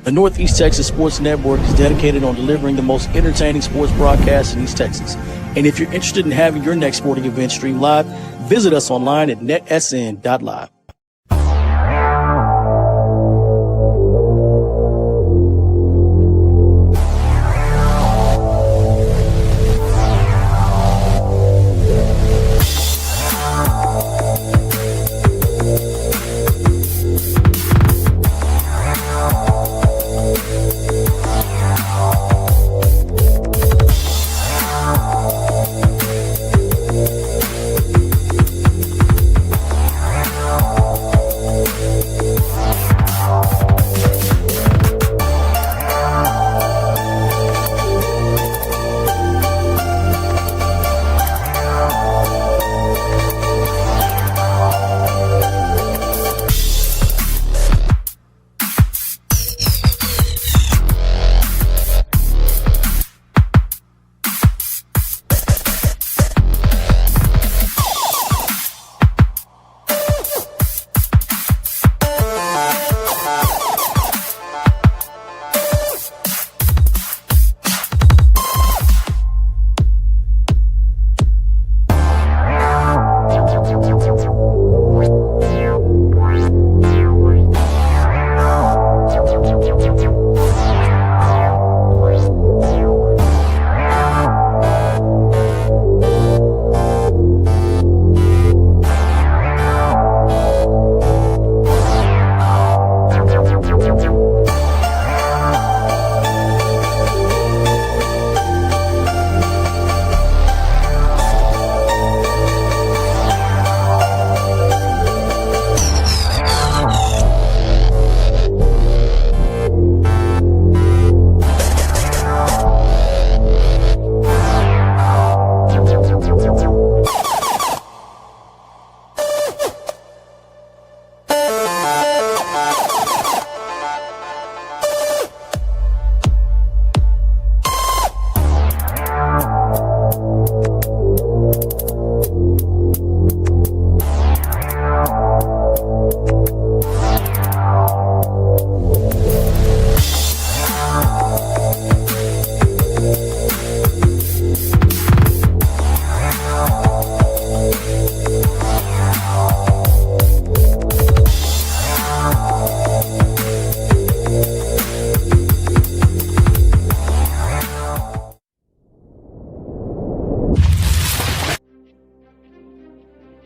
The Northeast Texas Sports Network is dedicated on delivering the most entertaining sports broadcasts in East Texas. And if you're interested in having your next sporting event streamed live, visit us online at NETSN.live.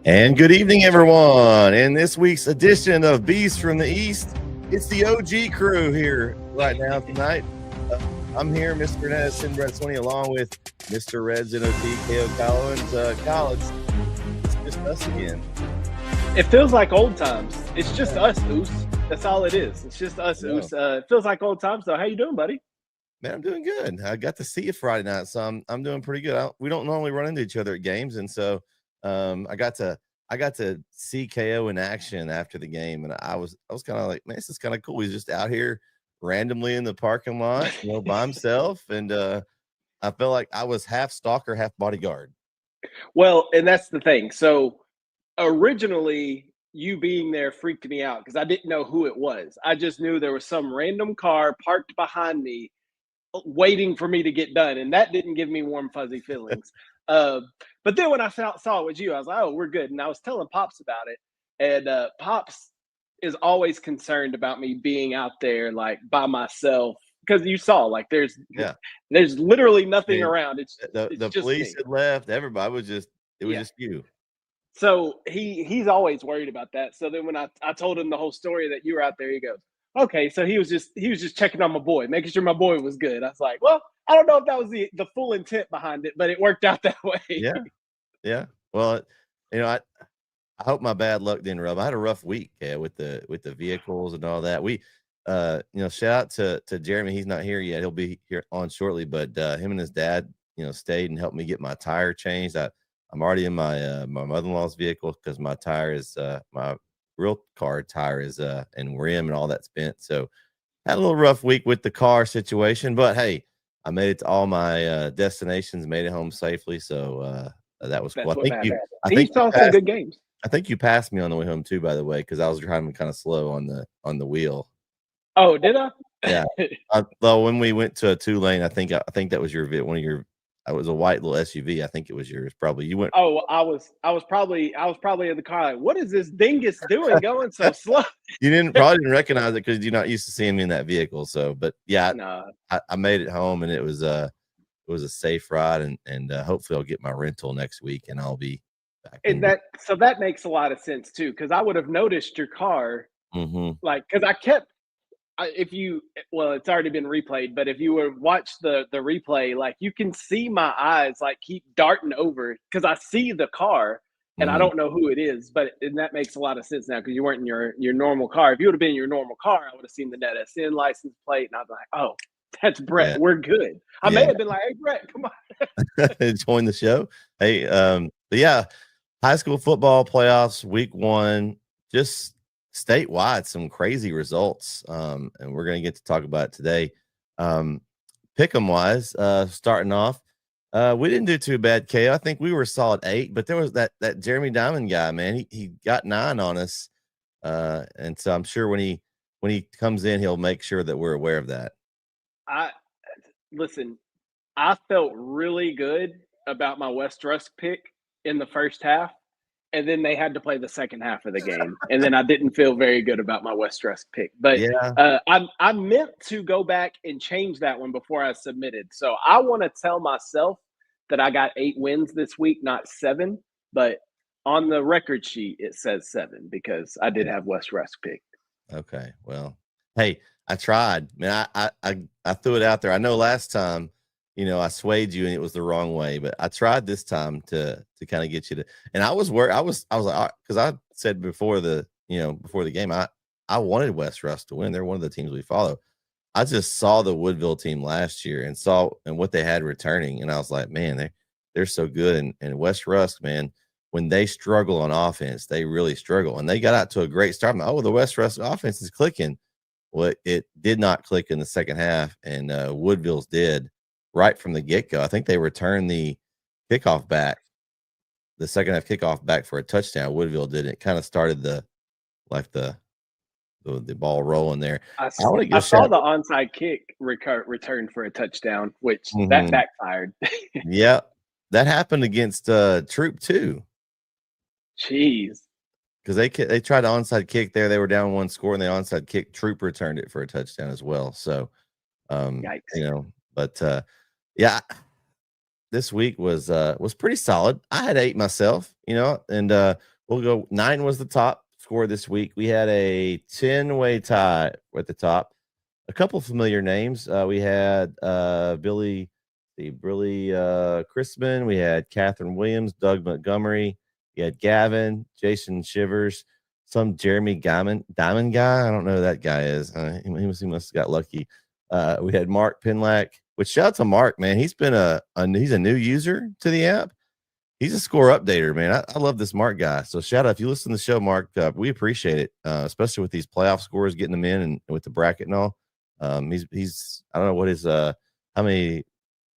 And good evening, everyone. In this week's edition of Beast from the East, it's the OG crew here right now tonight. I'm here, Mr. NETSN, Brett Swinney, along with Mr. Reds NOT, KO Collins. College. It's just us again. It feels like old times. It's just us, Oos. That's all it is. It's just us, Oos. It feels like old times, though. How you doing, buddy? Man, I'm doing good. I got to see you Friday night, so I'm doing pretty good. We don't normally run into each other at games, and so I got to see KO in action after the game, and I was kind of like, man, this is kind of cool. He's just out here randomly in the parking lot, by himself, and I felt like I was half stalker, half bodyguard. Well, and that's the thing. So originally, you being there freaked me out because I didn't know who it was. I just knew there was some random car parked behind me, waiting for me to get done, and that didn't give me warm, fuzzy feelings. But then when I saw it was you, I was like, oh, we're good. And I was telling Pops about it. And Pops is always concerned about me being out there like by myself. Because you saw, like, there's literally nothing around. It's the just police had left. Everybody was just just you. So he's always worried about that. So then when I told him the whole story that you were out there, he goes, okay, so he was just checking on my boy, making sure my boy was good. I was like, well, I don't know if that was the full intent behind it, but it worked out that way. Yeah. Well, I hope my bad luck didn't rub. I had a rough week with the vehicles and all that. We shout out to Jeremy. He's not here yet. He'll be here on shortly, but him and his dad, stayed and helped me get my tire changed. I'm already in my mother-in-law's vehicle because my tire is my real car tire is and rim and all that spent. So had a little rough week with the car situation, but hey, I made it to all my destinations, made it home safely. So that was cool. I think saw some good games. I think you passed me on the way home too, by the way, because I was driving kind of slow on the wheel. Oh, did I? Yeah. Though when we went to a 2-lane, I think that was your one of your. It was a white little SUV. I think it was yours. Probably you went. Oh, I was probably in the car. Like, what is this dingus doing going so slow? You probably didn't recognize it because you're not used to seeing me in that vehicle. So, but yeah, Nah. I made it home and it was a safe ride and hopefully I'll get my rental next week and I'll be back in. And that makes a lot of sense too, because I would have noticed your car, Mm-hmm. like, because it's already been replayed, but if you were watch the replay, like you can see my eyes like keep darting over because I see the car and I Mm-hmm. don't know who it is, and that makes a lot of sense now because you weren't in your normal car. If you would have been in your normal car, I would have seen the NETSN license plate and I'd be like, oh, that's Brett. Yeah. We're good. I may have been like, hey, Brett, come on. Join the show. Hey, but yeah, high school football playoffs, week 1, just statewide, some crazy results. And we're going to get to talk about it today. Pick'em wise, starting off, we didn't do too bad, KO. I think we were solid 8, but there was that Jeremy Diamond guy, man. He got 9 on us. And so I'm sure when he comes in, he'll make sure that we're aware of that. Listen, I felt really good about my West Rusk pick in the first half, and then they had to play the second half of the game, and then I didn't feel very good about my West Rusk pick. But yeah, I meant to go back and change that one before I submitted. So I want to tell myself that I got 8 wins this week, not 7. But on the record sheet, it says 7 because I did have West Rusk picked. Okay, well, hey, I tried, man. I threw it out there. I know last time, I swayed you and it was the wrong way, but I tried this time to kind of get you to. And I was worried. I was like, because I said before the game, I wanted West Rusk to win. They're one of the teams we follow. I just saw the Woodville team last year and what they had returning, and I was like, man, they're so good. And West Rusk, man, when they struggle on offense, they really struggle. And they got out to a great start. I'm like, the West Rusk offense is clicking. Well, it did not click in the second half, and Woodville's did right from the get-go. I think they returned the kickoff back, the second half kickoff back for a touchdown. Woodville did. It kind of started the ball rolling there. I saw the onside kick return for a touchdown, which that backfired. Yeah, that happened against Troop too. Jeez. Because they tried to onside kick there. They were down 1 score, and they onside kick. Troop returned it for a touchdown as well. So, yikes. But yeah, this week was pretty solid. I had 8 myself, and we'll go 9 was the top score this week. We had a 10-way tie at the top. A couple familiar names. We had Billy Chrisman. We had Catherine Williams, Doug Montgomery. You had Gavin, Jason Shivers, some Jeremy Diamond guy. I don't know who that guy is. He must have got lucky. We had Mark Pinlack, which shout out to Mark, man. He's been he's a new user to the app. He's a score updater, man. I love this Mark guy. So shout out if you listen to the show, Mark. We appreciate it, especially with these playoff scores, getting them in and with the bracket and all. He's I don't know what his how many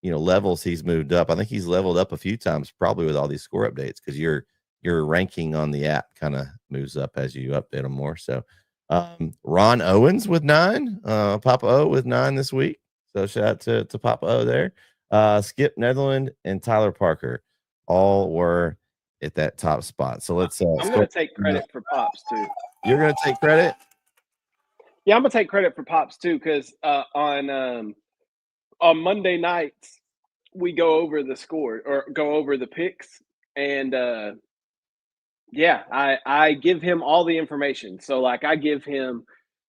levels he's moved up. I think he's leveled up a few times, probably with all these score updates, because your ranking on the app kind of moves up as you update them more. So Ron Owens with 9, Papa O with 9 this week. So shout out to Papa O there. Skip Netherland and Tyler Parker all were at that top spot. So let's I'm going to take credit for Pops too. You're going to take credit? Yeah, I'm going to take credit for Pops too, because on Monday nights we go over the score or go over the picks, and I give him all the information. So like I give him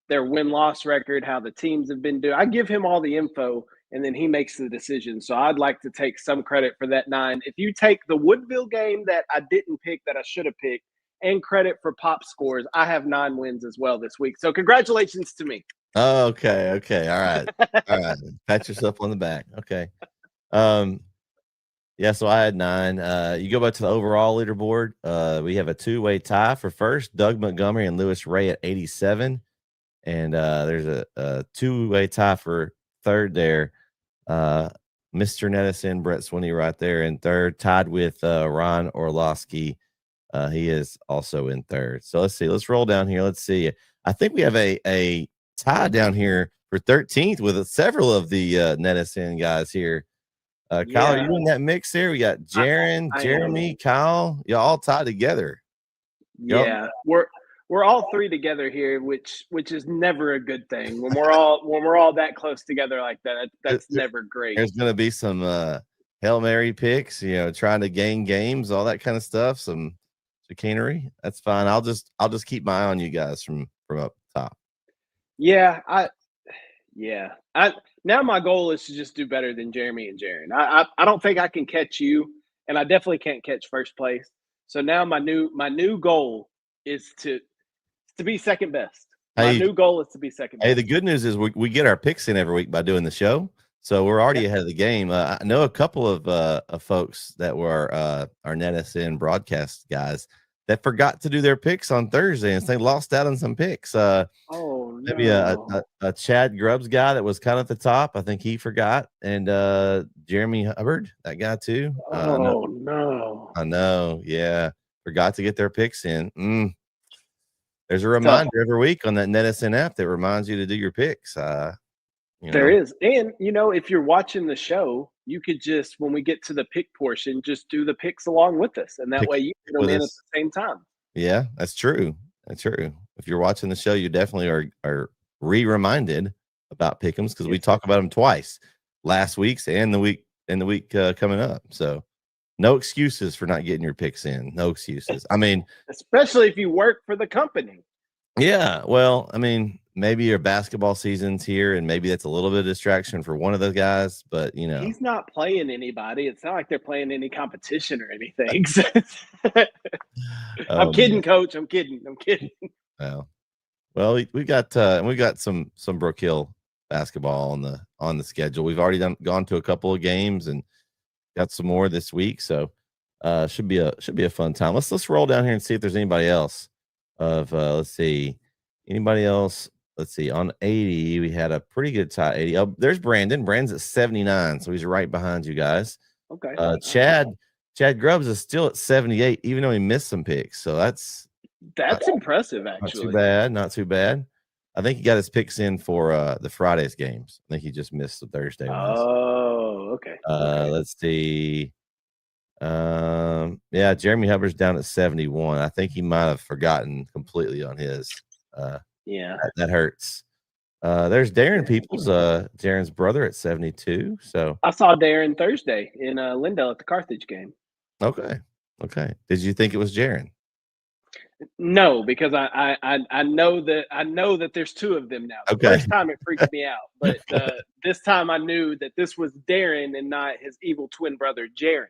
their win-loss record, how the teams have been doing. I give him all the info, and then he makes the decision. So I'd like to take some credit for that 9. If you take the Woodville game that I didn't pick that I should have picked and credit for Pop scores, I have 9 wins as well this week. So congratulations to me. Oh, okay. All right. All right. Pat yourself on the back. Okay. Yeah, so I had 9. You go back to the overall leaderboard. We have a 2-way tie for first, Doug Montgomery and Lewis Ray at 87. And there's a 2-way tie for third there. Mr. NETSN, Brett Swinney right there in third, tied with Ron Orlowski. He is also in third. So let's see. Let's roll down here. Let's see. I think we have a tie down here for 13th with several of the NETSN guys here. Kyle, are you in that mix here? We got Jaron, Jeremy, Kyle, you all tied together. Yeah, we're all three together here, which is never a good thing. When we're all that close together like that, that's never great. There's gonna be some Hail Mary picks, trying to gain games, all that kind of stuff, some chicanery. That's fine. I'll just keep my eye on you guys from up top. Yeah, now my goal is to just do better than Jeremy and Jaron. I don't think I can catch you, and I definitely can't catch first place. So now my new goal is to be second best. My new goal is to be second best. Hey, the good news is we get our picks in every week by doing the show, so we're already ahead of the game. I know a couple of folks that were our NETSN broadcast guys that forgot to do their picks on Thursday, and so they lost out on some picks. Maybe a Chad Grubbs guy that was kind of at the top. I think he forgot, and Jeremy Hubbard, that guy too. No! I know, yeah, forgot to get their picks in. There's a reminder every week on that NETSN app that reminds you to do your picks. There is, and if you're watching the show, you could just, when we get to the pick portion, just do the picks along with us, and that way you get them in at the same time. Yeah, that's true. That's true. If you're watching the show, you definitely are reminded about pick'ems because we talk about them twice, last week's and the week coming up. So no excuses for not getting your picks in. No excuses. I mean, especially if you work for the company. Yeah. Well, I mean, maybe your basketball season's here and maybe that's a little bit of distraction for one of those guys, but he's not playing anybody. It's not like they're playing any competition or anything. I'm kidding, Coach. I'm kidding. Well, we got some Brook Hill basketball on the schedule. We've already gone to a couple of games and got some more this week, so should be a fun time. Let's roll down here and see if there's anybody else. Let's see, anybody else? Let's see. On 80, we had a pretty good tie. 80. Oh, there's Brandon. Brandon's at 79, so he's right behind you guys. Okay. Chad Grubbs is still at 78, even though he missed some picks. So that's impressive, actually. Not too bad. I think he got his picks in for the Friday's games. I think he just missed the Thursday ones. Oh, okay. Let's see. Yeah, Jeremy Hubbard's down at 71. I think he might have forgotten completely on his. That hurts. There's Darren Peoples, Darren's brother, at 72. So I saw Darren Thursday in Lindell at the Carthage game. Okay. Did you think it was Jaron? No, because I know that there's two of them now. The first time it freaked me out, but this time I knew that this was Darren and not his evil twin brother Jaron.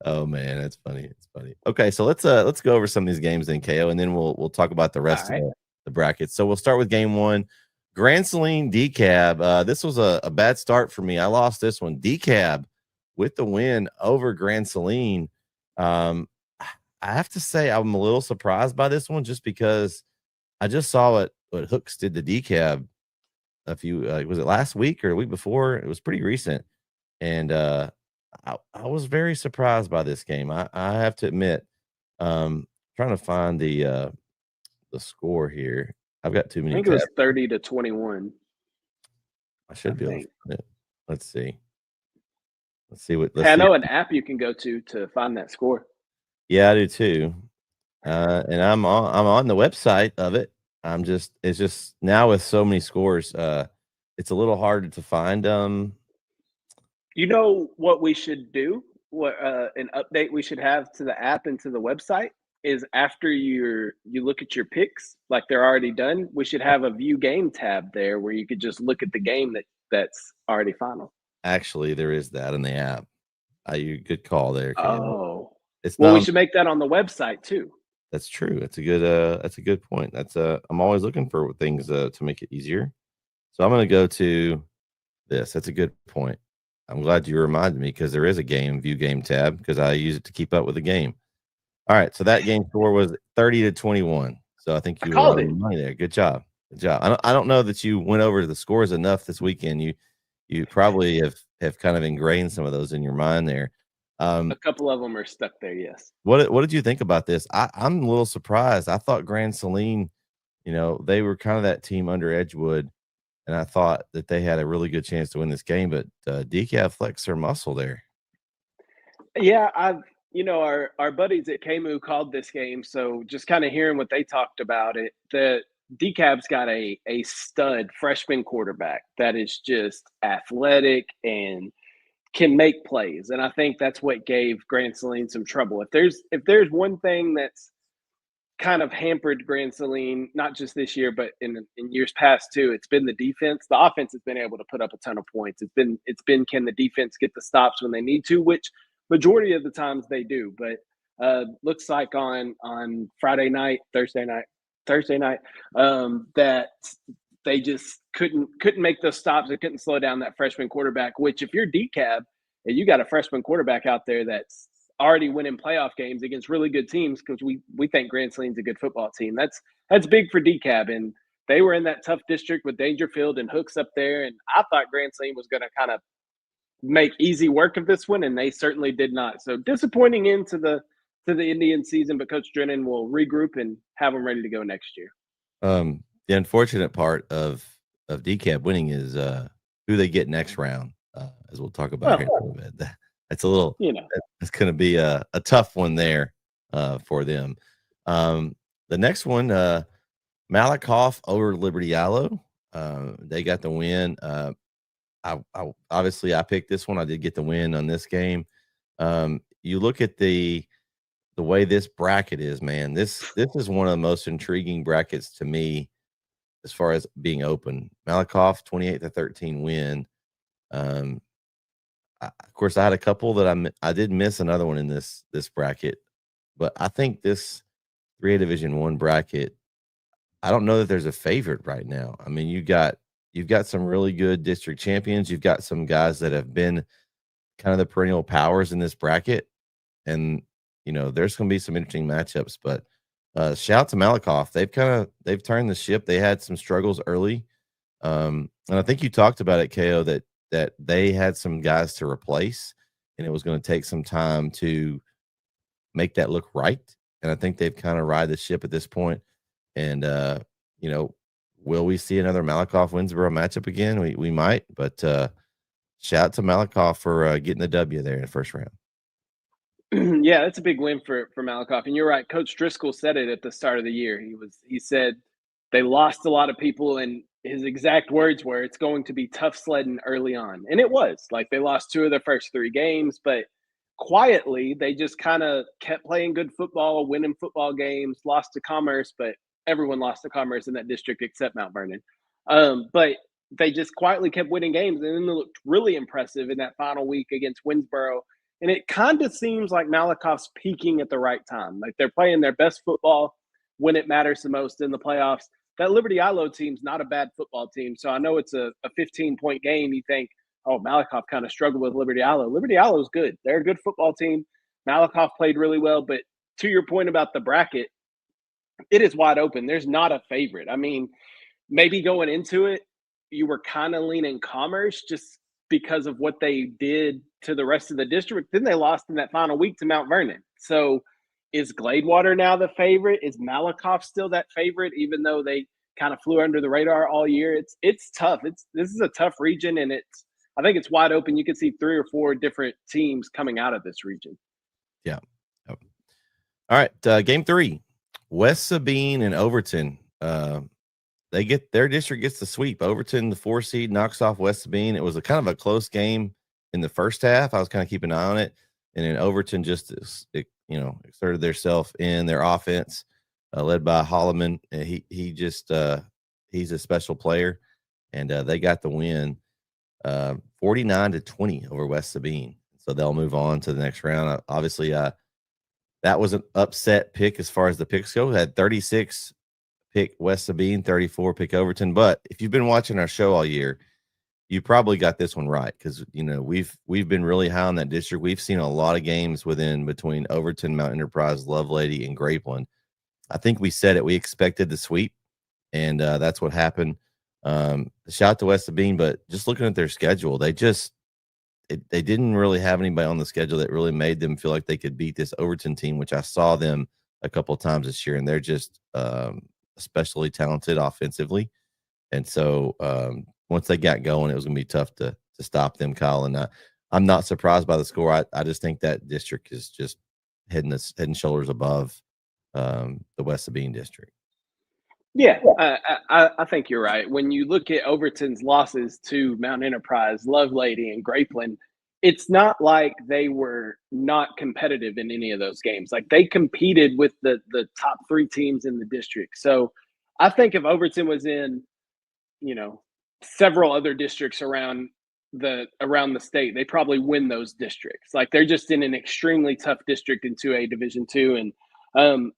Oh man, that's funny. It's funny. Okay, so let's go over some of these games then, KO, and then we'll talk about the rest of the brackets. So we'll start with game one. Grand Saline DeKalb. This was a bad start for me. I lost this one. DeKalb with the win over Grand Saline. I have to say I'm a little surprised by this one just because I just saw what Hooks did to DeKalb a few was it last week or the week before? It was pretty recent. And I was very surprised by this game. I have to admit, trying to find the score here. I've got too many. I think it was 30-21. I should be able to find it. Let's see. I know an app you can go to find that score. Yeah, I do too. And I'm on the website of it. It's just now with so many scores, it's a little harder to find. You know what we should do? What an update we should have to the app and to the website is after you look at your picks, like they're already done, we should have a view game tab there where you could just look at the game that's already final. Actually, there is that in the app. Good call there, Ken. Oh, we should make that on the website too. That's true. That's a good point. I'm always looking for things to make it easier. So I'm going to go to this. That's a good point. I'm glad you reminded me because there is a view game tab because I use it to keep up with the game. All right, so that game score was 30-21. So I think you were on money there. Good job. I don't know that you went over the scores enough this weekend. You probably have kind of ingrained some of those in your mind there. A couple of them are stuck there. Yes. What did you think about this? I'm a little surprised. I thought Grand Saline they were kind of that team under Edgewood, and I thought that they had a really good chance to win this game, but Decaf flexed their muscle there. Yeah, our buddies at KMU called this game, so just kind of hearing what they talked about it, the Decab's got a stud freshman quarterback that is just athletic and can make plays, and I think that's what gave Grand Saline some trouble. If there's one thing that's kind of hampered Grand Saline, not just this year, but in years past too, it's been the defense. The offense has been able to put up a ton of points. It's been can the defense get the stops when they need to, which majority of the times they do. But looks like on Thursday night, that they just couldn't make those stops. They couldn't slow down that freshman quarterback. Which if you're DCAB and you got a freshman quarterback out there that's already winning playoff games against really good teams, because we think Grand Saline's a good football team. That's big for DCAB, and they were in that tough district with Dangerfield and Hooks up there, and I thought Grand Saline was going to kind of make easy work of this one, and they certainly did not. So disappointing into the Indian season, but Coach Drennan will regroup and have them ready to go next year. The unfortunate part of DCAB winning is who they get next round, as we'll talk about here in a little bit. That's a little, it's going to be a tough one there for them. The next one, Malakoff over Liberty Yellow. They got the win. I obviously I picked this one. I did get the win on this game. You look at the way this bracket is, man. This is one of the most intriguing brackets to me as far as being open. Malakoff 28-13 win. Of course, I had a couple that I did miss another one in this bracket, but I think this 3A Division I bracket, I don't know that there's a favorite right now. I mean, you've got some really good district champions. You've got some guys that have been kind of the perennial powers in this bracket, and there's going to be some interesting matchups. But shout out to Malakoff. They've turned the ship. They had some struggles early, and I think you talked about it, KO, that they had some guys to replace, and it was going to take some time to make that look right. And I think they've kind of ride the ship at this point. And will we see another Malakoff-Winsboro matchup again? We might, but shout out to Malakoff for getting the W there in the first round. Yeah, that's a big win for Malakoff. And you're right. Coach Driscoll said it at the start of the year. He said they lost a lot of people, and his exact words were, it's going to be tough sledding early on. And it was. Like, they lost 2 of their first 3 games, but quietly they just kind of kept playing good football, winning football games, lost to Commerce, but everyone lost to Commerce in that district except Mount Vernon. But they just quietly kept winning games, and then they looked really impressive in that final week against Winsboro. And it kind of seems like Malakoff's peaking at the right time. Like, they're playing their best football when it matters the most in the playoffs. That Liberty Ilo team's not a bad football team. So I know it's a 15-point game. You think, oh, Malakoff kind of struggled with Liberty Ilo. Liberty Ilo is good. They're a good football team. Malakoff played really well. But to your point about the bracket, it is wide open. There's not a favorite. I mean, maybe going into it, you were kind of leaning Commerce just because of what they did to the rest of the district. Then they lost in that final week to Mount Vernon. So is Gladewater now the favorite? Is Malakoff still that favorite, even though they kind of flew under the radar all year? It's tough. This is a tough region, and I think it's wide open. You could see 3 or 4 different teams coming out of this region. Yeah. All right, game 3, West Sabine and Overton. Their district gets the sweep. Overton, the 4 seed, knocks off West Sabine. It was a kind of a close game in the first half. I was kind of keeping an eye on it, and then Overton just exerted themselves in their offense, led by Holloman. He just he's a special player, and they got the win, 49-20 over West Sabine. So they'll move on to the next round. Obviously, that was an upset pick as far as the picks go. We had 36 pick West Sabine, 34 pick Overton. But if you've been watching our show all year, you probably got this one right, because we've been really high on that district. We've seen a lot of games between Overton, Mount Enterprise, Lovelady, and Grapeland. I think we said it. We expected the sweep, and that's what happened. Shout out to West Sabine, but just looking at their schedule, they didn't really have anybody on the schedule that really made them feel like they could beat this Overton team, which I saw them a couple of times this year, and they're just especially talented offensively. And so once they got going, it was going to be tough to stop them, Kyle. And I'm not surprised by the score. I just think that district is just head and shoulders above the West Sabine district. Yeah, I think you're right. When you look at Overton's losses to Mount Enterprise, Lovelady, and Grapeland, it's not like they were not competitive in any of those games. Like they competed with the top 3 teams in the district. So I think if Overton was in, several other districts around the state, they probably win those districts. Like they're just in an extremely tough district in 2A Division II, and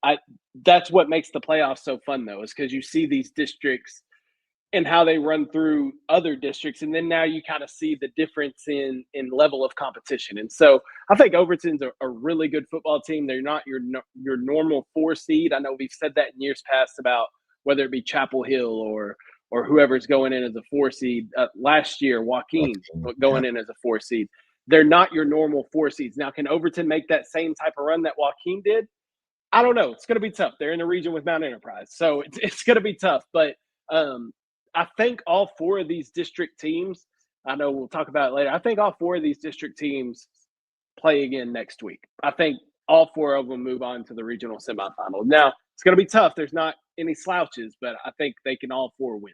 that's what makes the playoffs so fun, though, is because you see these districts and how they run through other districts, and then now you kind of see the difference in level of competition. And so I think Overton's a really good football team. They're not your normal 4 seed. I know we've said that in years past about whether it be Chapel Hill or whoever's going in as a 4 seed. Last year, Joaquin going in as a 4 seed. They're not your normal 4 seeds. Now, can Overton make that same type of run that Joaquin did? I don't know. It's going to be tough. They're in a region with Mount Enterprise, so it's going to be tough. But I think all 4 of these district teams, I know we'll talk about it later, I think all 4 of these district teams play again next week. I think all 4 of them move on to the regional semifinal. Now, it's going to be tough. There's not any slouches, but I think they can all 4 win.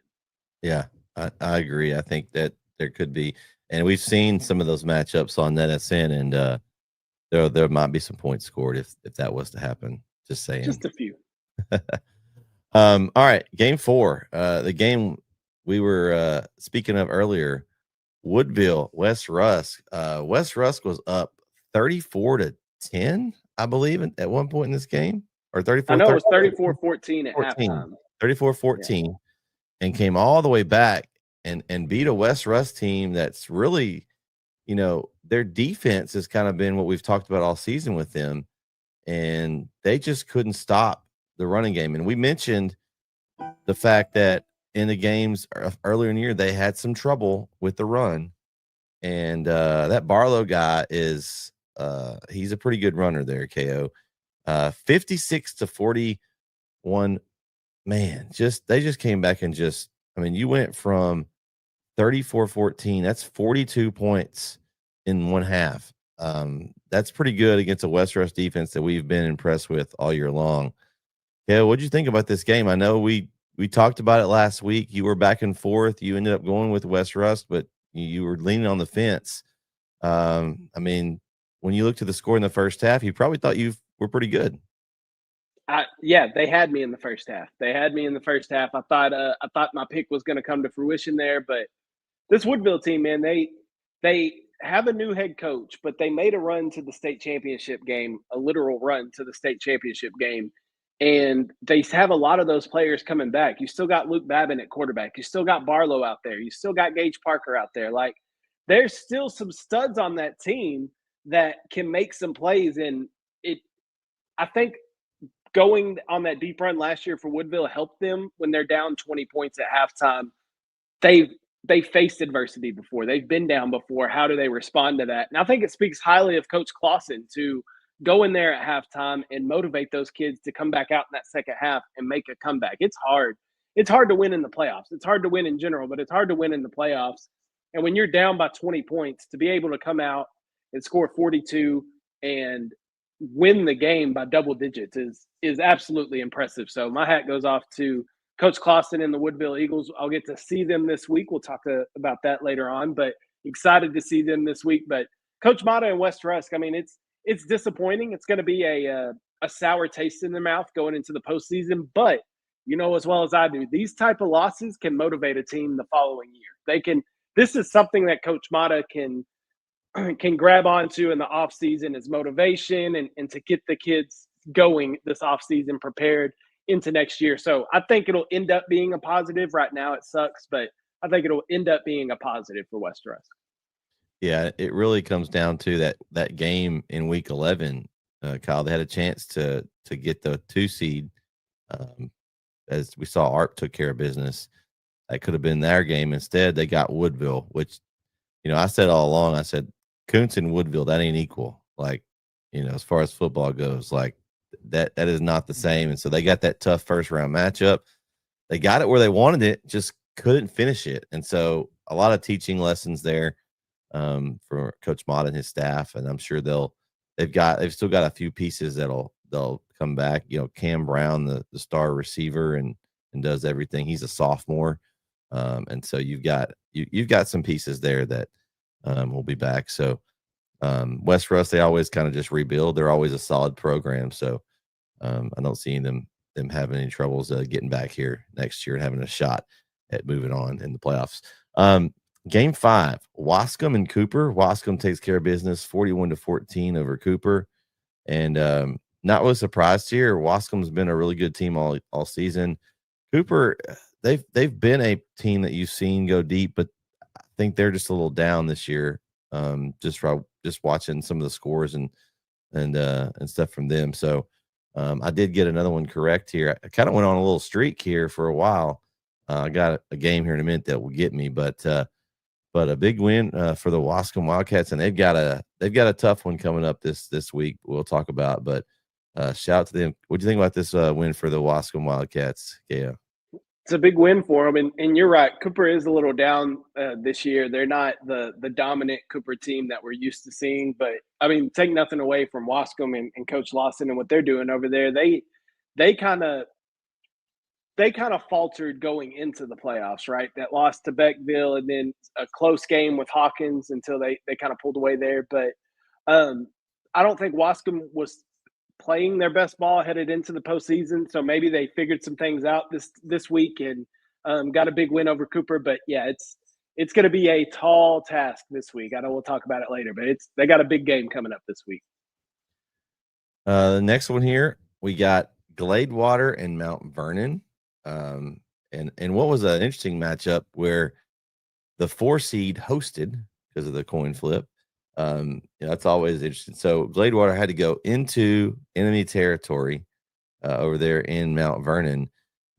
Yeah, I agree. I think that there could be, and we've seen some of those matchups on NETSN, and there might be some points scored if that was to happen. Just saying. Just a few. All right, game 4. The game we were speaking of earlier, Woodville, West Rusk. West Rusk was up 34-10, I believe, at one point in this game. Or 34. I know it was 34-14 at halftime. 34-14, and came all the way back and beat a West Rusk team that's really, their defense has kind of been what we've talked about all season with them, and they just couldn't stop the running game. And we mentioned the fact that in the games earlier in the year, they had some trouble with the run, and that Barlow guy is he's a pretty good runner there, KO. 56-41. Man, they just came back and you went from 34-14. That's 42 points in one half. That's pretty good against a West Rusk defense that we've been impressed with all year long. Yeah, what'd you think about this game? I know we talked about it last week. You were back and forth. You ended up going with West Rusk, but you were leaning on the fence. When you looked at the score in the first half, you probably thought you were pretty good. Yeah, they had me in the first half. I thought my pick was going to come to fruition there, but this Woodville team, man, they have a new head coach, but they made a run to the state championship game, a literal run to the state championship game. And they have a lot of those players coming back. You still got Luke Babin at quarterback. You still got Barlow out there. You still got Gage Parker out there. Like, there's still some studs on that team that can make some plays. And I think going on that deep run last year for Woodville helped them when they're down 20 points at halftime. They've faced adversity before. They've been down before. How do they respond to that? And I think it speaks highly of Coach Clausen to go in there at halftime and motivate those kids to come back out in that second half and make a comeback. It's hard. It's hard to win in the playoffs. It's hard to win in general, but it's hard to win in the playoffs. And when you're down by 20 points, to be able to come out and score 42 and win the game by double digits is absolutely impressive. So my hat goes off to Coach Clausen and the Woodville Eagles. I'll get to see them this week. We'll talk about that later on, but excited to see them this week. But Coach Mata and West Rusk, it's disappointing. It's going to be a sour taste in their mouth going into the postseason. But you know as well as I do, these type of losses can motivate a team the following year. This is something that Coach Mata can grab onto in the offseason as motivation and to get the kids going this offseason prepared into next year. So I think it'll end up being a positive. Right now it sucks, but I think it'll end up being a positive for West Rusk. Yeah, it really comes down to that game in week 11, Kyle. They had a chance to get the 2 seed. As we saw, ARP took care of business. That could have been their game. Instead, they got Woodville, which, I said all along, Kuntz and Woodville, that ain't equal. Like, as far as football goes, like that is not the same. And so they got that tough first round matchup. They got it where they wanted it, just couldn't finish it. And so a lot of teaching lessons there for Coach Mott and his staff. And I'm sure they've still got a few pieces they'll come back. You know, Cam Brown, the star receiver, and does everything. He's a sophomore. And so you've got some pieces there that will be back. So West Russ, they always kind of just rebuild. They're always a solid program. So I don't see them having any troubles getting back here next year and having a shot at moving on in the playoffs. Game 5, Wascom and Cooper. Wascom takes care of business 41-14 over Cooper. And not really surprised here. Wascom's been a really good team all season. Cooper, they've been a team that you've seen go deep, but I think they're just a little down this year. Just watching some of the scores and stuff from them. So I did get another one correct here. I kind of went on a little streak here for a while. I got a game here in a minute that will get me, but a big win for the Wascom Wildcats, and they've got a tough one coming up this week. We'll talk about, but shout out to them. What do you think about this win for the Wascom Wildcats, Kaya? It's a big win for them, and you're right. Cooper is a little down this year. They're not the dominant Cooper team that we're used to seeing. But I mean, take nothing away from Wascom and Coach Lawson and what they're doing over there. They kind of faltered going into the playoffs, right? That loss to Beckville and then a close game with Hawkins until they kind of pulled away there. But I don't think Wascom was playing their best ball headed into the postseason. So maybe they figured some things out this week and got a big win over Cooper. But yeah, it's going to be a tall task this week. I know we'll talk about it later, but they got a big game coming up this week. The next one here, we got Gladewater and Mount Vernon. And what was an interesting matchup where the 4 seed hosted because of the coin flip. That's always interesting. So Gladewater had to go into enemy territory over there in Mount Vernon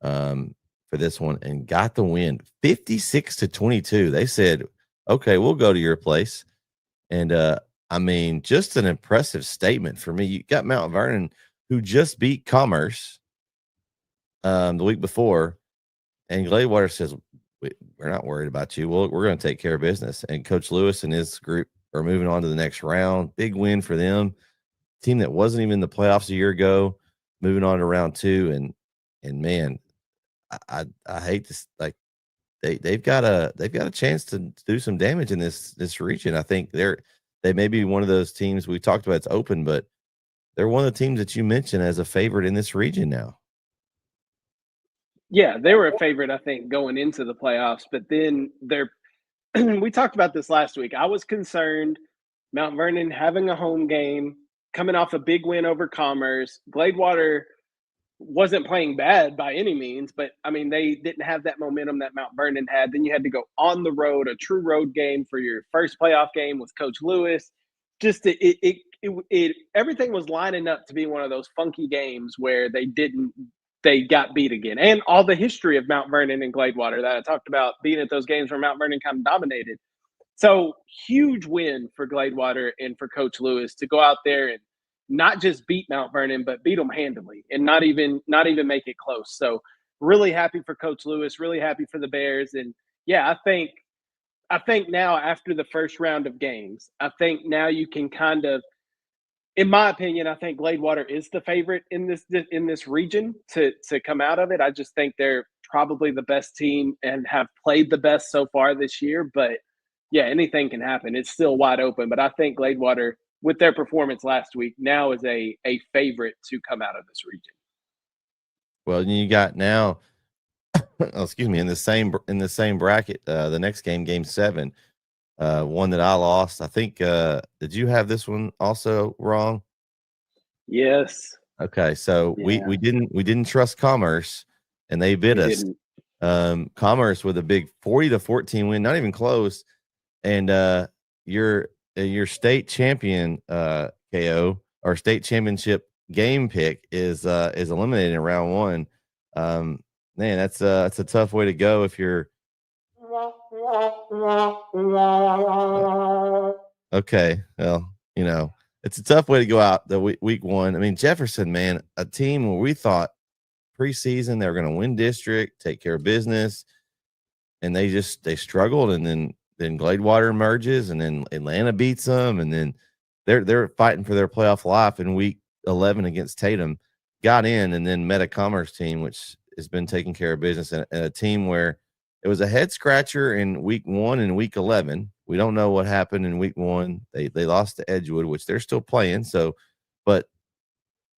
for this one and got the win 56-22. They said, okay, we'll go to your place. And I mean, just an impressive statement for me. You got Mount Vernon, who just beat Commerce the week before, and Gladewater says, we're not worried about you. We're going to take care of business. And Coach Lewis and his group are moving on to the next round. Big win for them. Team that wasn't even in the playoffs a year ago, moving on to round 2. And man, I hate this. Like they've got a chance to do some damage in this region. I think they may be one of those teams we talked about. It's open, but they're one of the teams that you mentioned as a favorite in this region now. Yeah, they were a favorite, I think, going into the playoffs, but then we talked about this last week. I was concerned Mount Vernon having a home game, coming off a big win over Commerce. Gladewater wasn't playing bad by any means, but I mean, they didn't have that momentum that Mount Vernon had. Then you had to go on the road, a true road game for your first playoff game with Coach Lewis. Just everything was lining up to be one of those funky games where they got beat again. And all the history of Mount Vernon and Gladewater that I talked about, being at those games where Mount Vernon kind of dominated. So huge win for Gladewater and for Coach Lewis to go out there and not just beat Mount Vernon, but beat them handily and not even make it close. So really happy for Coach Lewis, really happy for the Bears. And yeah, I think now after the first round of games, I think now you can kind of, in my opinion, I think Gladewater is the favorite in this region to come out of it. I just think they're probably the best team and have played the best so far this year. But yeah, anything can happen. It's still wide open. But I think Gladewater, with their performance last week, now is a favorite to come out of this region. Well, you got now, in the same bracket, the next game 7. One that I lost. I think did you have this one also wrong? Yes. Okay, so Yeah. we didn't trust Commerce, and they bit us. Commerce with a big 40-14 win, not even close. And your state champion KO or state championship game pick is eliminated in round 1. Man, that's a tough way to go if you're. Okay, well, it's a tough way to go out the week one. I mean, Jefferson, man, a team where we thought preseason they were going to win district, take care of business, and they struggled, and then Gladewater emerges, and then Atlanta beats them, and then they're fighting for their playoff life in week 11 against Tatum, got in, and then met a Commerce team which has been taking care of business, and a team where it was a head scratcher in week 1 and week 11. We don't know what happened in week 1. They lost to Edgewood, which they're still playing. So, but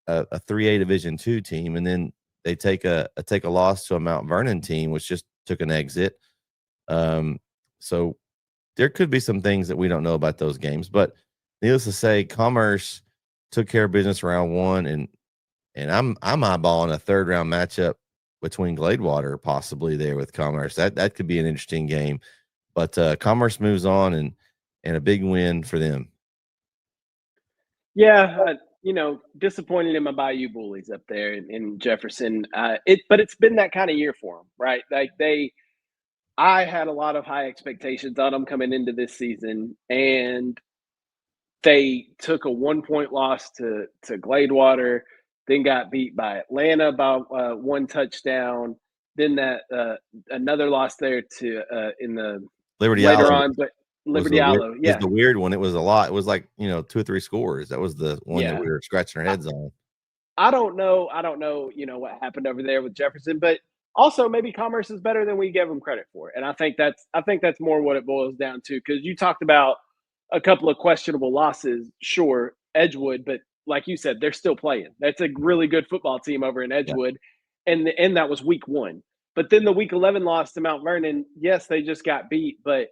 a 3A Division II team, and then they take a loss to a Mount Vernon team, which just took an exit. So there could be some things that we don't know about those games, but needless to say, Commerce took care of business round 1, and I'm eyeballing a 3rd round matchup between Gladewater possibly there with Commerce. That could be an interesting game, but Commerce moves on, and a big win for them. Yeah, disappointed in my Bayou Bullies up there in Jefferson. But it's been that kind of year for them, right? Like I had a lot of high expectations on them coming into this season, and they took a 1-point loss to Gladewater, then got beat by Atlanta by 1 touchdown. Then that another loss there to in the Liberty later Island on, but Liberty Island, was the weird one. It was a lot. It was like 2 or 3 scores. That was the one that we were scratching our heads on. I don't know, what happened over there with Jefferson, but also maybe Commerce is better than we give them credit for. And I think that's more what it boils down to, because you talked about a couple of questionable losses, sure, Edgewood, but like you said, they're still playing. That's a really good football team over in Edgewood, and that was week 1. But then the week 11 loss to Mount Vernon, yes, they just got beat, but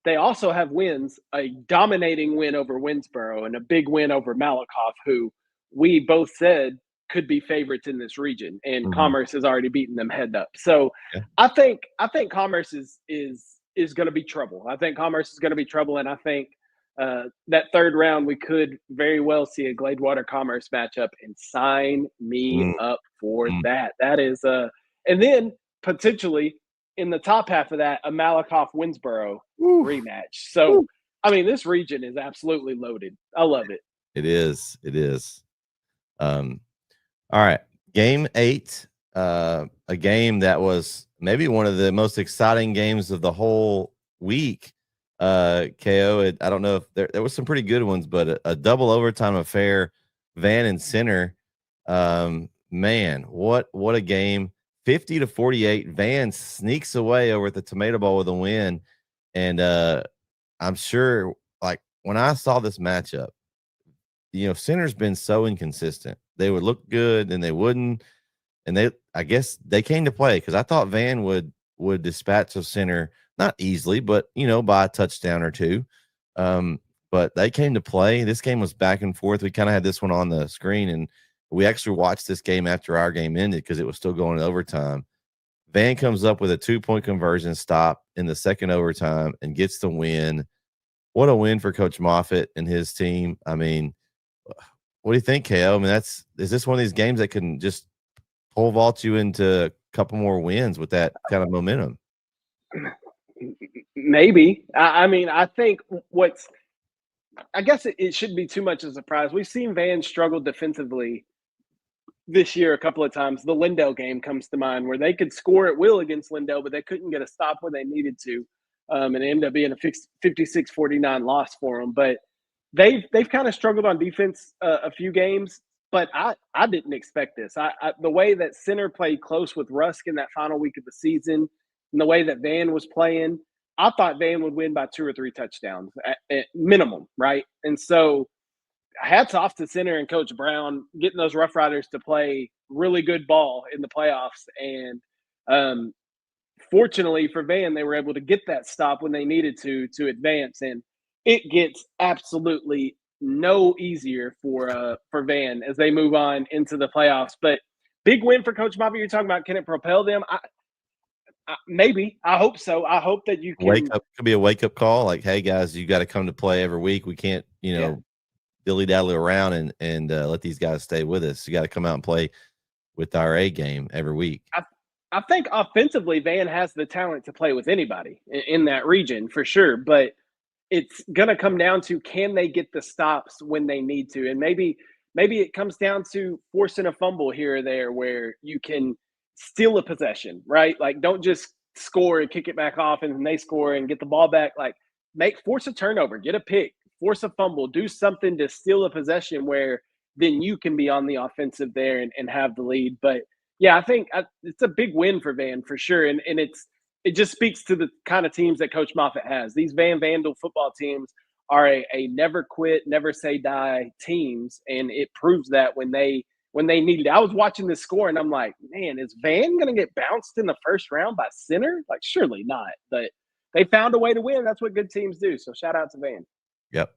they also have wins, a dominating win over Winsboro and a big win over Malakoff, who we both said could be favorites in this region, and Commerce has already beaten them head up. So I think Commerce is going to be trouble. I think Commerce is going to be trouble, and I think that 3rd round we could very well see a Gladewater Commerce matchup, and sign me up for that. That is and then potentially in the top half of that, a Malakoff Winsboro rematch. So I mean, this region is absolutely loaded. I love it. It is. All right, game 8, a game that was maybe one of the most exciting games of the whole week. KO, I don't know if there was some pretty good ones, but a double overtime affair, Van and Center. Man, what a game! 50-48, Van sneaks away over at the Tomato Bowl with a win, and I'm sure, like, when I saw this matchup, Center's been so inconsistent. They would look good, and they wouldn't, and I guess they came to play, because I thought Van would dispatch of Center, not easily, but by a touchdown or 2. But they came to play. This game was back and forth. We kind of had this one on the screen, and we actually watched this game after our game ended because it was still going to overtime. Van comes up with a 2-point conversion stop in the 2nd overtime and gets the win. What a win for Coach Moffitt and his team. I mean, what do you think, KO? I mean, is this one of these games that can just pole vault you into a couple more wins with that kind of momentum? Maybe. I mean, I think I guess it shouldn't be too much of a surprise. We've seen Van struggle defensively this year a couple of times. The Lindell game comes to mind, where they could score at will against Lindell, but they couldn't get a stop when they needed to. And it ended up being a 56-49 loss for them. But they've kind of struggled on defense a few games, but I didn't expect this. The way that Center played close with Rusk in that final week of the season, and the way that Van was playing, I thought Van would win by 2 or 3 touchdowns at minimum, right? And so hats off to Center and Coach Brown getting those Rough Riders to play really good ball in the playoffs. And fortunately for Van, they were able to get that stop when they needed to advance. And it gets absolutely no easier for Van as they move on into the playoffs. But big win for Coach Moffitt. You're talking about, can it propel them? Maybe. I hope so. I hope that you can wake up. Could be a wake up call. Like, hey guys, you got to come to play every week. We can't, dilly dally around and let these guys stay with us. You got to come out and play with our A game every week. I think offensively, Van has the talent to play with anybody in that region for sure. But it's going to come down to, can they get the stops when they need to? And maybe it comes down to forcing a fumble here or there where you can steal a possession, right? Like, don't just score and kick it back off and then they score and get the ball back. Like, force a turnover, get a pick, force a fumble, do something to steal a possession where then you can be on the offensive there and have the lead. But yeah, I think it's a big win for Van for sure. And it just speaks to the kind of teams that Coach Moffitt has. These Van Vandal football teams are a never quit, never say die teams, and it proves that when they needed it. I was watching this score and I'm like, man, is Van going to get bounced in the first round by Center? Like, surely not. But they found a way to win. That's what good teams do. So shout out to Van. Yep.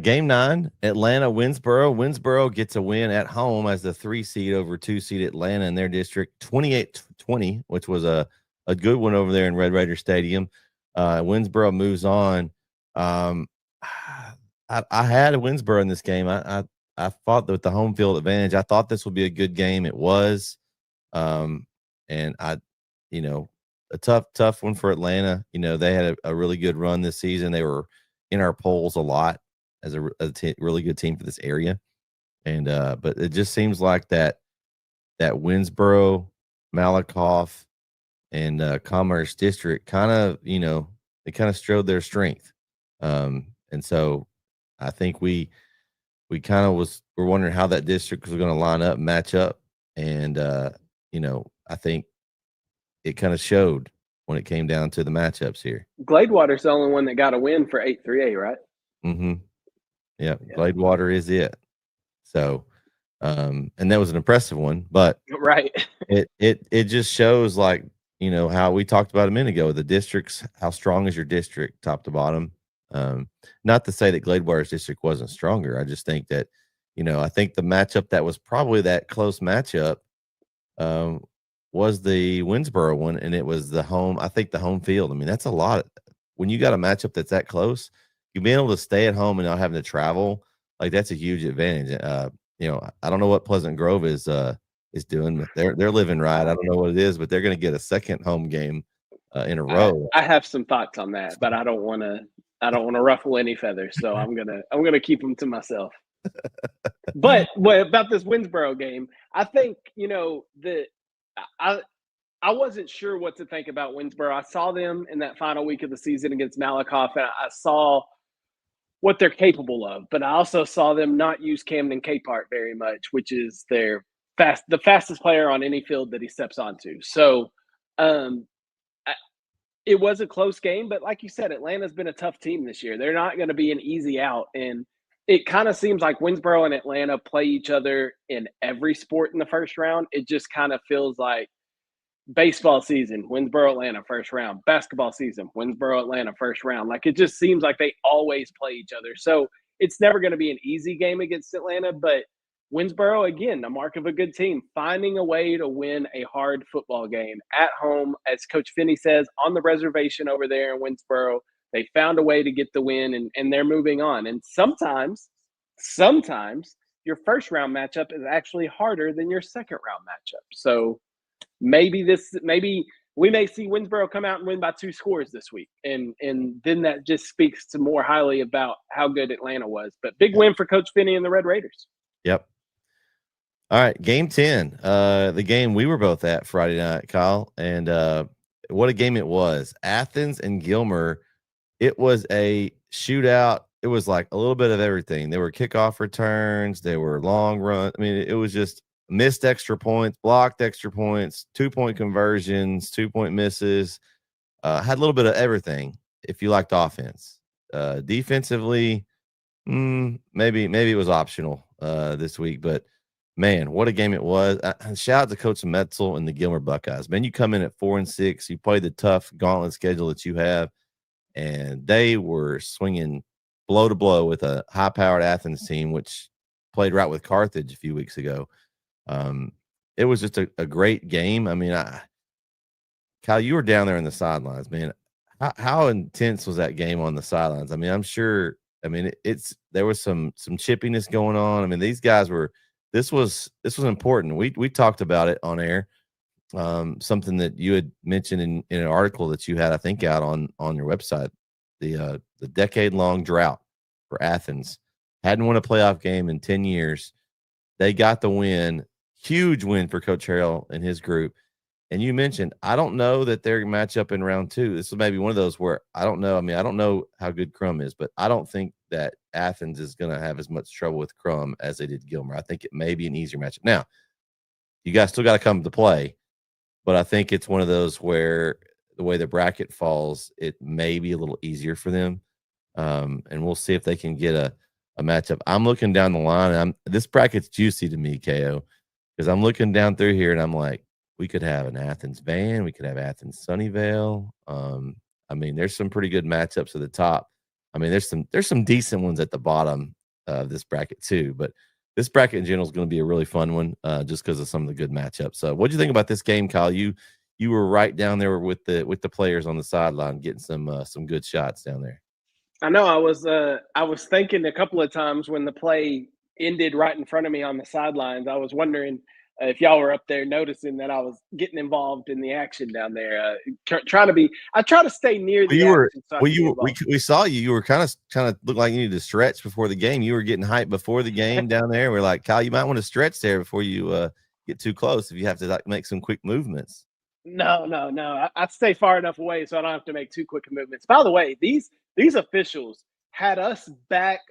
Game 9, Atlanta, Winsboro. Winsboro gets a win at home as the 3 seed over 2 seed Atlanta in their district, 28-20, which was a good one over there in Red Raider Stadium. Winsboro moves on. I had a Winsboro in this game. I thought that with the home field advantage, I thought this would be a good game. It was. And a tough one for Atlanta. They had a really good run this season. They were in our polls a lot as a really good team for this area. And but it just seems like that Winsboro, Malakoff, and Commerce District kind of, they kind of strode their strength. And so I think we kind of we're wondering how that district was going to line up, match up. And, I think it kind of showed when it came down to the matchups here. Gladewater's the only one that got a win for 8-3A, right? Mm-hmm. Yeah. Gladewater is it. So, and that was an impressive one, but right. it just shows, like, how we talked about a minute ago, the districts, how strong is your district top to bottom. Not to say that Gladewater's district wasn't stronger. I just think that, I think the matchup that was probably that close matchup was the Winsboro one, and it was the home field. I mean, that's a lot. When you got a matchup that's that close, you being able to stay at home and not having to travel, like, that's a huge advantage. I don't know what Pleasant Grove is doing. They're living right. I don't know what it is, but they're going to get a second home game in a row. I have some thoughts on that, but I don't want to ruffle any feathers, so I'm gonna keep them to myself. But about this Winsboro game, I think I wasn't sure what to think about Winsboro. I saw them in that final week of the season against Malakoff, and I saw what they're capable of. But I also saw them not use Camden Capehart very much, which is the fastest player on any field that he steps onto. So it was a close game, but like you said, Atlanta's been a tough team this year. They're not going to be an easy out. And it kind of seems like Winsboro and Atlanta play each other in every sport in the first round. It just kind of feels like baseball season, Winsboro, Atlanta, first round. Basketball season, Winsboro, Atlanta, first round. Like, it just seems like they always play each other. So it's never going to be an easy game against Atlanta, but Winsboro, again, the mark of a good team, finding a way to win a hard football game at home, as Coach Finney says, on the reservation over there in Winsboro. They found a way to get the win, and they're moving on. And sometimes your first round matchup is actually harder than your second round matchup. So maybe we may see Winsboro come out and win by 2 scores this week. And then that just speaks to more highly about how good Atlanta was. But big win for Coach Finney and the Red Raiders. Yep. All right, game 10, the game we were both at Friday night, Kyle, and what a game it was. Athens and Gilmer, it was a shootout. It was like a little bit of everything. There were kickoff returns, there were long runs. I mean, it was just missed extra points, blocked extra points, 2-point conversions, 2-point misses. Had a little bit of everything if you liked offense. Defensively, maybe it was optional this week, but man, what a game it was. Shout out to Coach Metzel and the Gilmer Buckeyes. Man, you come in at 4-6, you play the tough gauntlet schedule that you have, and they were swinging blow to blow with a high-powered Athens team, which played right with Carthage a few weeks ago. It was just a great game. I mean, Kyle, you were down there in the sidelines, man. How intense was that game on the sidelines? I mean, I'm sure. I mean, there was some chippiness going on. I mean, these guys were. This was important. We talked about it on air. Something that you had mentioned in an article that you had, I think, out on your website the decade-long drought for Athens. Hadn't won a playoff game in 10 years. They got the win. Huge win for Coach Harrell and his group. And you mentioned, I don't know that they're match up in round 2. This is maybe one of those where I don't know. I mean, I don't know how good Crum is, but I don't think that Athens is going to have as much trouble with Crum as they did Gilmer. I think it may be an easier matchup. Now, you guys still got to come to play, but I think it's one of those where the way the bracket falls, it may be a little easier for them. And we'll see if they can get a matchup. I'm looking down the line, and this bracket's juicy to me, KO, because I'm looking down through here, and I'm like, we could have an Athens Van, we could have Athens Sunnyvale. I mean, there's some pretty good matchups at the top. I mean, there's some decent ones at the bottom of this bracket too, but this bracket in general is going to be a really fun one, just because of some of the good matchups. So, what do you think about this game, Kyle? You were right down there with the players on the sideline, getting some good shots down there. I know. I was thinking a couple of times when the play ended right in front of me on the sidelines. I was wondering if y'all were up there noticing that I was getting involved in the action down there. Trying to be, I try to stay near the action. We saw you. You were kind of looked like you needed to stretch before the game. You were getting hyped before the game down there. We're like, Kyle, you might want to stretch there before you get too close. If you have to like make some quick movements. No. I stay far enough away so I don't have to make too quick movements. By the way, these officials had us back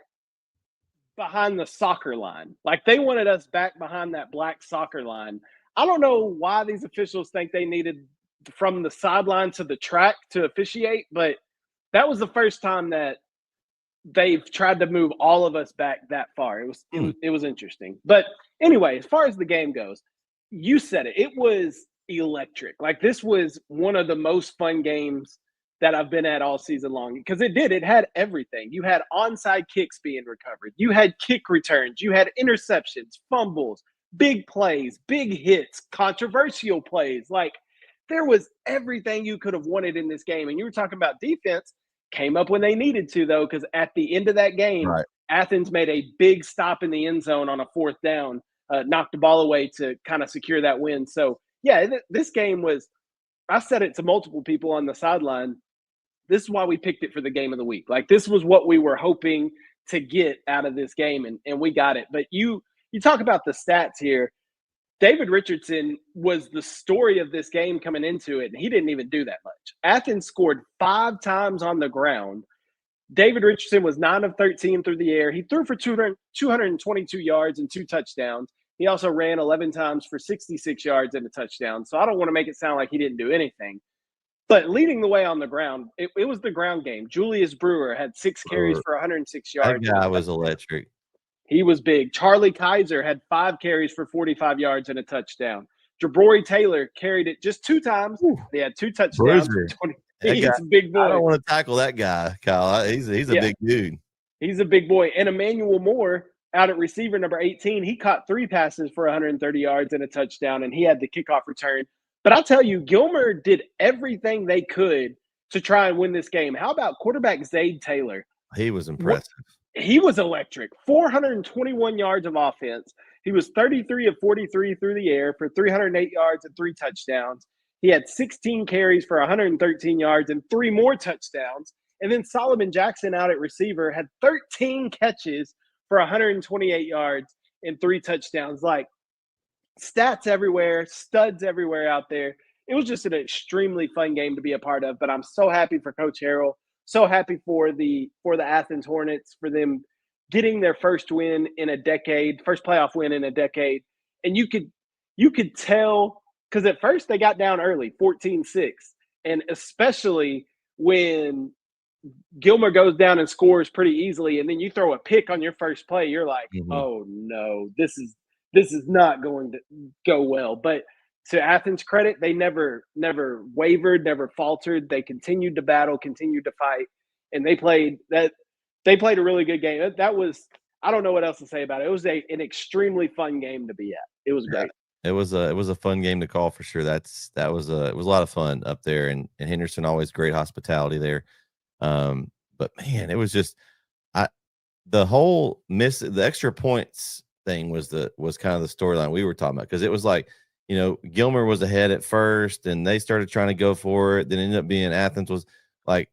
behind the soccer line. Like, they wanted us back behind that black soccer line. I don't know why these officials think they needed from the sideline to the track to officiate, but that was the first time that they've tried to move all of us back that far. It was interesting. But anyway, as far as the game goes, you said it. It was electric. Like, this was one of the most fun games that I've been at all season long, because it had everything. You had onside kicks being recovered. You had kick returns. You had interceptions, fumbles, big plays, big hits, controversial plays. Like, there was everything you could have wanted in this game. And you were talking about defense, came up when they needed to, though, because at the end of that game, right, Athens made a big stop in the end zone on a 4th down, knocked the ball away to kind of secure that win. So, yeah, this game was, I said it to multiple people on the sideline, this is why we picked it for the game of the week. Like, this was what we were hoping to get out of this game, and we got it. But you talk about the stats here. David Richardson was the story of this game coming into it, and he didn't even do that much. Athens scored 5 times on the ground. David Richardson was 9 of 13 through the air. He threw for 222 yards and 2 touchdowns. He also ran 11 times for 66 yards and a touchdown. So I don't want to make it sound like he didn't do anything. But leading the way on the ground, it was the ground game. Julius Brewer had 6 carries for 106 yards. That guy was electric. He was big. Charlie Kaiser had 5 carries for 45 yards and a touchdown. Jabrory Taylor carried it just 2 times. They had 2 touchdowns. He's a big boy. I don't want to tackle that guy, Kyle. He's a big dude. He's a big boy. And Emmanuel Moore, out at receiver number 18, he caught 3 passes for 130 yards and a touchdown, and he had the kickoff return. But I'll tell you, Gilmer did everything they could to try and win this game. How about quarterback Zayd Taylor? He was impressive. He was electric. 421 yards of offense. He was 33 of 43 through the air for 308 yards and 3 touchdowns. He had 16 carries for 113 yards and 3 more touchdowns. And then Solomon Jackson out at receiver had 13 catches for 128 yards and 3 touchdowns. Like, stats everywhere, studs everywhere out there. It was just an extremely fun game to be a part of, but I'm so happy for Coach Harrell, so happy for the Athens Hornets, for them getting their first win in a decade, first playoff win in a decade. And you could tell, because at first they got down early, 14-6, and especially when Gilmer goes down and scores pretty easily, and then you throw a pick on your first play, you're like, oh no, this is not going to go well. But to Athens' credit, they never wavered, never faltered. They continued to battle, continued to fight, and they played a really good game. That was, I don't know what else to say about it. It was an extremely fun game to be at. It was great. It was a fun game to call for sure. It was a lot of fun up there, and Henderson, always great hospitality there. But man, it was just the extra points thing was kind of the storyline we were talking about, because it was like, Gilmer was ahead at first and they started trying to go for it. Then ended up being Athens was like,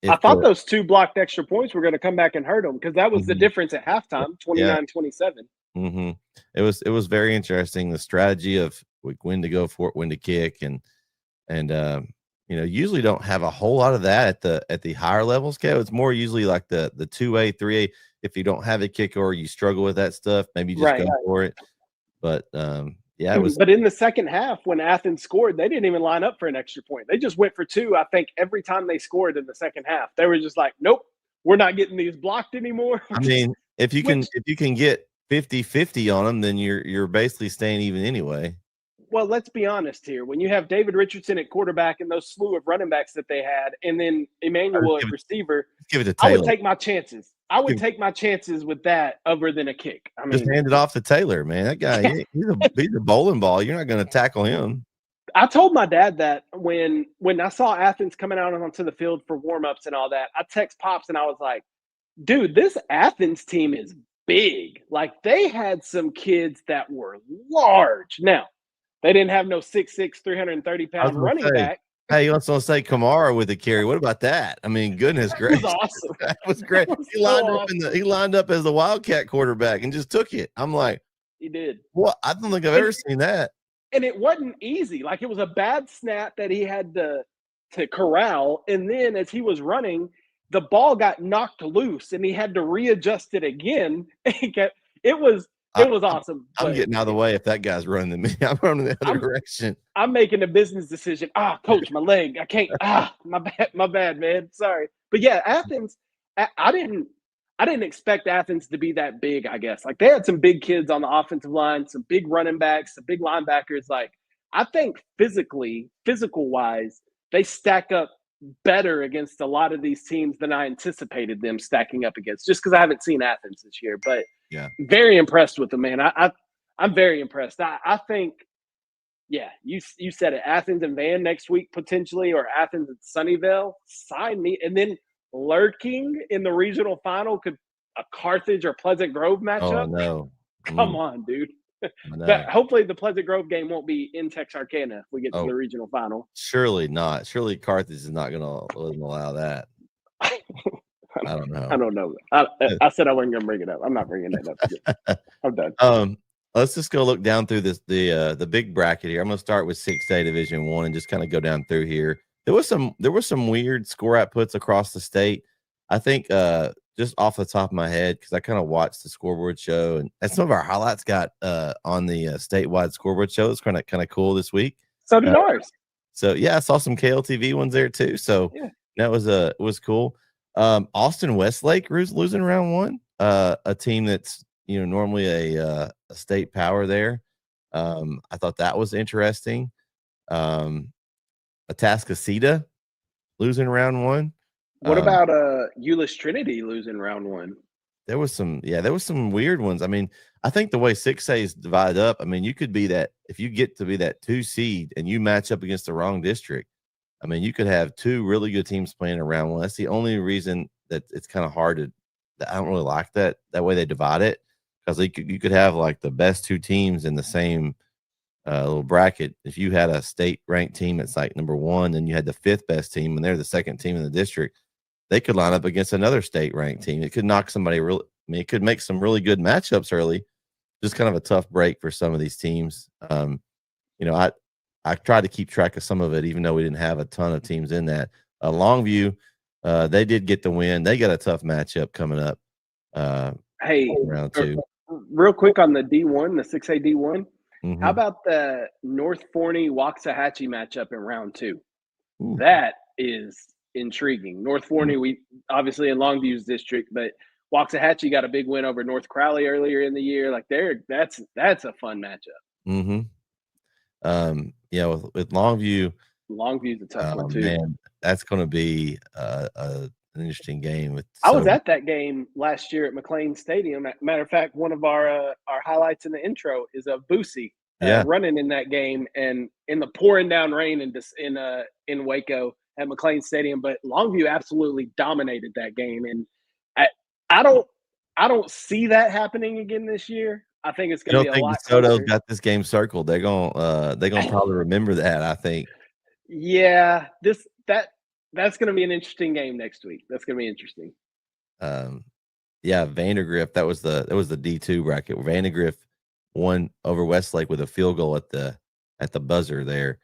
I thought those 2 blocked extra points were going to come back and hurt them because that was the difference at halftime, 29-27. Mm-hmm. It was very interesting, the strategy of when to go for it, when to kick, and usually don't have a whole lot of that at the higher levels. Kev, it's more usually like the 2A, 3A. If you don't have a kicker or you struggle with that stuff, maybe you just go for it. But it was. But in the second half, when Athens scored, they didn't even line up for an extra point. They just went for 2. I think every time they scored in the second half, they were just like, "Nope, we're not getting these blocked anymore." I mean, if you can get 50-50 on them, then you're basically staying even anyway. Well, let's be honest here. When you have David Richardson at quarterback and those slew of running backs that they had, and then Emmanuel at receiver, give it to Taylor. I would take my chances. I would take my chances with that over than a kick. I mean, just hand it off to Taylor, man. That guy, he's a bowling ball. You're not going to tackle him. I told my dad that when I saw Athens coming out onto the field for warmups and all that, I text Pops and I was like, dude, this Athens team is big. Like, they had some kids that were large. Now, they didn't have no 6'6", 330-pound running back. Hey, you also say Kamara with a carry. What about that? I mean, goodness gracious. That was awesome. That was great. He lined up as the Wildcat quarterback and just took it. I'm like, he did. What? I don't think I've ever seen that. And it wasn't easy. Like, it was a bad snap that he had to corral. And then as he was running, the ball got knocked loose and he had to readjust it again. It was awesome. I'm getting out of the way if that guy's running me. I'm running the other direction. I'm making a business decision. Coach, my leg. I can't. My bad, man. Sorry. But yeah, Athens, I didn't expect Athens to be that big, I guess. Like, they had some big kids on the offensive line, some big running backs, some big linebackers. Like, I think physical-wise, they stack up better against a lot of these teams than I anticipated them stacking up against, just because I haven't seen Athens this year. But yeah, very impressed with them, man. I'm very impressed. I think, yeah, you said it. Athens and Van next week potentially, or Athens and Sunnyvale. Sign me. And then lurking in the regional final could a Carthage or Pleasant Grove matchup. Oh no! Come on, dude. Hopefully the Pleasant Grove game won't be in Texarkana if we get to the regional final. Surely not. Surely Carthage is not going to allow that. I don't know. I don't know. I said I wasn't going to bring it up. I'm not bringing that up. I'm done. Let's just go look down through the big bracket here. I'm going to start with 6A Division 1 and just kind of go down through here. There were some weird score outputs across the state. I think just off the top of my head, because I kind of watched the scoreboard show, and some of our highlights got on the statewide scoreboard show. It's kind of cool this week. So did ours. So yeah, I saw some KLTV ones there too. So yeah, that was cool. Austin Westlake losing round 1. A team that's normally a state power there. I thought that was interesting. Atascocita losing round 1. What about Euless Trinity losing round 1? There was some weird ones. I mean, I think the way 6A is divided up, I mean, you could be that, if you get to be that 2 seed and you match up against the wrong district, I mean, you could have 2 really good teams playing in round 1. That's the only reason that it's kind of hard I don't really like that way they divide it, because you could have like the best 2 teams in the same little bracket. If you had a state ranked team that's like number 1, and you had the 5th best team and they're the 2nd team in the district, they could line up against another state ranked team. It could knock somebody it could make some really good matchups early. Just kind of a tough break for some of these teams. I tried to keep track of some of it, even though we didn't have a ton of teams in that. Longview, they did get the win. They got a tough matchup coming up. Round 2. Real quick on the D1, the 6A D1. Mm-hmm. How about the North Forney Waxahachie matchup in round 2? Ooh. That is intriguing. North Forney, we obviously in Longview's district, but Waxahachie got a big win over North Crowley earlier in the year. Like, that's a fun matchup. Mm-hmm. With Longview's a tough one too. Man, that's going to be an interesting game. I was at that game last year at McLean Stadium. Matter of fact, one of our highlights in the intro is a Boosie running in that game, and in the pouring down rain in Waco at McLean Stadium. But Longview absolutely dominated that game, and I don't see that happening again this year. I think it's going to be a lot. DeSoto's got this game circled. They're gonna probably remember that, I think. Yeah, That's going to be an interesting game next week. That's going to be interesting. Yeah, Vandergrift. That was the D2 bracket. Vandergrift won over Westlake with a field goal at the buzzer there,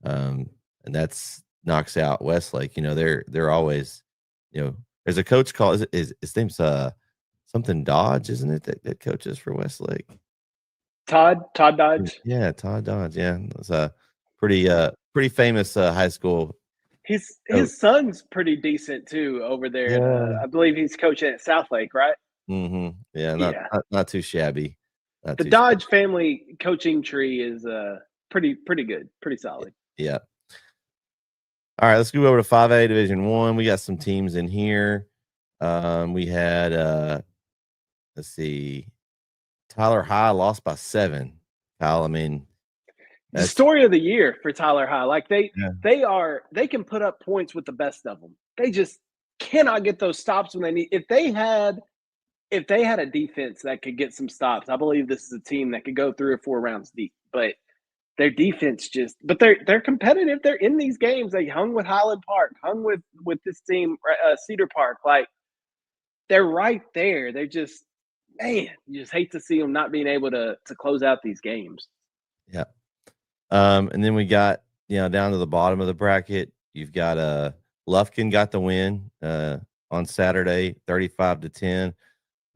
and that's knocks out Westlake. You know, they're always, you know, there's a coach called his name's something Dodge, isn't it? That coaches for Westlake. Todd Dodge. Yeah, Todd Dodge. Yeah, it's a pretty famous high school. His son's pretty decent too over there. Yeah. I believe he's coaching at Southlake, right? Mm-hmm. Yeah, not too shabby. The Dodge family coaching tree is pretty good, pretty solid. Yeah. All right, let's go over to 5A Division I. We got some teams in here. We had let's see, Tyler High lost by 7. Kyle, I mean, the story of the year for Tyler High. Like they can put up points with the best of them. They just cannot get those stops when they need. If they had a defense that could get some stops, I believe this is a team that could go 3 or 4 rounds deep. But their defense they're competitive. They're in these games. They hung with Highland Park, hung with this team, Cedar Park. Like they're right there. They're just, man, you just hate to see them not being able to close out these games. Yeah. And then we got, down to the bottom of the bracket, you've got Lufkin got the win on Saturday, 35-10,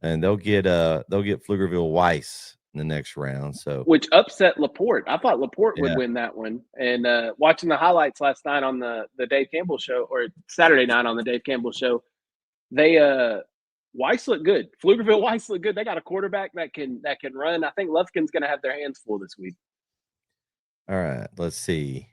and they'll get Pflugerville Weiss in the next round. So which upset LaPorte. I thought LaPorte would win that one. And watching the highlights last night on the Dave Campbell show, or Saturday night on the Dave Campbell show, they Weiss looked good. Pflugerville Weiss looked good. They got a quarterback that can run. I think Lufkin's going to have their hands full this week. All right, let's see.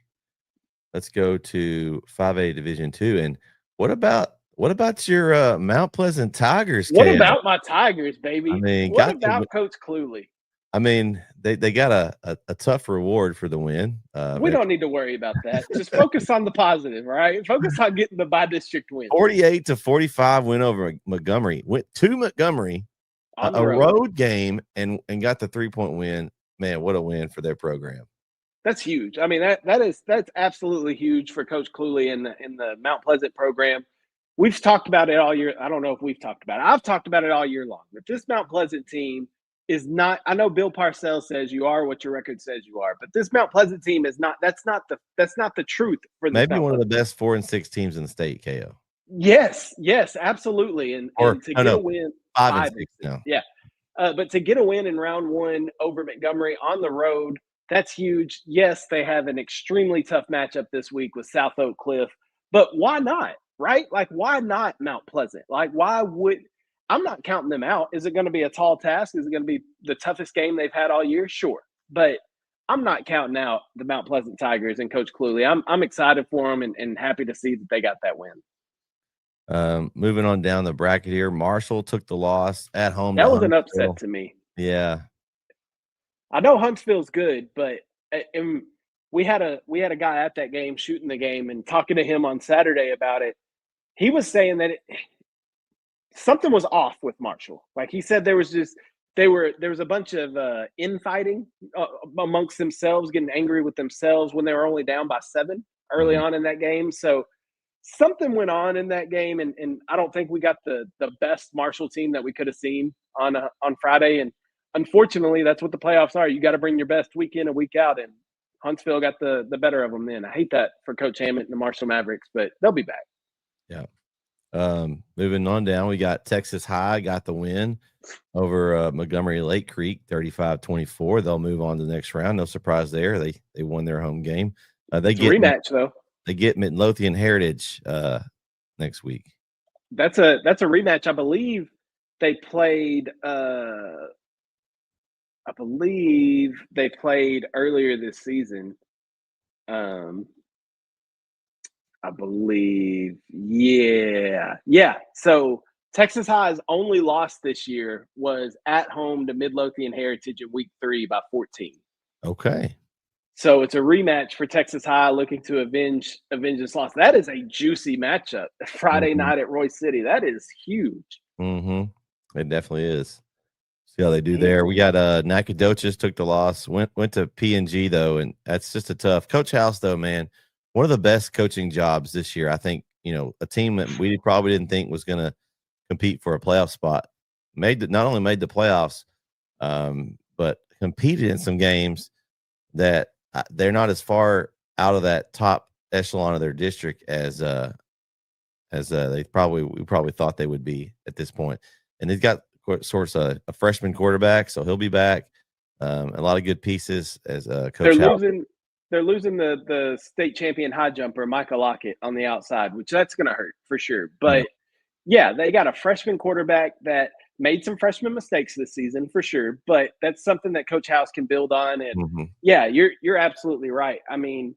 Let's go to 5A Division II. And what about your Mount Pleasant Tigers? What about my Tigers, baby? I mean, what about Coach Cluley? I mean, they got a tough reward for the win. We don't need to worry about that. Just focus on the positive, right? Focus on getting the by-district win. 48-45 win over Montgomery. Went to Montgomery, a road game, and got the 3-point win. Man, what a win for their program. That's huge. I mean, that's absolutely huge for Coach Cluley in the Mount Pleasant program. We've talked about it all year. I don't know if we've talked about it. I've talked about it all year long. But this Mount Pleasant team is not. I know Bill Parcells says you are what your record says you are, but this Mount Pleasant team is not. That's not the truth for this. Maybe one of the best 4 and 6 teams in the state, KO. Yes, absolutely. And to get a win, 5 and 6 now. Yeah, but to get a win in round 1 over Montgomery on the road. That's huge. Yes, they have an extremely tough matchup this week with South Oak Cliff, but why not, right? Like, why not Mount Pleasant? Like, I'm not counting them out. Is it going to be a tall task? Is it going to be the toughest game they've had all year? Sure. But I'm not counting out the Mount Pleasant Tigers and Coach Cluley. I'm excited for them and happy to see that they got that win. Moving on down the bracket here, Marshall took the loss at home. That was an upset to me. Yeah. I know Huntsville's good, but we had a guy at that game shooting the game and talking to him on Saturday about it. He was saying that something was off with Marshall. Like he said, there was a bunch of infighting amongst themselves, getting angry with themselves when they were only down by 7 early on in that game. So something went on in that game, and I don't think we got the best Marshall team that we could have seen on Friday. And unfortunately, that's what the playoffs are. You got to bring your best week in and week out, and Huntsville got the better of them then. I hate that for Coach Hammett and the Marshall Mavericks, but they'll be back. Yeah. Moving on down, we got Texas High got the win over Montgomery Lake Creek, 35-24. They'll move on to the next round. No surprise there. They won their home game. They get a rematch though. They get Midlothian Heritage next week. That's a rematch. I believe they played. I believe they played earlier this season. I believe, yeah. So Texas High's only loss this year was at home to Midlothian Heritage in week 3 by 14. Okay. So it's a rematch for Texas High looking to avenge this loss. That is a juicy matchup. Friday night at Royce City. That is huge. Mm-hmm. It definitely is. See how they do there. We got Nacogdoches took the loss, went to P&G though, and that's just a tough. Coach House though, man, one of the best coaching jobs this year. I think a team that we probably didn't think was going to compete for a playoff spot, not only made the playoffs, but competed in some games that they're not as far out of that top echelon of their district as we probably thought they would be at this point. And they've got sort of a freshman quarterback, so he'll be back. A lot of good pieces as Coach House. They're losing the state champion high jumper, Micah Lockett, on the outside, which that's going to hurt for sure. But yeah, they got a freshman quarterback that made some freshman mistakes this season for sure. But that's something that Coach House can build on. And yeah, you're absolutely right. I mean,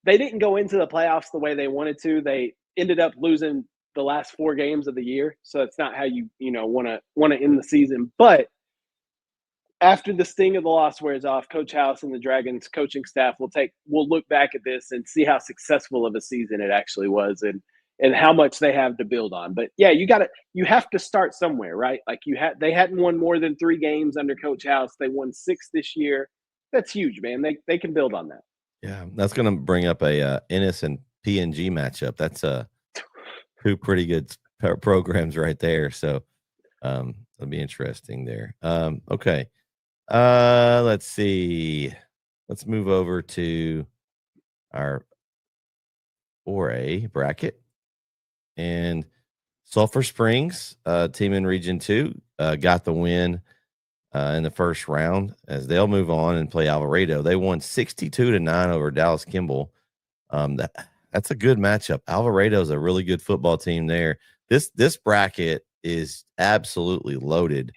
they didn't go into the playoffs the way they wanted to. They ended up losing the last 4 games of the year, so it's not how you want to end the season. But after the sting of the loss wears off, Coach House and the Dragons coaching staff will look back at this and see how successful of a season it actually was, and how much they have to build on. But yeah, you have to start somewhere, right? Like they hadn't won more than 3 games under Coach House. They won 6 this year. That's huge, man. They can build on that. Yeah, that's going to bring up a Ennis and PNG matchup. That's 2 pretty good programs right there. So it'll be interesting there. Okay. Let's see. Let's move over to our 4A bracket. And Sulphur Springs, team in Region 2, got the win in the first round as they'll move on and play Alvarado. They won 62-9 over Dallas Kimball. That's a good matchup. Alvarado is a really good football team there. This bracket is absolutely loaded.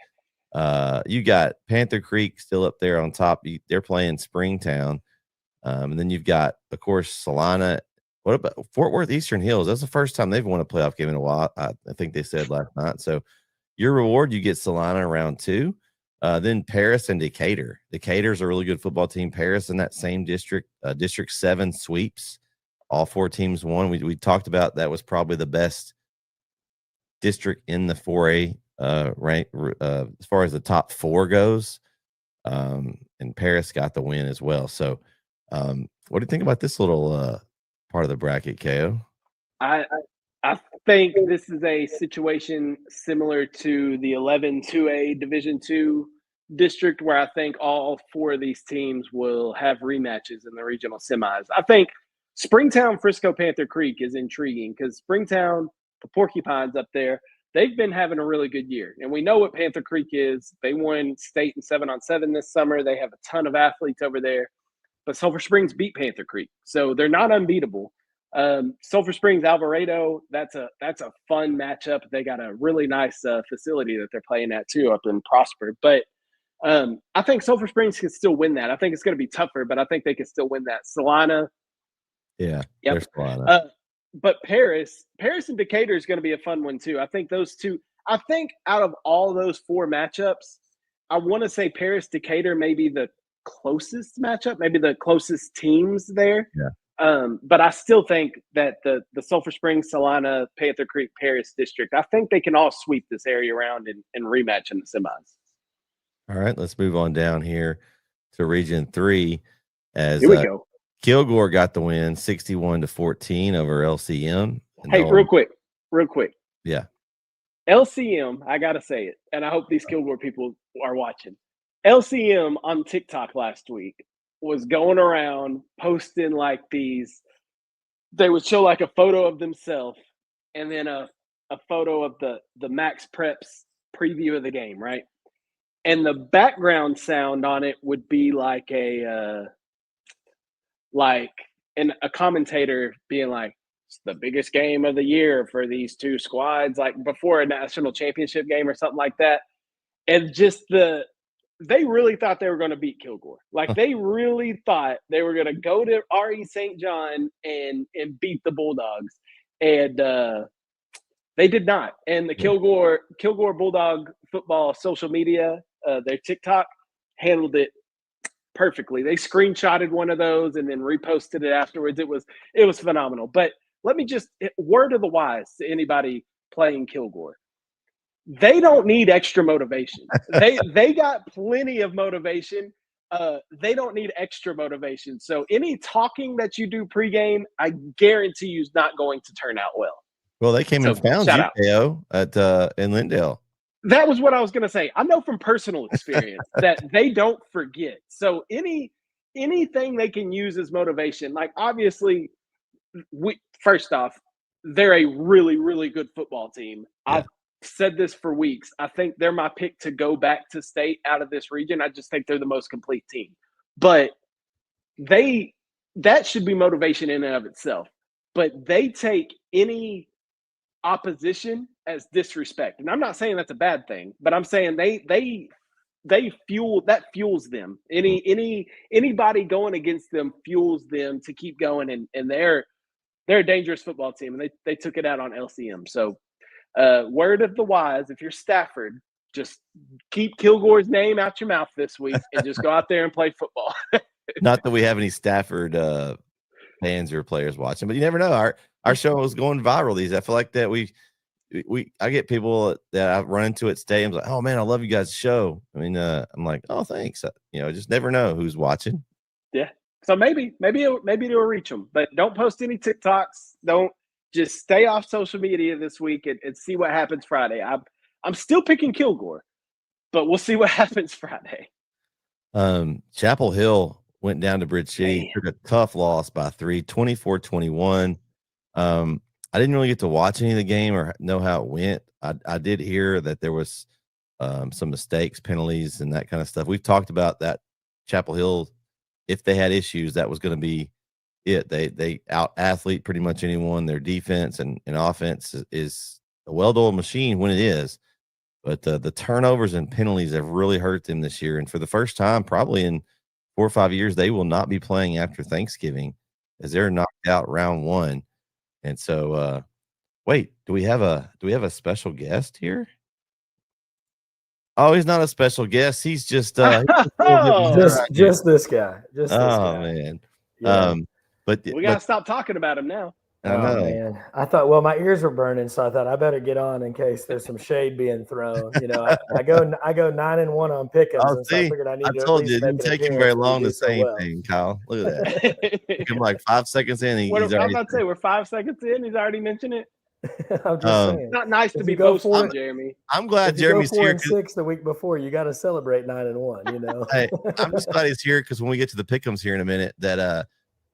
You got Panther Creek still up there on top. They're playing Springtown. And then you've got, of course, Salina. What about Fort Worth Eastern Hills? That's the first time they've won a playoff game in a while. I think they said last night. So your reward, you get Salina round 2. Then Paris and Decatur. Decatur's a really good football team. Paris in that same district, District 7 sweeps. All 4 teams won. We talked about that was probably the best district in the 4A rank as far as the top 4 goes. And Paris got the win as well. So what do you think about this little part of the bracket, KO? I think this is a situation similar to the 11-2A Division II district, where I think all 4 of these teams will have rematches in the regional semis. I think Springtown Frisco Panther Creek is intriguing because Springtown, the Porcupines up there, they've been having a really good year. And we know what Panther Creek is. They won state in 7-on-7 this summer. They have a ton of athletes over there. But Sulphur Springs beat Panther Creek, so they're not unbeatable. Sulphur Springs Alvarado, that's a fun matchup. They got a really nice facility that they're playing at too up in Prosper. But I think Sulphur Springs can still win that. I think it's going to be tougher, but I think they can still win that. Salina. Yeah. Yep. Salina. But Paris and Decatur is going to be a fun one too. I think those two. I think out of all those 4 matchups, I want to say Paris Decatur may be the closest matchup, maybe the closest teams there. Yeah. But I still think that the Sulphur Springs, Salina, Panther Creek, Paris district, I think they can all sweep this area around and rematch in the semis. All right, let's move on down here to Region 3 as here we go. Kilgore got the win 61-14 over LCM. Hey, real quick. Yeah. LCM, I got to say it, and I hope these Kilgore people are watching. LCM on TikTok last week was going around posting like these. They would show like a photo of themselves and then a photo of the Max Preps preview of the game, right? And the background sound on it would be like a commentator being like, it's the biggest game of the year for these 2 squads, like before a national championship game or something like that. And just they really thought they were going to beat Kilgore. Like they really thought they were going to go to RE St. John and beat the Bulldogs. And they did not. And the Kilgore Bulldog football social media, their TikTok, handled it perfectly. They screenshotted one of those and then reposted it afterwards. It was phenomenal. But let me just word of the wise to anybody playing Kilgore. They don't need extra motivation. They got plenty of motivation. They don't need extra motivation. So any talking that you do pregame, I guarantee you is not going to turn out well. Well, they came and found shout you, out. KO, at in Lindale. That was what I was going to say. I know from personal experience that they don't forget. So anything they can use as motivation, like obviously, first off, they're a really, really good football team. Yeah. I've said this for weeks. I think they're my pick to go back to state out of this region. I just think they're the most complete team. But that should be motivation in and of itself. But they take any opposition as disrespect. And I'm not saying that's a bad thing, but I'm saying they fuels them. Anybody going against them fuels them to keep going, and they're a dangerous football team, and they took it out on LCM. So word of the wise, if you're Stafford, just keep Kilgore's name out your mouth this week and just go out there and play football. Not that we have any Stafford fans or players watching, but you never know. Our show is going viral. I feel like that I get people that I run into at stadiums like, oh man, I love you guys' show. I mean, I'm like, oh thanks. Just never know who's watching. Yeah. So maybe it'll reach them, but don't post any TikToks. Don't, just stay off social media this week and see what happens Friday. I'm still picking Kilgore, but we'll see what happens Friday. Chapel Hill went down to Bridge City, took a tough loss by 3, 24-21. I didn't really get to watch any of the game or know how it went. I did hear that there was some mistakes, penalties, and that kind of stuff. We've talked about that. Chapel Hill, if they had issues, that was going to be it. They out athlete pretty much anyone. Their defense and offense is a well-oiled machine when it is, but the turnovers and penalties have really hurt them this year. And for the first time, probably in 4 or 5 years, they will not be playing after Thanksgiving as they're knocked out round 1. And so, wait, do we have a special guest here? Oh, he's not a special guest. He's just just this guy. Just this guy. Man. Yeah. But we gotta stop talking about him now. I know. Man. I thought, well, my ears were burning, so I thought I better get on in case there's some shade being thrown. I go 9-1 on pick'ems, and so I figured I need to. I told you it didn't take him very long to say anything, Kyle. Look at that. Took him like 5 seconds in. I was about to say we're 5 seconds in. He's already mentioned it. I'm just saying. It's not nice to be boastful, Jeremy. I'm glad Jeremy's here. 4-6 the week before, you got to celebrate 9-1. Hey, I'm just glad he's here because when we get to the pick'ems here in a minute, that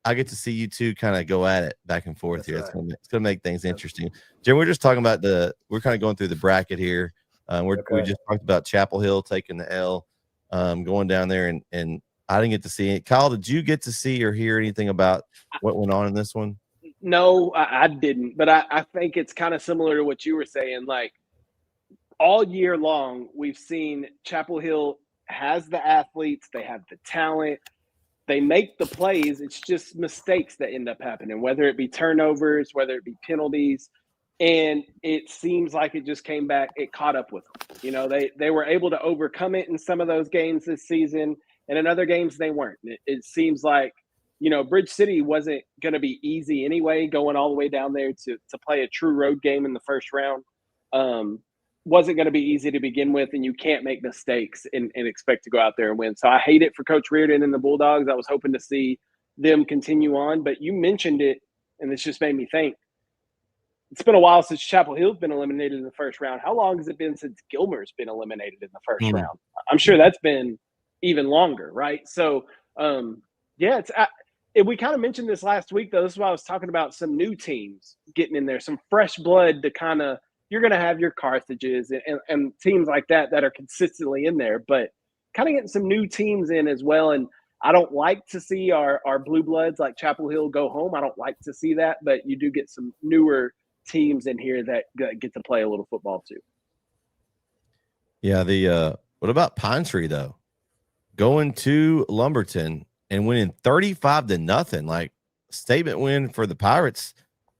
I get to see you two kind of go at it back and forth. That's here. Right. It's gonna make things interesting. Jeremy, we're just talking about we're kind of going through the bracket here. We just talked about Chapel Hill taking the L, going down there, and I didn't get to see it. Kyle, did you get to see or hear anything about what went on in this one? No, I didn't, but I think it's kind of similar to what you were saying. Like all year long, we've seen Chapel Hill has the athletes, they have the talent, they make the plays. It's just mistakes that end up happening, whether it be turnovers, whether it be penalties. And it seems like it just came back, it caught up with them. They were able to overcome it in some of those games this season, and in other games they weren't. It seems like, Bridge City wasn't going to be easy anyway, going all the way down there to play a true road game in the first round. Wasn't going to be easy to begin with, and you can't make mistakes and expect to go out there and win. So I hate it for Coach Reardon and the Bulldogs. I was hoping to see them continue on, but you mentioned it, and it's just made me think. It's been a while since Chapel Hill's been eliminated in the first round. How long has it been since Gilmer's been eliminated in the first round? I'm sure that's been even longer, right? So, we kind of mentioned this last week, though. This is why I was talking about some new teams getting in there, some fresh blood to kind of – you're going to have your Carthages and teams like that are consistently in there, but kind of getting some new teams in as well. And I don't like to see our blue bloods like Chapel Hill go home. I don't like to see that, but you do get some newer teams in here that get to play a little football too. Yeah. What about Pine Tree though? Going to Lumberton and winning 35-0, like statement win for the Pirates,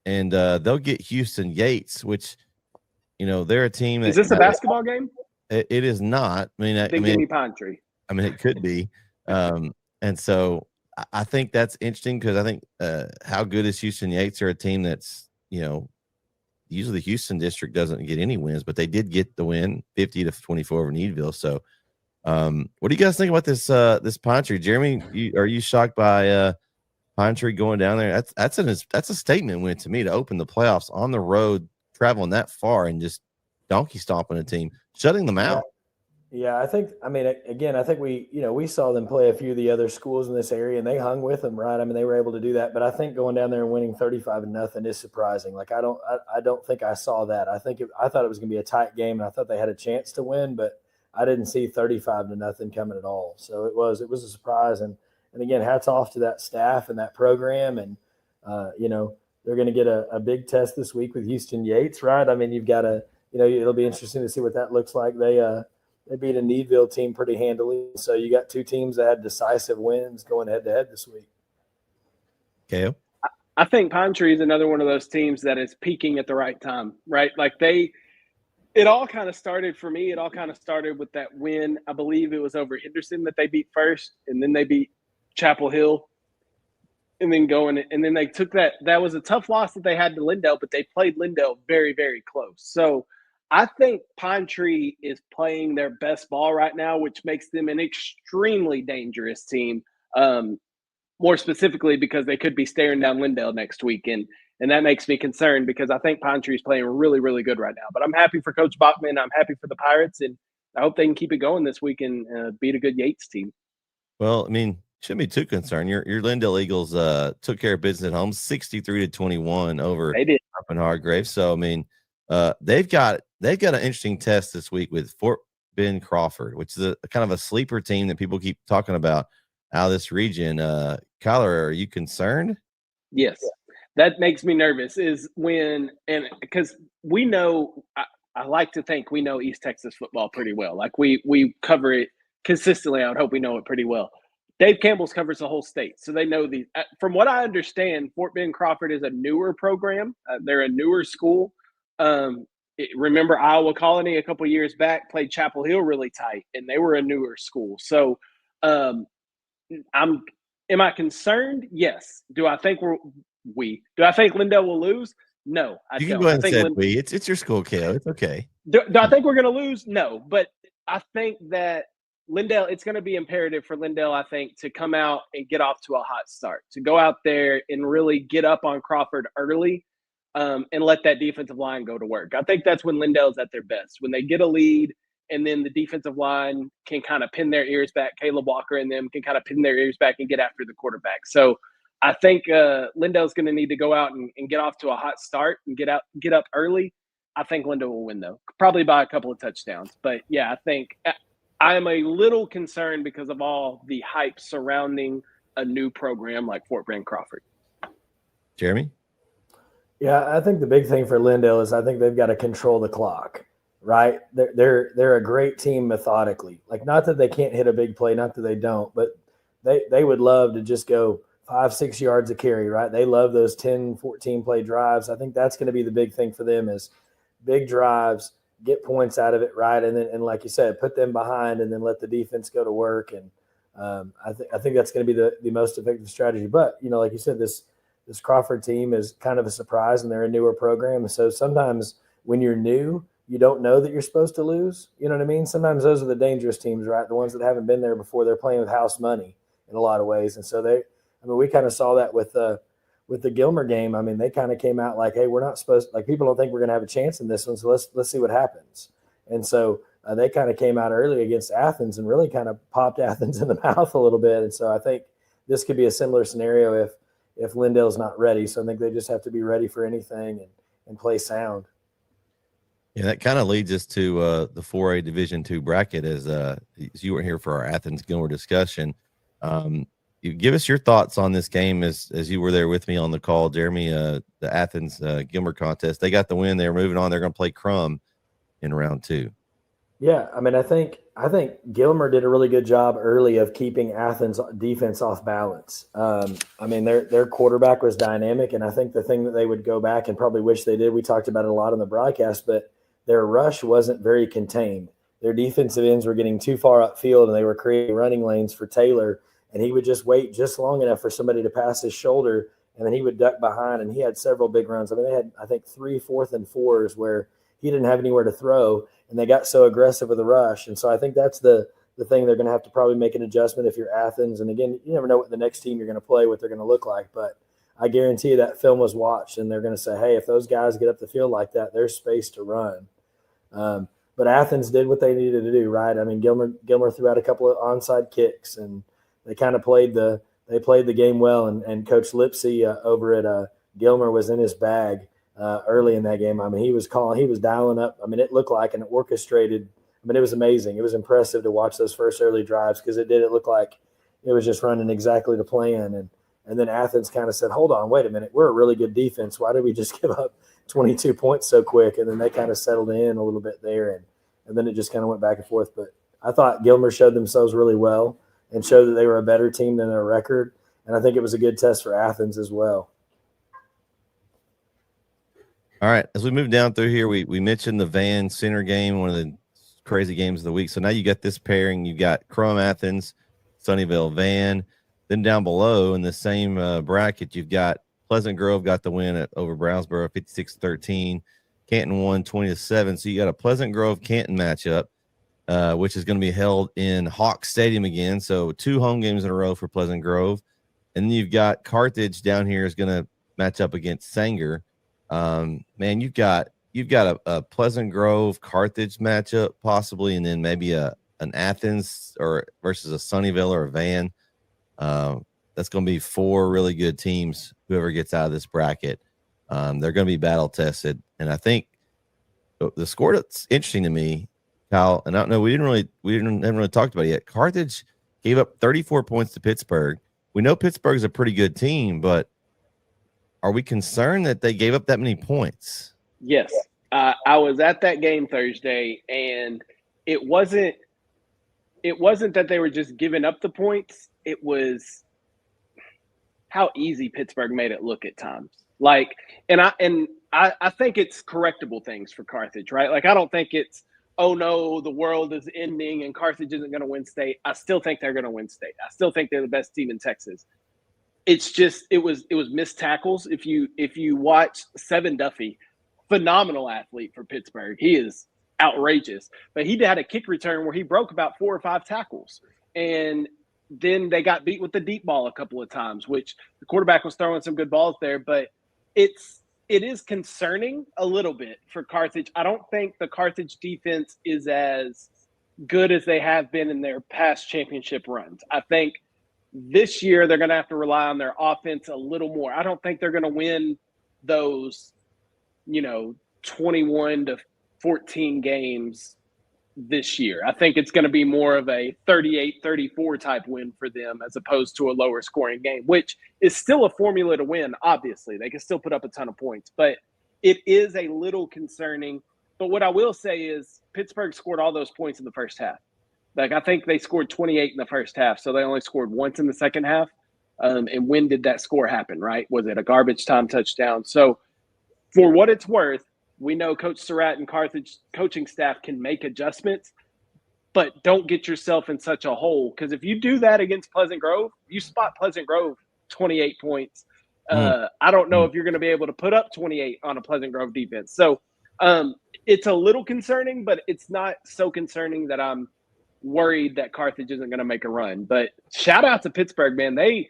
and they'll get Houston Yates, which they're a team. Is this a basketball game? It is not. I mean, Pine Tree. I mean, it could be. And so I think that's interesting because I think how good is Houston Yates? They're a team that's usually the Houston district doesn't get any wins, but they did get the win 50-24 over Needville. So. What do you guys think about this Pine Tree? Jeremy, are you shocked by Pine Tree going down there? That's a statement win to me to open the playoffs on the road traveling that far and just donkey stomping a team, shutting them out. Yeah, I think we saw them play a few of the other schools in this area, and they hung with them, right? I mean, they were able to do that. But I think going down there and winning 35-0 is surprising. Like, I don't think I saw that. I thought it was going to be a tight game, and I thought they had a chance to win, but I didn't see 35-0 coming at all. So it was a surprise. And again, hats off to that staff and that program. And they're going to get a big test this week with Houston Yates, right? I mean, you've got it'll be interesting to see what that looks like. They beat a Needville team pretty handily. So you got two teams that had decisive wins going head-to-head this week. Okay. I think Pine Tree is another one of those teams that is peaking at the right time, right? Like it all kind of started for me. It all kind of started with that win. I believe it was over Henderson that they beat first, and then they beat Chapel Hill. And then they took that. That was a tough loss that they had to Lindale, but they played Lindale very, very close. So I think Pine Tree is playing their best ball right now, which makes them an extremely dangerous team. More specifically, because they could be staring down Lindale next week, and that makes me concerned because I think Pine Tree is playing really, really good right now. But I'm happy for Coach Bachman. I'm happy for the Pirates, and I hope they can keep it going this week and beat a good Yates team. Well, I mean, shouldn't be too concerned. Your Lindale Eagles took care of business at home, 63-21 over up in Hargrave. So I mean, they've got an interesting test this week with Fort Bend Crawford, which is a kind of a sleeper team that people keep talking about out of this region. Kyler, are you concerned? Yes, that makes me nervous. Because we know, I like to think we know East Texas football pretty well. Like we cover it consistently. I would hope we know it pretty well. Dave Campbell's covers the whole state, so they know these. From what I understand, Fort Bend Crawford is a newer program. They're a newer school. Remember Iowa Colony a couple years back played Chapel Hill really tight, and they were a newer school. So, am I concerned? Yes. Do I think Do I think Lindale will lose? No, I don't. You can go ahead and say we. It's your school, Kale. It's okay. Do I think we're going to lose? No, but I think that Lindale, it's going to be imperative for Lindale, I think, to come out and get off to a hot start, to go out there and really get up on Crawford early and let that defensive line go to work. I think that's when Lindale's at their best, when they get a lead and then the defensive line can kind of pin their ears back. Caleb Walker and them can kind of pin their ears back and get after the quarterback. So I think Lindale's going to need to go out and get off to a hot start and get up early. I think Lindale will win, though, probably by a couple of touchdowns. But, yeah, I think – I am a little concerned because of all the hype surrounding a new program like Fort Bend Crawford. Jeremy? Yeah, I think the big thing for Lindale is I think they've got to control the clock, right? They're a great team methodically. Like, not that they can't hit a big play, not that they don't, but they would love to just go 5-6 yards a carry, right? They love those 10, 14 play drives. I think that's going to be the big thing for them is big drives, get points out of it, right? And like you said, put them behind and then let the defense go to work. And I think that's going to be the most effective strategy. But, like you said, this Crawford team is kind of a surprise and they're a newer program. So sometimes when you're new, you don't know that you're supposed to lose. You know what I mean? Sometimes those are the dangerous teams, right? The ones that haven't been there before. They're playing with house money in a lot of ways. And so we kind of saw that with the Gilmer game. I mean, they kind of came out like, hey, we're not supposed – like people don't think we're going to have a chance in this one, so let's see what happens. And so they kind of came out early against Athens and really kind of popped Athens in the mouth a little bit. And so I think this could be a similar scenario if Lindale's not ready. So I think they just have to be ready for anything and play sound. Yeah, that kind of leads us to the 4A Division II bracket as you were here for our Athens-Gilmer discussion. You give us your thoughts on this game as you were there with me on the call, Jeremy. The Athens Gilmer contest, they got the win. They're moving on. They're going to play Crum in round 2. Yeah, I mean, I think Gilmer did a really good job early of keeping Athens defense off balance. I mean, their quarterback was dynamic, and I think the thing that they would go back and probably wish they did, we talked about it a lot on the broadcast, but their rush wasn't very contained. Their defensive ends were getting too far upfield, and they were creating running lanes for Taylor. And he would just wait just long enough for somebody to pass his shoulder, and then he would duck behind, and he had several big runs. I mean, they had, I think, 3 4th and 4s where he didn't have anywhere to throw, and they got so aggressive with the rush. And so I think that's the thing they're going to have to probably make an adjustment if you're Athens. And, again, you never know what the next team you're going to play, what they're going to look like. But I guarantee you that film was watched, and they're going to say, hey, if those guys get up the field like that, there's space to run. But Athens did what they needed to do, right? I mean, Gilmer threw out a couple of onside kicks, and they kind of played the game well. And Coach Lipsy over at Gilmer was in his bag early in that game. I mean, he was dialing up. I mean, it looked like an orchestrated. I mean, it was amazing. It was impressive to watch those first early drives because it look like it was just running exactly to plan. And then Athens kind of said, hold on, wait a minute. We're a really good defense. Why did we just give up 22 points so quick? And then they kind of settled in a little bit there. And then it just kind of went back and forth. But I thought Gilmer showed themselves really well and showed that they were a better team than their record. And I think it was a good test for Athens as well. All right. As we move down through here, we mentioned the Van Center game, one of the crazy games of the week. So now you got this pairing. You got Crum Athens, Sunnyvale Van. Then down below in the same bracket, you've got Pleasant Grove got the win over Brownsboro, 56-13. Canton won 20-7. So you got a Pleasant Grove Canton matchup, which is going to be held in Hawk Stadium again. So 2 home games in a row for Pleasant Grove. And then you've got Carthage down here is going to match up against Sanger. Man, you've got a Pleasant Grove Carthage matchup possibly, and then maybe an Athens or versus a Sunnyvale or a Van. That's going to be 4 really good teams. Whoever gets out of this bracket, they're going to be battle tested. And I think the score that's interesting to me, Kyle, and I don't know, we haven't really talked about it yet. Carthage gave up 34 points to Pittsburgh. We know Pittsburgh's a pretty good team, but are we concerned that they gave up that many points? Yes. I was at that game Thursday, and it wasn't that they were just giving up the points. It was how easy Pittsburgh made it look at times. Like, and I think it's correctable things for Carthage, right? Like, I don't think it's, oh no, the world is ending and Carthage isn't going to win state. I still think they're going to win state. I still think they're the best team in Texas. It's just it was missed tackles. If you watch Seven Duffy, phenomenal athlete for Pittsburgh. He is outrageous. But he had a kick return where he broke about 4 or 5 tackles. And then they got beat with the deep ball a couple of times, which the quarterback was throwing some good balls there. But it is concerning a little bit for Carthage. I don't think the Carthage defense is as good as they have been in their past championship runs. I think this year they're going to have to rely on their offense a little more. I don't think they're going to win those, 21-14 games this year. I think it's going to be more of a 38-34 type win for them as opposed to a lower scoring game, which is still a formula to win. Obviously, they can still put up a ton of points, but it is a little concerning. But what I will say is Pittsburgh scored all those points in the first half. Like, I think they scored 28 in the first half, so they only scored once in the second half. And when did that score happen, right? Was it a garbage time touchdown? So for what it's worth, we know Coach Surratt and Carthage coaching staff can make adjustments, but don't get yourself in such a hole. Because if you do that against Pleasant Grove, you spot Pleasant Grove 28 points. I don't know if you're going to be able to put up 28 on a Pleasant Grove defense. So it's a little concerning, but it's not so concerning that I'm worried that Carthage isn't going to make a run. But shout out to Pittsburgh, man. They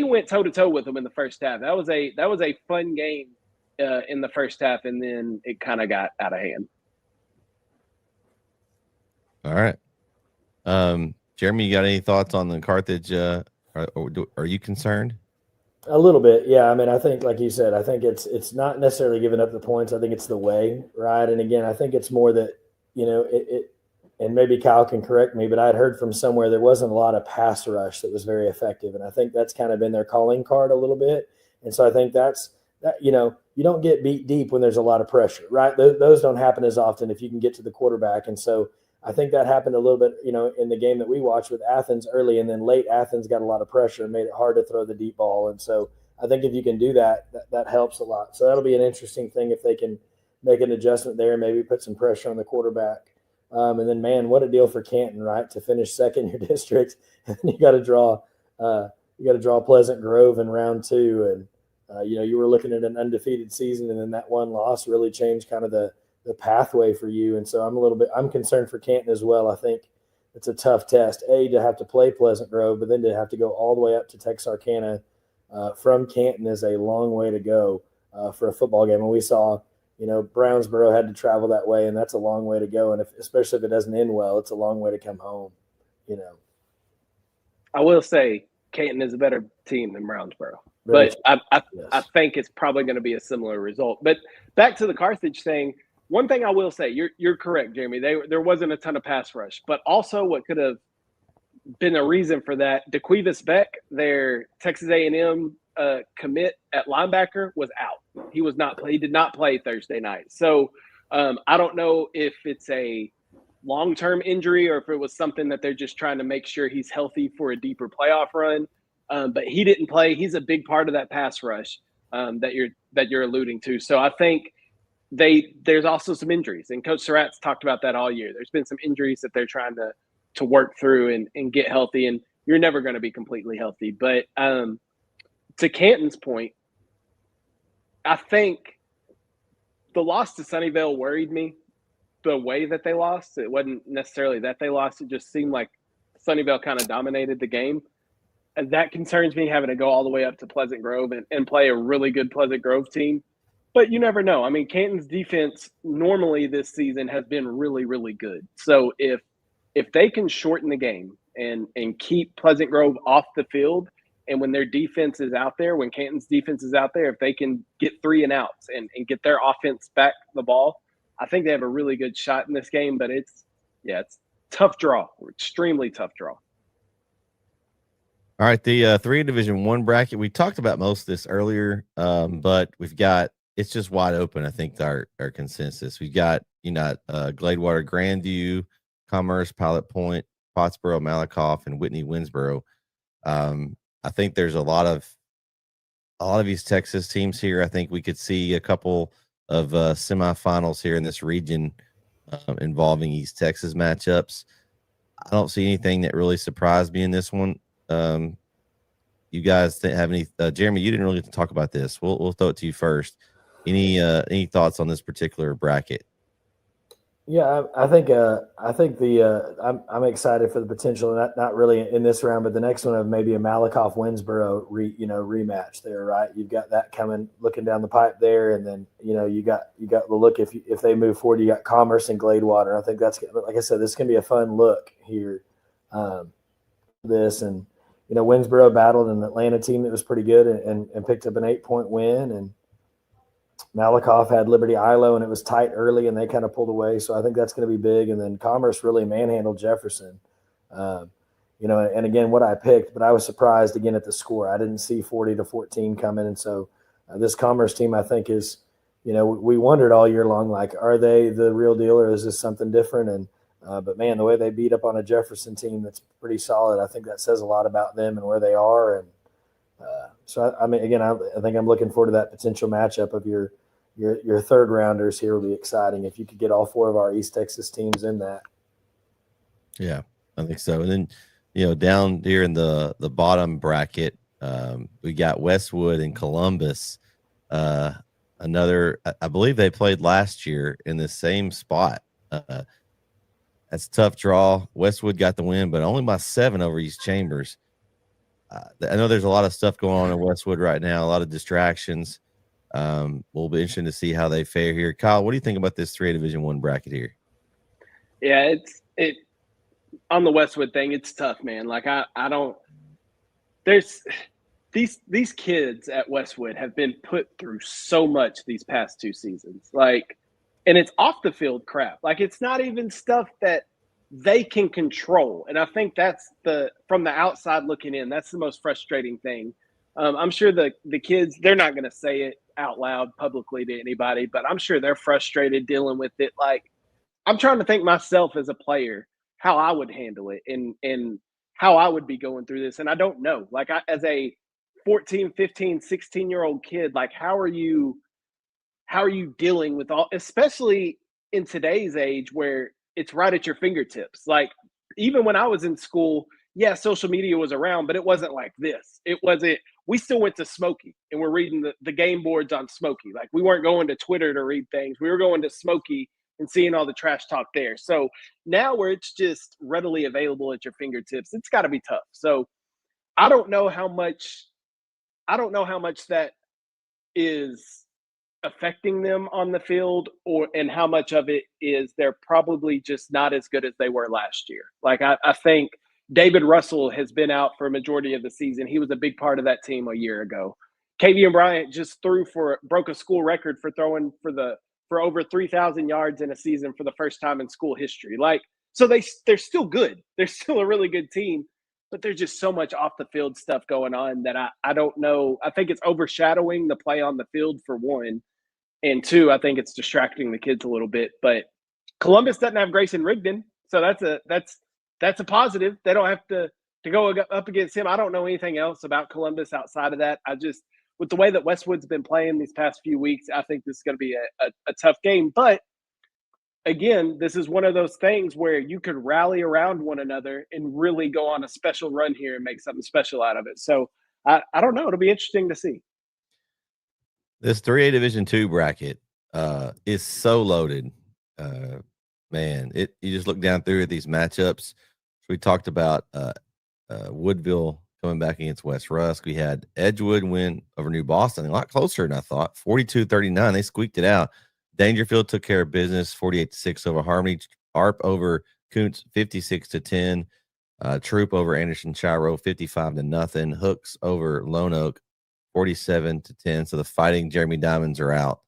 went toe-to-toe with them in the first half. That was a fun game in the first half, and then it kind of got out of hand. All right. Jeremy, you got any thoughts on the Carthage? Are you concerned? A little bit, yeah. I mean, I think, like you said, I think it's not necessarily giving up the points. I think it's the way, right? And again, I think it's more that, and maybe Kyle can correct me, but I'd heard from somewhere there wasn't a lot of pass rush that was very effective. And I think that's kind of been their calling card a little bit. And so I think that's that, you don't get beat deep when there's a lot of pressure, right? Those don't happen as often if you can get to the quarterback. And so I think that happened a little bit, in the game that we watched with Athens early, and then late Athens got a lot of pressure and made it hard to throw the deep ball. And so I think if you can do that helps a lot. So that'll be an interesting thing if they can make an adjustment there and maybe put some pressure on the quarterback. And then, man, what a deal for Canton, right? To finish second in your district, and you got to draw Pleasant Grove in round 2, and you were looking at an undefeated season, and then that one loss really changed kind of the pathway for you. And so I'm concerned for Canton as well. I think it's a tough test, to have to play Pleasant Grove, but then to have to go all the way up to Texarkana from Canton is a long way to go for a football game. And we saw, Brownsboro had to travel that way, and that's a long way to go. And especially if it doesn't end well, it's a long way to come home. I will say Canton is a better team than Brownsboro, but I think it's probably going to be a similar result. But back to the Carthage thing, one thing I will say, you're correct, Jeremy. There wasn't a ton of pass rush, but also what could have been a reason for that, DeQuivis Beck, their Texas A&M commit at linebacker, was out. He did not play Thursday night. So I don't know if it's a long-term injury or if it was something that they're just trying to make sure he's healthy for a deeper playoff run. But he didn't play. He's a big part of that pass rush that you're alluding to. So I think there's also some injuries, and Coach Surratt's talked about that all year. There's been some injuries that they're trying to work through and get healthy, and you're never going to be completely healthy. But to Canton's point, I think the loss to Sunnyvale worried me. The way that they lost, it wasn't necessarily that they lost. It just seemed like Sunnyvale kind of dominated the game. And that concerns me, having to go all the way up to Pleasant Grove and play a really good Pleasant Grove team. But you never know. I mean, Canton's defense normally this season has been really, really good. So if they can shorten the game and keep Pleasant Grove off the field, and when their defense is out there, when Canton's defense is out there, if they can get 3 and outs and get their offense back the ball, I think they have a really good shot in this game. But it's tough draw, extremely tough draw. All right, the 3 Division I bracket, we talked about most of this earlier, but it's just wide open. I think our consensus. We've got Gladewater, Grandview, Commerce, Pilot Point, Pottsboro, Malakoff, and Whitney, Winsboro. I think there's a lot of East Texas teams here. I think we could see a couple of semifinals here in this region involving East Texas matchups. I don't see anything that really surprised me in this one. You guys have any? Jeremy, you didn't really get to talk about this. We'll throw it to you first. Any thoughts on this particular bracket? Yeah, I think I'm excited for the potential, not really in this round, but the next one of maybe a Malakoff Winsboro rematch there, right? You've got that coming, looking down the pipe there, and then you got the look if they move forward, you got Commerce and Gladewater. I think that's, like I said, this can be a fun look here. Winsboro battled an Atlanta team that was pretty good and picked up an 8-point win, and Malakoff had Liberty Ilo, and it was tight early, and they kind of pulled away. So I think that's going to be big. And then Commerce really manhandled Jefferson. And again, what I picked, but I was surprised again at the score. I didn't see 40-14 coming. And so this Commerce team, I think, is, we wondered all year long, like, are they the real deal or is this something different? And but man, the way they beat up on a Jefferson team that's pretty solid, I think that says a lot about them and where they are. And so I think I'm looking forward to that potential matchup of your third rounders here. Will be exciting if you could get all 4 of our East Texas teams in that. Yeah, I think so. And then down here in the bottom bracket, we got Westwood and Columbus. Another, I believe they played last year in the same spot. That's a tough draw. Westwood got the win, but only by 7 over East Chambers. I know there's a lot of stuff going on in Westwood right now, a lot of distractions. We'll be interested to see how they fare here. Kyle, what do you think about this 3 Division I bracket here? Yeah, it on the Westwood thing, it's tough, man. Like I don't. There's these kids at Westwood have been put through so much these past 2 seasons. Like, and it's off the field crap. Like, it's not even stuff that they can control. And I think that's from the outside looking in, that's the most frustrating thing. I'm sure the kids, they're not going to say it out loud publicly to anybody, but I'm sure they're frustrated dealing with it. Like, I'm trying to think myself as a player, how I would handle it and how I would be going through this. And I don't know, like as a 14, 15, 16-year-old kid, like how are you dealing with all, especially in today's age where it's right at your fingertips. Like, even when I was in school, yeah, social media was around, but it wasn't like this. We still went to Smokey and we're reading the game boards on Smokey. Like, we weren't going to Twitter to read things. We were going to Smokey and seeing all the trash talk there. So now where it's just readily available at your fingertips, it's got to be tough. So I don't know how much I don't know how much that is affecting them on the field, and how much of it is they're probably just not as good as they were last year. Like I think David Russell has been out for a majority of the season. He was a big part of that team a year ago. Kavian Bryant just broke a school record for throwing for over 3,000 yards in a season for the first time in school history. Like, so they're still good. They're still a really good team, but there's just so much off the field stuff going on that I don't know. I think it's overshadowing the play on the field for one, and two, I think it's distracting the kids a little bit. But Columbus doesn't have Grayson Rigdon, so that's a positive. They don't have to go up against him. I don't know anything else about Columbus outside of that. I just, with the way that Westwood's been playing these past few weeks, I think this is going to be a tough game. But again, this is one of those things where you could rally around one another and really go on a special run here and make something special out of it. So I don't know. It'll be interesting to see. This 3A Division II bracket is so loaded. Man, you just look down through at these matchups. We talked about Woodville coming back against West Rusk. We had Edgewood win over New Boston, a lot closer than I thought, 42-39. They squeaked it out. Dangerfield took care of business, 48-6 over Harmony. ARP over Kuntz, 56-10. Troop over Anderson Shiro, 55-0. Hooks over Lone Oak, 47-10. So the Fighting Jeremy Diamonds are out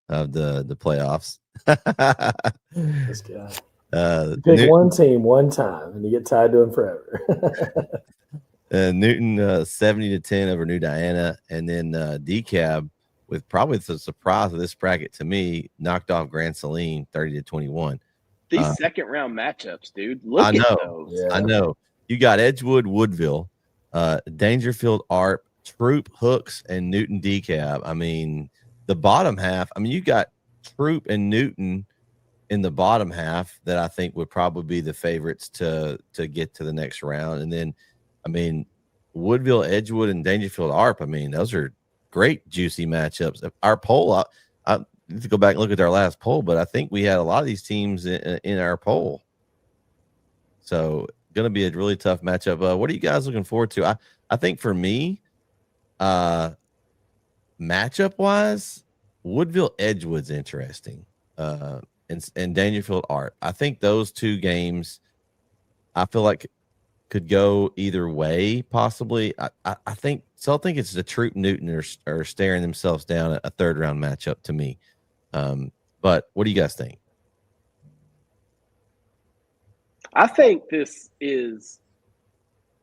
of the playoffs. This guy. Pick one team one time and you get tied to him forever. Newton 70-10 over New Diana, and then DeKalb, with probably the surprise of this bracket to me, knocked off Grand Saline 30-21. These second round matchups, dude. Look at those. Yeah. I know. You got Edgewood, Woodville, Dangerfield, ARP, Troop, Hooks, and Newton DeKalb. I mean, the bottom half. I mean, you got Troop and Newton in the bottom half that I think would probably be the favorites to get to the next round. And then, I mean, Woodville, Edgewood, and Dangerfield, ARP. I mean, those are great, juicy matchups. Our poll, I need to go back and look at our last poll, but I think we had a lot of these teams in our poll. So, going to be a really tough matchup. What are you guys looking forward to? I think for me, matchup wise, Woodville Edgewood's interesting, and Dangerfield ARP. I think those two games, I feel like could go either way. Possibly, I think it's the Troop Newton are staring themselves down at a third round matchup to me. But what do you guys think? I think this is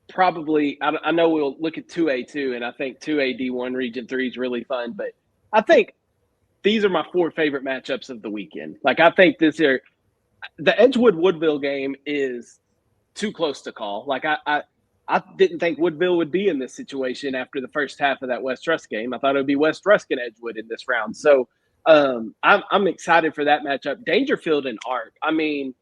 probably, I know we'll look at 2A too, and I think 2A D1 Region 3 is really fun, but I think these are my four favorite matchups of the weekend. Like, I think the Edgewood Woodville game is too close to call. Like, I didn't think Woodville would be in this situation after the first half of that West Rusk game. I thought it would be West Rusk and Edgewood in this round. So I'm excited for that matchup. Dangerfield and ARP. I mean,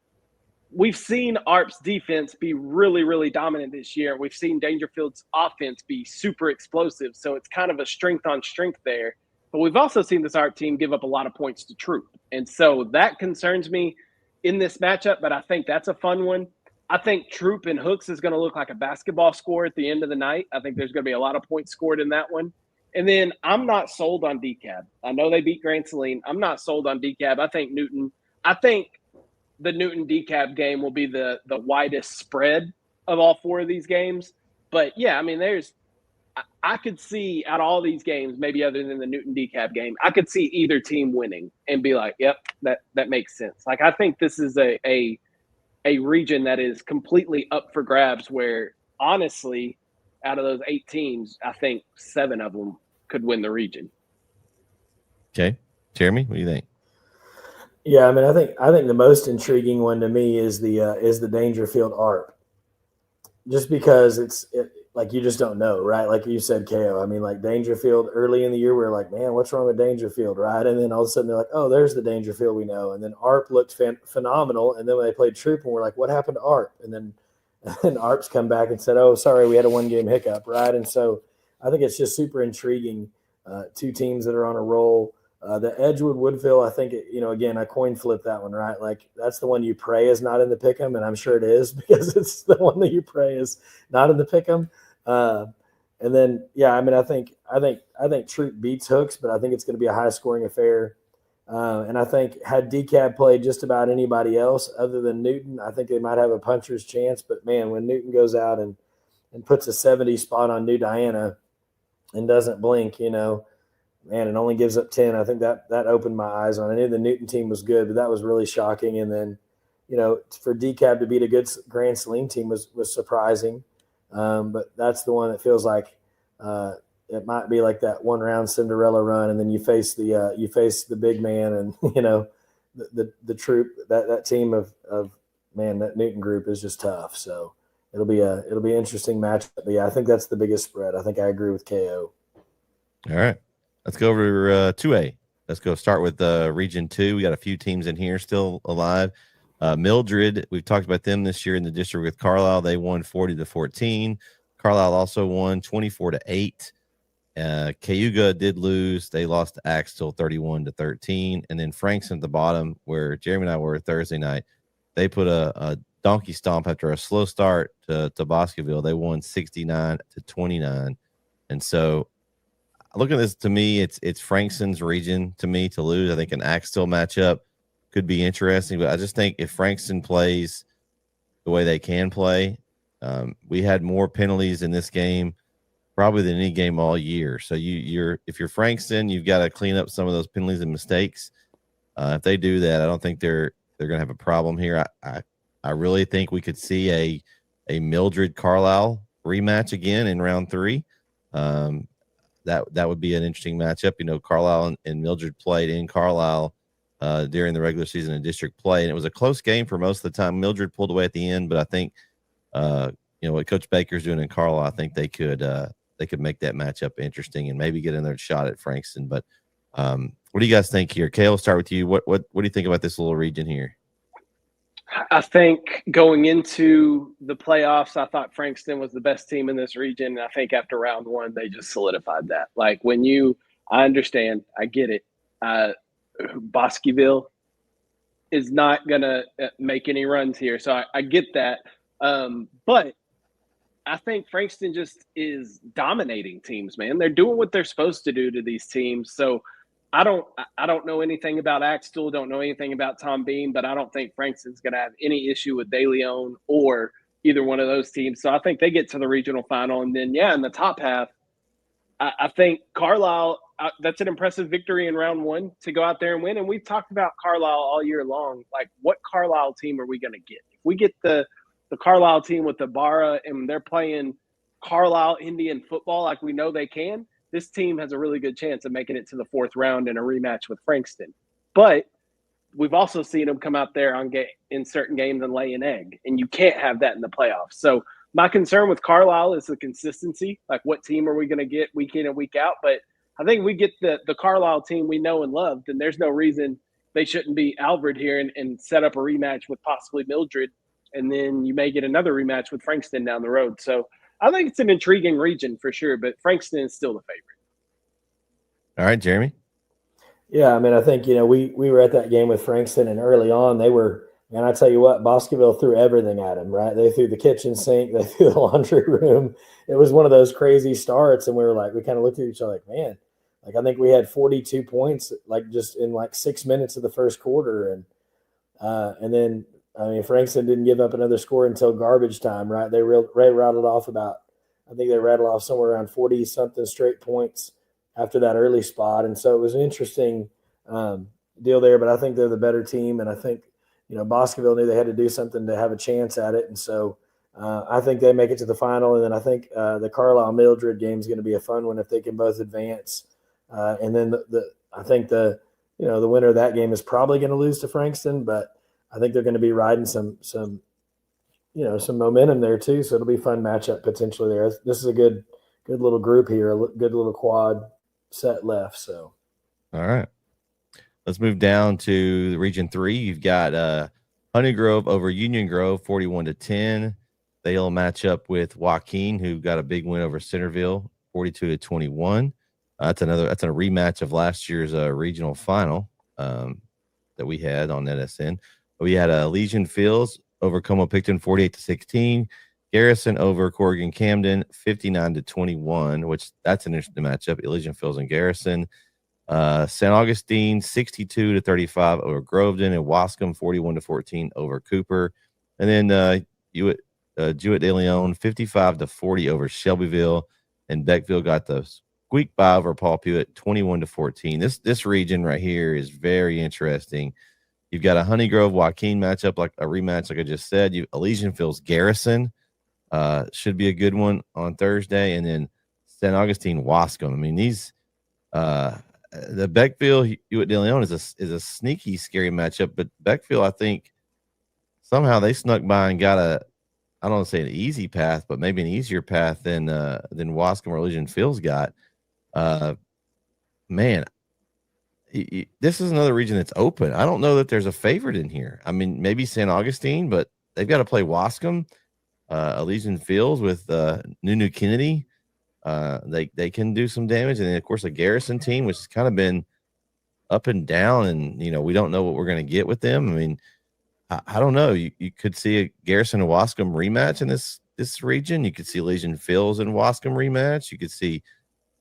we've seen ARP's defense be really, really dominant this year. We've seen Dangerfield's offense be super explosive. So it's kind of a strength on strength there. But we've also seen this ARP team give up a lot of points to Troop. And so that concerns me in this matchup, but I think that's a fun one. I think Troop and Hooks is going to look like a basketball score at the end of the night. I think there's going to be a lot of points scored in that one. And then I'm not sold on DeKalb. I know they beat Grand Saline. I'm not sold on DeKalb. I think the Newton DeKalb game will be the widest spread of all four of these games. But yeah, I mean, I could see out of all these games, maybe other than the Newton DeKalb game, I could see either team winning and be like, yep, that makes sense. Like, I think this is a region that is completely up for grabs, where honestly, out of those 8 teams, I think 7 of them could win the region. Okay. Jeremy, what do you think? Yeah, I mean, I think the most intriguing one to me is the Dangerfield ARP, just because it's like, you just don't know, right? Like you said, KO. I mean, like, Dangerfield early in the year, we were like, man, what's wrong with Dangerfield, right? And then all of a sudden they're like, oh, there's the Dangerfield we know. And then ARP looked phenomenal. And then when they played Troop, and we're like, what happened to ARP? And then ARP's come back and said, oh, sorry, we had a 1-game hiccup, right? And so I think it's just super intriguing. 2 teams that are on a roll. The Edgewood Woodville, I think, again, I coin flip that one, right? Like, that's the one you pray is not in the pick'em, and I'm sure it is, because it's the one that you pray is not in the pick'em. And then, yeah, I mean, I think Troop beats Hooks, but I think it's going to be a high scoring affair. And I think had DeKalb played just about anybody else other than Newton, I think they might have a puncher's chance. But man, when Newton goes out and puts a 70 spot on New Diana and doesn't blink, man, and only gives up 10, I think that opened my eyes on it. I knew the Newton team was good, but that was really shocking. And then, for DeKalb to beat a good Grand Saline team was surprising. But that's the one that feels like it might be like that one round Cinderella run, and then you face the big man, and the troop that team of man, that Newton group is just tough. So it'll be an interesting match. But yeah, I think that's the biggest spread. I think I agree with KO. All right, let's go over 2A. Let's go start with Region 2. We got a few teams in here still alive. Mildred, we've talked about them this year in the district with Carlisle. They won 40-14. Carlisle also won 24-8. Cayuga did lose. They lost to Axtell 31-13. And then Frankston at the bottom, where Jeremy and I were Thursday night, they put a donkey stomp after a slow start to Bosqueville. They won 69-29. And so look at this, to me, it's Frankston's region to me to lose. I think an Axtell matchup could be interesting, but I just think if Frankston plays the way they can play, we had more penalties in this game probably than any game all year. So if you're Frankston, you've got to clean up some of those penalties and mistakes. If they do that, I don't think they're going to have a problem here. I really think we could see a Mildred Carlisle rematch again in round 3. That would be an interesting matchup. Carlisle and Mildred played in Carlisle during the regular season in district play, and it was a close game for most of the time. Mildred pulled away at the end, but I think what Coach Baker's doing in Carlisle, I think they could make that matchup interesting and maybe get another shot at Frankston. But what do you guys think here? Kale, we'll start with you. What do you think about this little region here? I think going into the playoffs, I thought Frankston was the best team in this region. And I think after round 1, they just solidified that. Like I understand, I get it. Bosqueville is not going to make any runs here. So I get that. But I think Frankston just is dominating teams, man. They're doing what they're supposed to do to these teams. So I don't know anything about Axtell, don't know anything about Tom Bean, but I don't think Frankston's going to have any issue with De Leon or either one of those teams. So I think they get to the regional final. And then, in the top half, I think Carlisle, that's an impressive victory in round 1 to go out there and win. And we've talked about Carlisle all year long. Like, what Carlisle team are we going to get? If we get the Carlisle team with the Barra and they're playing Carlisle Indian football like we know they can, this team has a really good chance of making it to the 4th round in a rematch with Frankston. But we've also seen them come out there in certain games and lay an egg, and you can't have that in the playoffs. So my concern with Carlisle is the consistency. Like, what team are we going to get week in and week out? But I think we get the Carlisle team we know and love, then there's no reason they shouldn't be Alfred here and set up a rematch with possibly Mildred, and then you may get another rematch with Frankston down the road. So I think it's an intriguing region for sure, but Frankston is still the favorite. All right, Jeremy. Yeah, I mean, I think, we were at that game with Frankston, and early on they were, and I tell you what, Bosqueville threw everything at him, right? They threw the kitchen sink, they threw the laundry room. It was one of those crazy starts, and we kind of looked at each other like, man, like, I think we had 42 points, like, just in 6 minutes of the first quarter. And then, I mean, Frankston didn't give up another score until garbage time, right? They rattled off somewhere around 40-something straight points after that early spot. And so it was an interesting deal there, but I think they're the better team. And I think, Bosqueville knew they had to do something to have a chance at it. And so I think they make it to the final. And then I think the Carlisle-Mildred game is going to be a fun one if they can both advance. And then I think the winner of that game is probably going to lose to Frankston, but I think they're going to be riding some momentum there too. So it'll be a fun matchup potentially there. This is a good little group here, a good little quad set left. So, all right, let's move down to Region 3. You've got Honey Grove over Union Grove, 41-10. They'll match up with Joaquin, who got a big win over Centerville, 42-21. That's a rematch of last year's regional final that we had on NETSN. We had Legion Fields over Como Picton, 48-16. Garrison over Corrigan Camden, 59-21, which that's an interesting matchup. Elysian Fields and Garrison. St. Augustine, 62-35 over Groveton, and Wascom, 41-14 over Cooper. And then Jewett de Leon, 55-40 over Shelbyville, and Beckville got the squeak by over Paul Pewitt, 21-14. This region right here is very interesting. You've got a Honey Grove Joaquin matchup, like a rematch, like I just said. Elysian Fields Garrison should be a good one on Thursday, and then St. Augustine Wascom. I mean, these the Beckville Hewitt de Leon is a sneaky, scary matchup, but Beckville, I think somehow they snuck by and got I don't want to say an easy path, but maybe an easier path than Wascom or Elysian Fields got. Man, this is another region that's open. I don't know that there's a favorite in here. I mean, maybe St. Augustine, but they've got to play Wascom, Elysian Fields with Nunu Kennedy. They can do some damage, and then of course a Garrison team, which has kind of been up and down, and we don't know what we're going to get with them. I mean, I don't know. You could see a Garrison and Wascom rematch in this region. You could see Elysian Fields and Wascom rematch. You could see,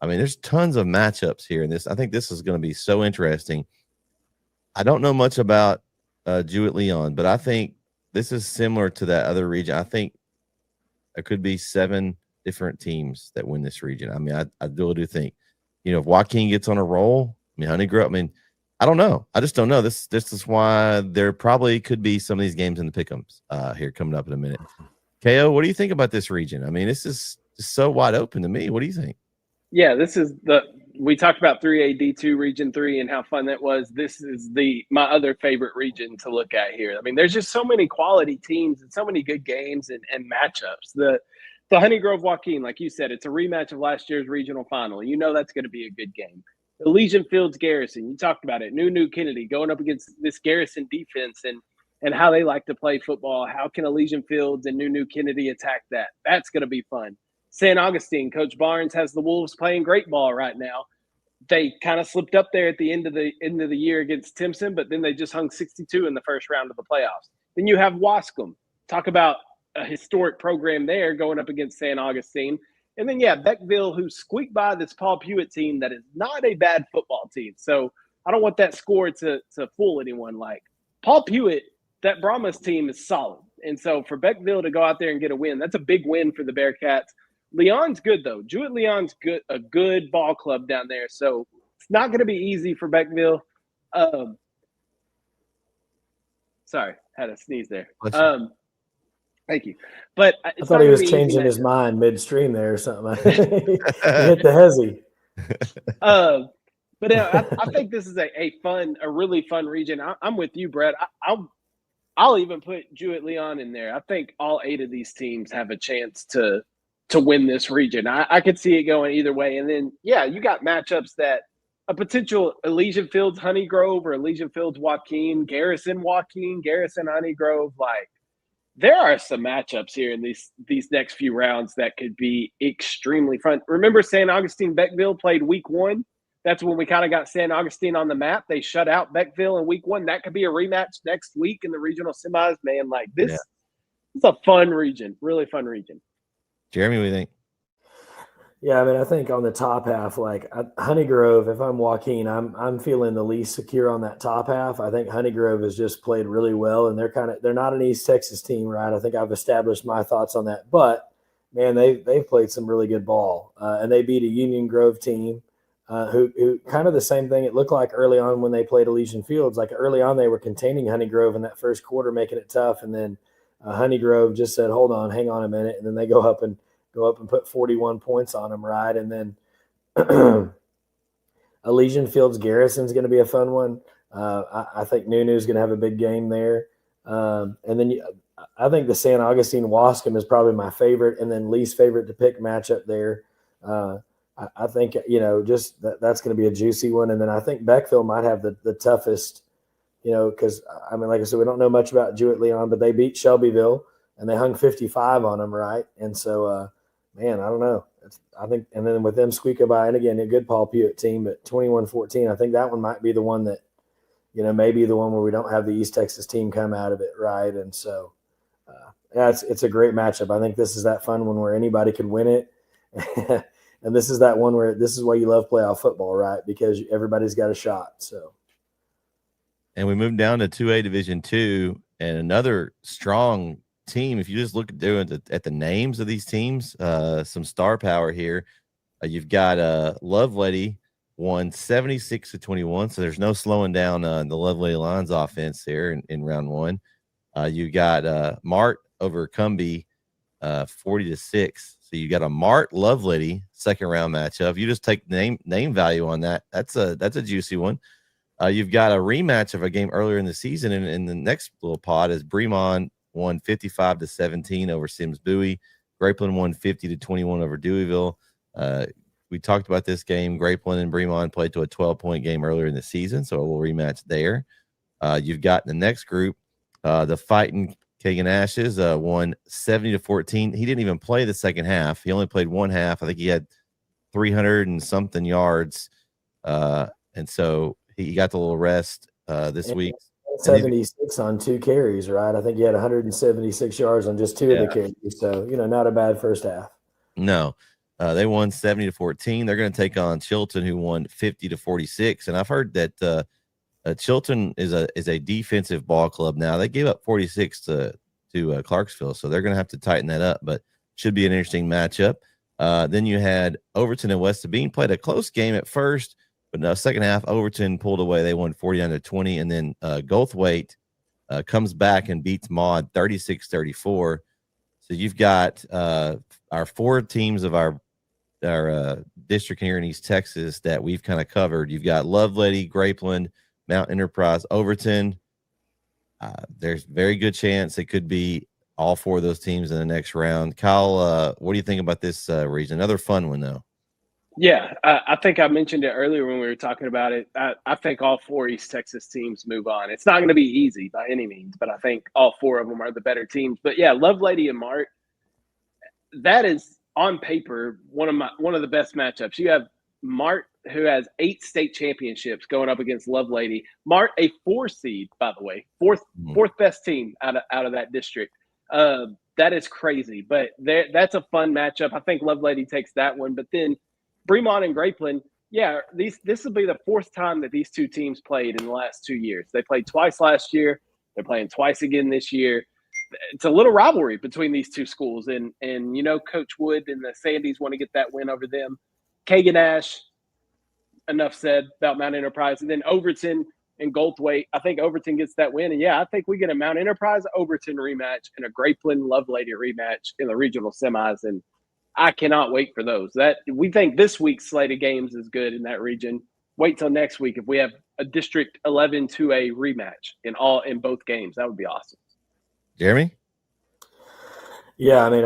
I mean, there's tons of matchups here in this. I think this is going to be so interesting. I don't know much about Jewett Leon, but I think this is similar to that other region. I think there could be 7 different teams that win this region. I mean, I really do think, if Joaquin gets on a roll, I mean, Honey Grove, I mean, I don't know. I just don't know. This is why there probably could be some of these games in the pick'ems here coming up in a minute. KO, what do you think about this region? I mean, this is just so wide open to me. What do you think? Yeah, this is we talked about 3A D2 Region 3 and how fun that was. This is my other favorite region to look at here. I mean, there's just so many quality teams and so many good games and matchups. The Honey Grove Joaquin, like you said, it's a rematch of last year's regional final. That's going to be a good game. Elysian Fields Garrison, you talked about it. Nunu Kennedy going up against this Garrison defense and how they like to play football. How can Elysian Fields and Nunu Kennedy attack that? That's going to be fun. St. Augustine, Coach Barnes has the Wolves playing great ball right now. They kind of slipped up there at the end of the year against Timpson, but then they just hung 62 in the first round of the playoffs. Then you have Wascom. Talk about a historic program there going up against St. Augustine. And then, Beckville, who squeaked by this Paul Pewitt team that is not a bad football team. So I don't want that score to fool anyone. Like, Paul Pewitt, that Brahmas team is solid. And so for Beckville to go out there and get a win, that's a big win for the Bearcats. Leon's good, though. Jewett Leon's good, a good ball club down there. So it's not going to be easy for Beckville. Sorry, had a sneeze there. Thank you. But I thought he was changing his mind midstream there or something. He hit the hezzy. But I think this is a really fun region. I'm with you, Brett. I'll even put Jewett Leon in there. I think all 8 of these teams have a chance to win this region. I could see it going either way. And then, you got matchups that a potential Elysian Fields Honey Grove or Elysian Fields Joaquin, Garrison Honey Grove, like, there are some matchups here in these next few rounds that could be extremely fun. Remember St. Augustine Beckville played week 1? That's when we kind of got St. Augustine on the map. They shut out Beckville in week 1. That could be a rematch next week in the regional semis. Man, like this is a fun region, really fun region. Jeremy, what do you think? Yeah, I mean, I think on the top half, like Honey Grove, if I'm Joaquin, I'm feeling the least secure on that top half. I think Honey Grove has just played really well, and they're not an East Texas team, right? I think I've established my thoughts on that. But man, they've played some really good ball, and they beat a Union Grove team who kind of the same thing. It looked like early on when they played Elysian Fields, like early on they were containing Honey Grove in that first quarter, making it tough, and then Honey Grove just said, "Hold on, hang on a minute," and then they go up and put 41 points on them, right? And then Elysian Fields Garrison is going to be a fun one. I think Nunu's going to have a big game there. And then I think the St. Augustine Wascom is probably my favorite, and then least favorite to pick matchup there. I think, just that's going to be a juicy one. And then I think Beckville might have the toughest, because, I mean, like I said, we don't know much about Jewett Leon, but they beat Shelbyville, and they hung 55 on them, right? And so, man, I don't know. I think, and then with them squeaking by, and again, a good Paul Pewitt team, but 21-14, I think that one might be the one that, maybe the one where we don't have the East Texas team come out of it, right? And so, yeah, it's a great matchup. I think this is that fun one where anybody could win it. And this is that one where this is why you love playoff football, right? Because everybody's got a shot. So, and we moved down to 2A Division II, and another strong team. If you just look at the names of these teams, some star power here. You've got Lovelady won 76-21, so there's no slowing down the Lovelady Lions offense there in round one. You got Mart over Cumbie 40-6. So you got a Mart Lovelady second round matchup. You just take name value on that. That's a juicy one. You've got a rematch of a game earlier in the season, and in the next little pod is Bremond won 55-17 over Sims Bowie. Grapeland won 50-21 over Deweyville. We talked about this game. Grapeland and Bremond played to a 12-point game earlier in the season, so it will rematch there. You've got in the next group the Fighting Kagan Ashes won 70-14. He didn't even play the second half. He only played one half. I think he had 300 and something yards, and so he got the little rest this week. 76 on 2 carries, right? I think he had 176 yards on just 2 of the carries. So, not a bad first half. No, they won 70-14. They're going to take on Chilton, who won 50-46. And I've heard that Chilton is a defensive ball club now. They gave up 46 to Clarksville, so they're going to have to tighten that up. But should be an interesting matchup. Then you had Overton and West Sabine played a close game at first. But no, second half, Overton pulled away. They won 40-20, and then Goldthwaite comes back and beats Maud 36-34. So you've got our 4 teams of our district here in East Texas that we've kind of covered. You've got Lovelady, Grapeland, Mount Enterprise, Overton. There's very good chance it could be all 4 of those teams in the next round. Kyle, what do you think about this region? Another fun one, though. Yeah, I think I mentioned it earlier when we were talking about it. I think all 4 East Texas teams move on. It's not going to be easy by any means, but I think all 4 of them are the better teams. But yeah, Lovelady and Mart, that is on paper one of the best matchups. You have Mart, who has 8 state championships, going up against Lovelady. Mart, a 4 seed, by the way, fourth best team out of that district. That is crazy, but that's a fun matchup. I think Lovelady takes that one, but then Bremond and Grapeland, this will be the 4th time that these 2 teams played in the last 2 years. They played twice last year. They're playing twice again this year. It's a little rivalry between these 2 schools, and Coach Wood and the Sandys want to get that win over them. Kagan Ash, enough said about Mount Enterprise, and then Overton and Goldthwaite. I think Overton gets that win, and I think we get a Mount Enterprise Overton rematch and a Grapeland Lovelady rematch in the regional semis, and I cannot wait for those. That we think this week's slate of games is good in that region. Wait till next week if we have a District 11 2A rematch in both games. That would be awesome. Jeremy? Yeah, I mean,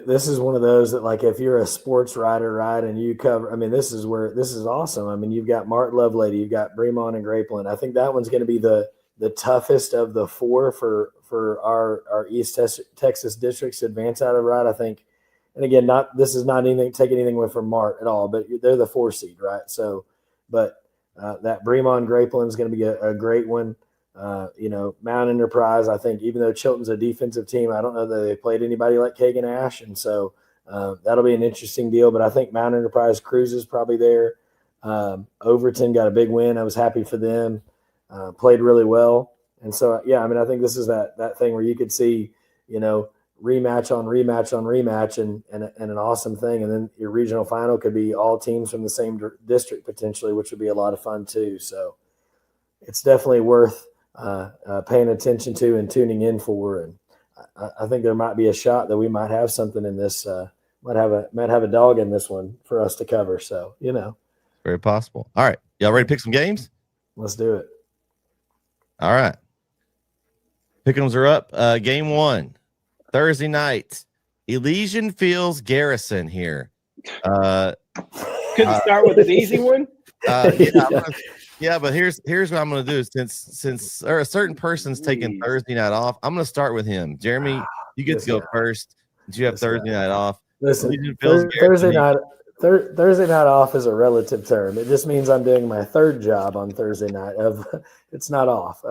this is one of those that, like, if you're a sports writer, right, and you cover, I mean, this is awesome. I mean, you've got Mart Lovelady, you've got Bremond and Grapeland. I think that one's going to be the toughest of the 4 for our East Texas districts to advance out of, right? I think. And again, this is not take anything away from Mart at all, but they're the 4 seed, right? So, but that Bremond Grapeland is going to be a great one. Mount Enterprise, I think, even though Chilton's a defensive team, I don't know that they played anybody like Kagan Ash, and so that'll be an interesting deal. But I think Mount Enterprise cruises probably there. Overton got a big win. I was happy for them. Played really well, and so I think this is that thing where you could see, rematch on rematch on rematch and an awesome thing. And then your regional final could be all teams from the same district potentially, which would be a lot of fun too. So it's definitely worth paying attention to and tuning in for. And I think there might be a shot that we might have something in this, might have a dog in this one for us to cover. So, very possible. All right. Y'all ready to pick some games? Let's do it. All right. Pick'ems are up. Game 1. Thursday night, Elysian Fields Garrison here. Couldn't start with an easy one. But here's what I'm going to do. Since a certain person's taking Thursday night off, I'm going to start with him. Jeremy, you get to go first. Since you have Thursday night off. Listen, Thursday night off is a relative term. It just means I'm doing my 3rd job on Thursday night. It's not off.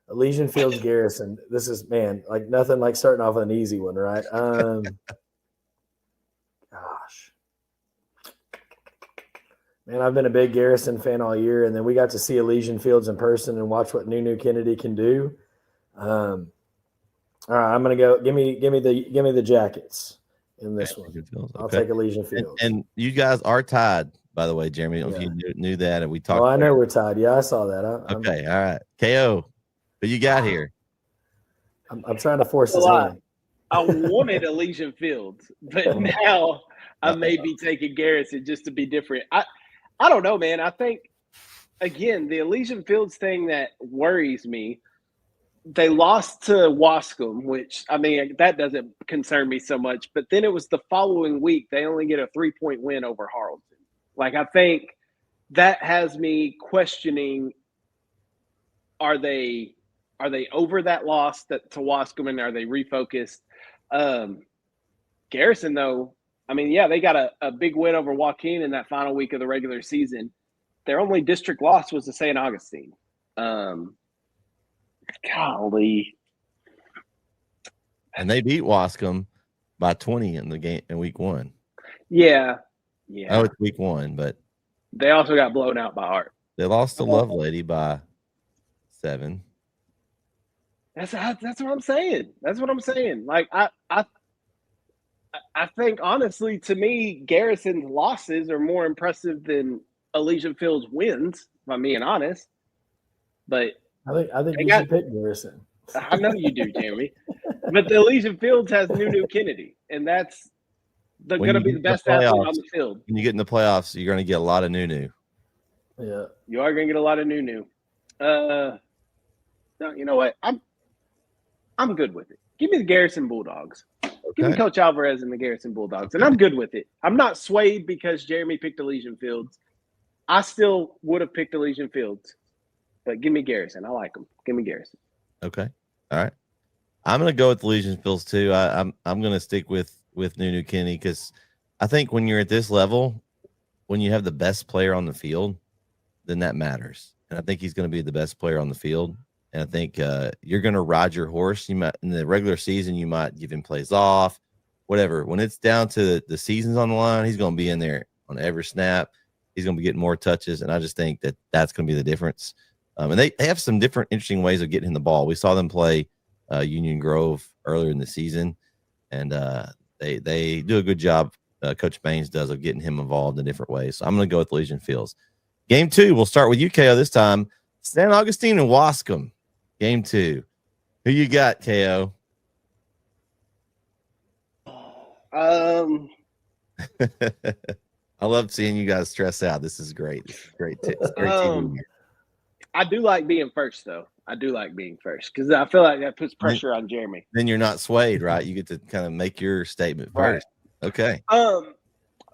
Elysian Fields, Garrison. This is, man, like nothing like starting off an easy one, right? Gosh. Man, I've been a big Garrison fan all year, and then we got to see Elysian Fields in person and watch what Nunu Kennedy can do. All right, I'm gonna go. Give me the Jackets in this one. Fields. I'll take Elysian Fields. And you guys are tied, by the way, Jeremy. I don't know if you knew that, and we talked. Oh, I know we're tied. Yeah, I saw that. Okay, all right. KO, who you got here? I'm trying to force his hand. I wanted Elysian Fields, but now I may be taking Garrison just to be different. I don't know, man. I think, again, the Elysian Fields thing that worries me, they lost to Wascom, which, I mean, that doesn't concern me so much. But then it was the following week. They only get a 3-point win over Harleston. Like, I think that has me questioning, are they over that loss to Wascom, and are they refocused? Garrison, though, I mean, yeah, they got a big win over Joaquin in that final week of the regular season. Their only district loss was to St. Augustine. Golly. And they beat Wascom by 20 in the game in week 1. Yeah. Oh, it's week 1, but they also got blown out by Art. They lost to Lovelady by 7. That's what I'm saying. That's what I'm saying. Like, I think, honestly, to me, Garrison's losses are more impressive than Elysian Fields wins, if I'm being honest. But I think you should pick Garrison. I know you do, Jeremy. But the Elysian Fields has Nunu Kennedy, and that's going to be the best athlete on the field. When you get in the playoffs, you're going to get a lot of Nunu. Yeah. You are going to get a lot of Nunu. No, you know what? I'm good with it. Give me the Garrison Bulldogs. Okay. Give me Coach Alvarez and the Garrison Bulldogs, and I'm good with it. I'm not swayed because Jeremy picked Elysian Fields. I still would have picked Elysian Fields, but give me Garrison. I like them. Give me Garrison. Okay. All right. I'm going to go with Elysian Fields too. I'm going to stick with Nunu Kennedy because I think when you're at this level, when you have the best player on the field, then that matters. And I think he's going to be the best player on the field. And I think you're going to ride your horse. You might in the regular season, you might give him plays off, whatever. When it's down to the season's on the line, he's going to be in there on every snap. He's going to be getting more touches, and I just think that's going to be the difference. And they have some different interesting ways of getting the ball. We saw them play Union Grove earlier in the season, and they do a good job. Coach Baines does of getting him involved in different ways. So I'm going to go with Elysian Fields. Game 2, we'll start with KO this time. St. Augustine and Wascom. Game 2. Who you got, KO? I love seeing you guys stress out. This is great. This is great. TV here. I do like being first, though. I do like being first because I feel like that puts pressure on Jeremy. Then you're not swayed, right? You get to kind of make your statement first. Right. Okay.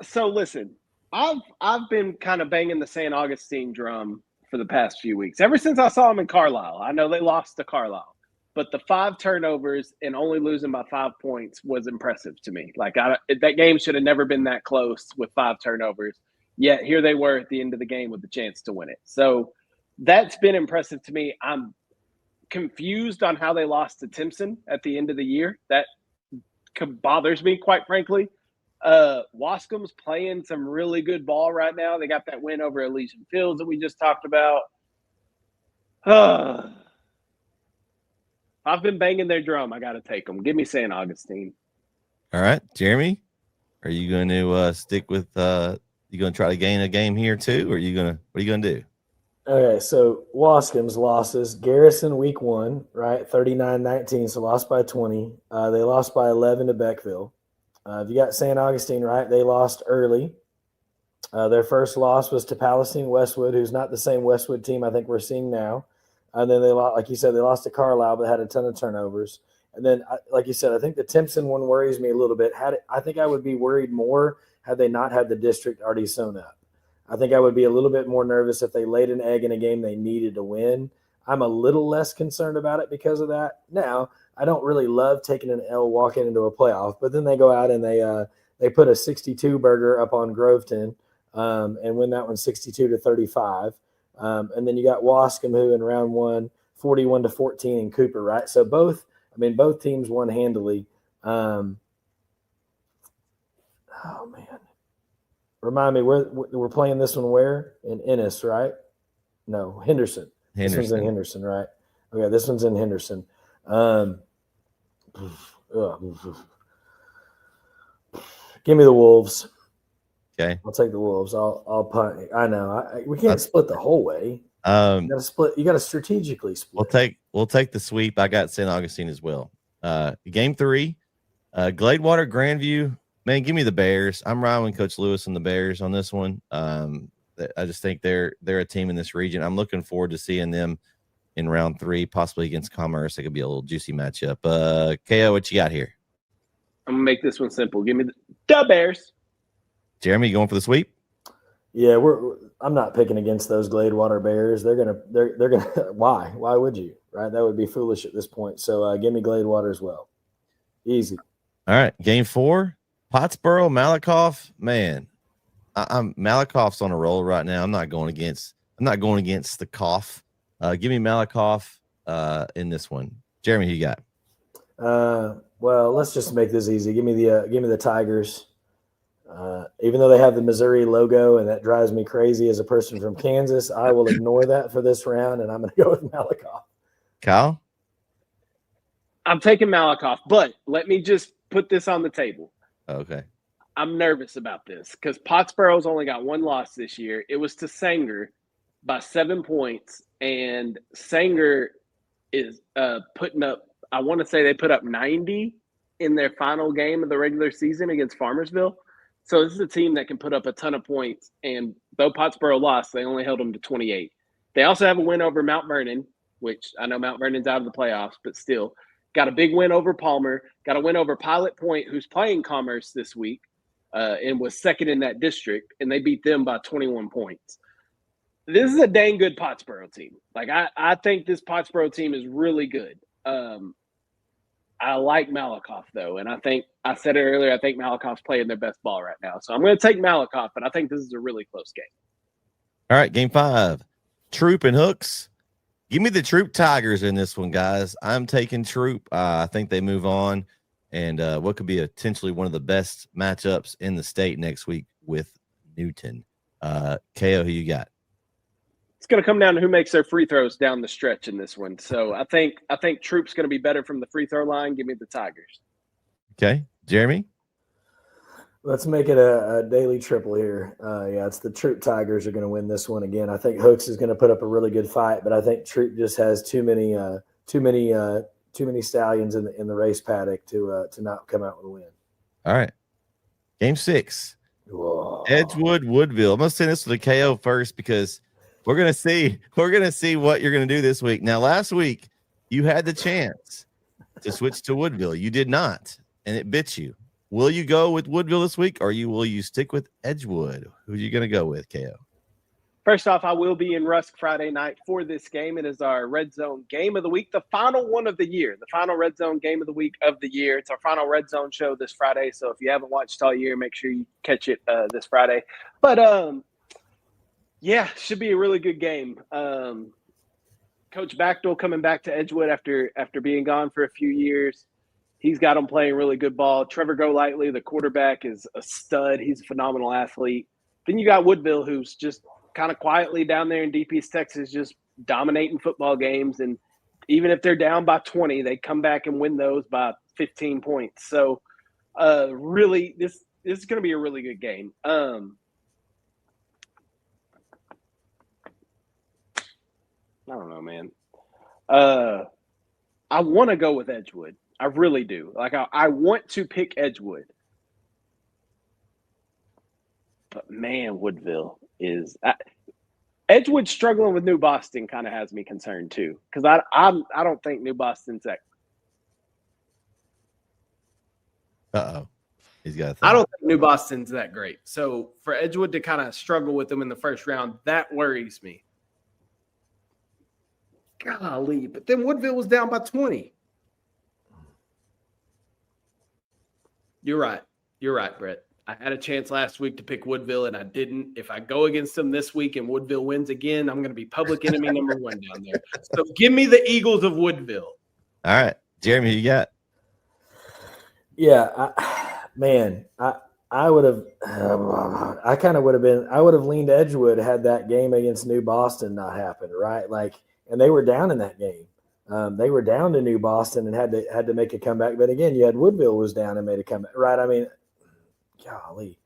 So listen, I've been kind of banging the St. Augustine drum for the past few weeks. Ever since I saw them in Carlisle. I know they lost to Carlisle, but the 5 turnovers and only losing by 5 points was impressive to me. Like that game should have never been that close with 5 turnovers. Yet here they were at the end of the game with the chance to win it. So that's been impressive to me. I'm confused on how they lost to Timpson at the end of the year. That bothers me, quite frankly. Wascom's playing some really good ball right now. They got that win over Elysian Fields that we just talked about. I've been banging their drum. I got to take them. Give me St. Augustine. All right, Jeremy, are you going to stick with? You going to try to gain a game here too, or what are you going to do? Okay, so Wascom's losses. Garrison week 1, right? 39-19, so lost by 20. They lost by 11 to Beckville. You got St. Augustine, right? They lost early. Their first loss was to Palestine Westwood, who's not the same Westwood team I think we're seeing now. And then they lost, like you said, they lost to Carlisle, but had a ton of turnovers. And then, like you said, I think the Timpson one worries me a little bit. I think I would be worried more had they not had the district already sewn up. I think I would be a little bit more nervous if they laid an egg in a game they needed to win. I'm a little less concerned about it because of that. Now, I don't really love taking an L walking into a playoff, but then they go out and they put a 62 burger up on Groveton and win that one 62-35. And then you got Wascom, who in round 1 41-14 in Cooper, right? So both teams won handily. Oh man, remind me, we're playing this one where? In Ennis, right? No, Henderson. This one's in Henderson, right? Okay, this one's in Henderson. Give me the Wolves. Okay, I'll take the Wolves. I'll punt. I know we can't split the whole way. You got to split. You got to strategically split. We'll take the sweep. I got St. Augustine as well. Game 3, Gladewater, Grandview. Man, give me the Bears. I'm riding with Coach Lewis and the Bears on this one. I just think they're a team in this region. I'm looking forward to seeing them in round 3, possibly against Commerce. It could be a little juicy matchup. KO, what you got here? I'm gonna make this one simple. Give me the Bears. Jeremy, you going for the sweep? Yeah, I'm not picking against those Gladewater Bears. They're gonna. Why? Why would you? Right? That would be foolish at this point. So give me Gladewater as well. Easy. All right, game 4, Pottsboro, Malakoff. Man, I'm Malakoff's on a roll right now. I'm not going against the cough. Give me Malakoff in this one. Jeremy, who you got? Well, let's just make this easy. Give me the Tigers. Even though they have the Missouri logo, and that drives me crazy as a person from Kansas, I will ignore that for this round, and I'm going to go with Malakoff. Kyle? I'm taking Malakoff, but let me just put this on the table. Okay. I'm nervous about this because Pottsboro's only got 1 loss this year. It was to Sanger by 7 points, and Sanger is putting up, I want to say they put up 90 in their final game of the regular season against Farmersville. So this is a team that can put up a ton of points, and though Pottsboro lost, they only held them to 28. They also have a win over Mount Vernon, which I know Mount Vernon's out of the playoffs, but still got a big win over Palmer, got a win over Pilot Point, who's playing Commerce this week, and was second in that district, and they beat them by 21 points. This is a dang good Pottsboro team. Like, I think this Pottsboro team is really good. I like Malakoff, though, and I think I said it earlier, I think Malakoff's playing their best ball right now. So I'm going to take Malakoff, but I think this is a really close game. All right, game 5, Troop and Hooks. Give me the Troop Tigers in this one, guys. I'm taking Troop. I think they move on, and what could be potentially one of the best matchups in the state next week with Newton. KO, who you got? It's going to come down to who makes their free throws down the stretch in this one. So I think Troop's going to be better from the free throw line. Give me the Tigers. Okay. Jeremy? Let's make it a daily triple here. Yeah, it's the Troop Tigers are going to win this one again. I think Hooks is going to put up a really good fight, but I think Troop just has too many stallions in the race paddock to not come out with a win. All right. Game 6. Whoa. Edgewood, Woodville. I'm going to send this to the KO first because we're going to see what you're going to do this week. Now, last week, you had the chance to switch to Woodville. You did not, and it bit you. Will you go with Woodville this week, or will you stick with Edgewood? Who are you going to go with, KO? First off, I will be in Rusk Friday night for this game. It is our Red Zone game of the week, the final one of the year, the final Red Zone game of the week of the year. It's our final Red Zone show this Friday, so if you haven't watched all year, make sure you catch it this Friday. But, yeah, should be a really good game. Coach Backdoll coming back to Edgewood after being gone for a few years. He's got them playing really good ball. Trevor Golightly, the quarterback, is a stud. He's a phenomenal athlete. Then you got Woodville, who's just kind of quietly down there in Deep East Texas, just dominating football games. And even if they're down by 20, they come back and win those by 15 points. So, really, this is going to be a really good game. I don't know, man. I want to go with Edgewood. I really do. Like, I want to pick Edgewood. But, man, Woodville is Edgewood struggling with New Boston kind of has me concerned, too. Because I don't think New Boston's that. Uh-oh. He's got. I don't think New Boston's that great. So, for Edgewood to kind of struggle with them in the first round, that worries me. Golly, but then Woodville was down by 20. You're right, Brett. I had a chance last week to pick Woodville, and I didn't. If I go against them this week and Woodville wins again, I'm going to be public enemy number 1 down there. So give me the Eagles of Woodville. All right. Jeremy, who you got? Yeah, I would have. I would have leaned Edgewood had that game against New Boston not happened, right? Like, and they were down in that game. They were down to New Boston and had to make a comeback. But again, you had Woodville was down and made a comeback, right? I mean, golly,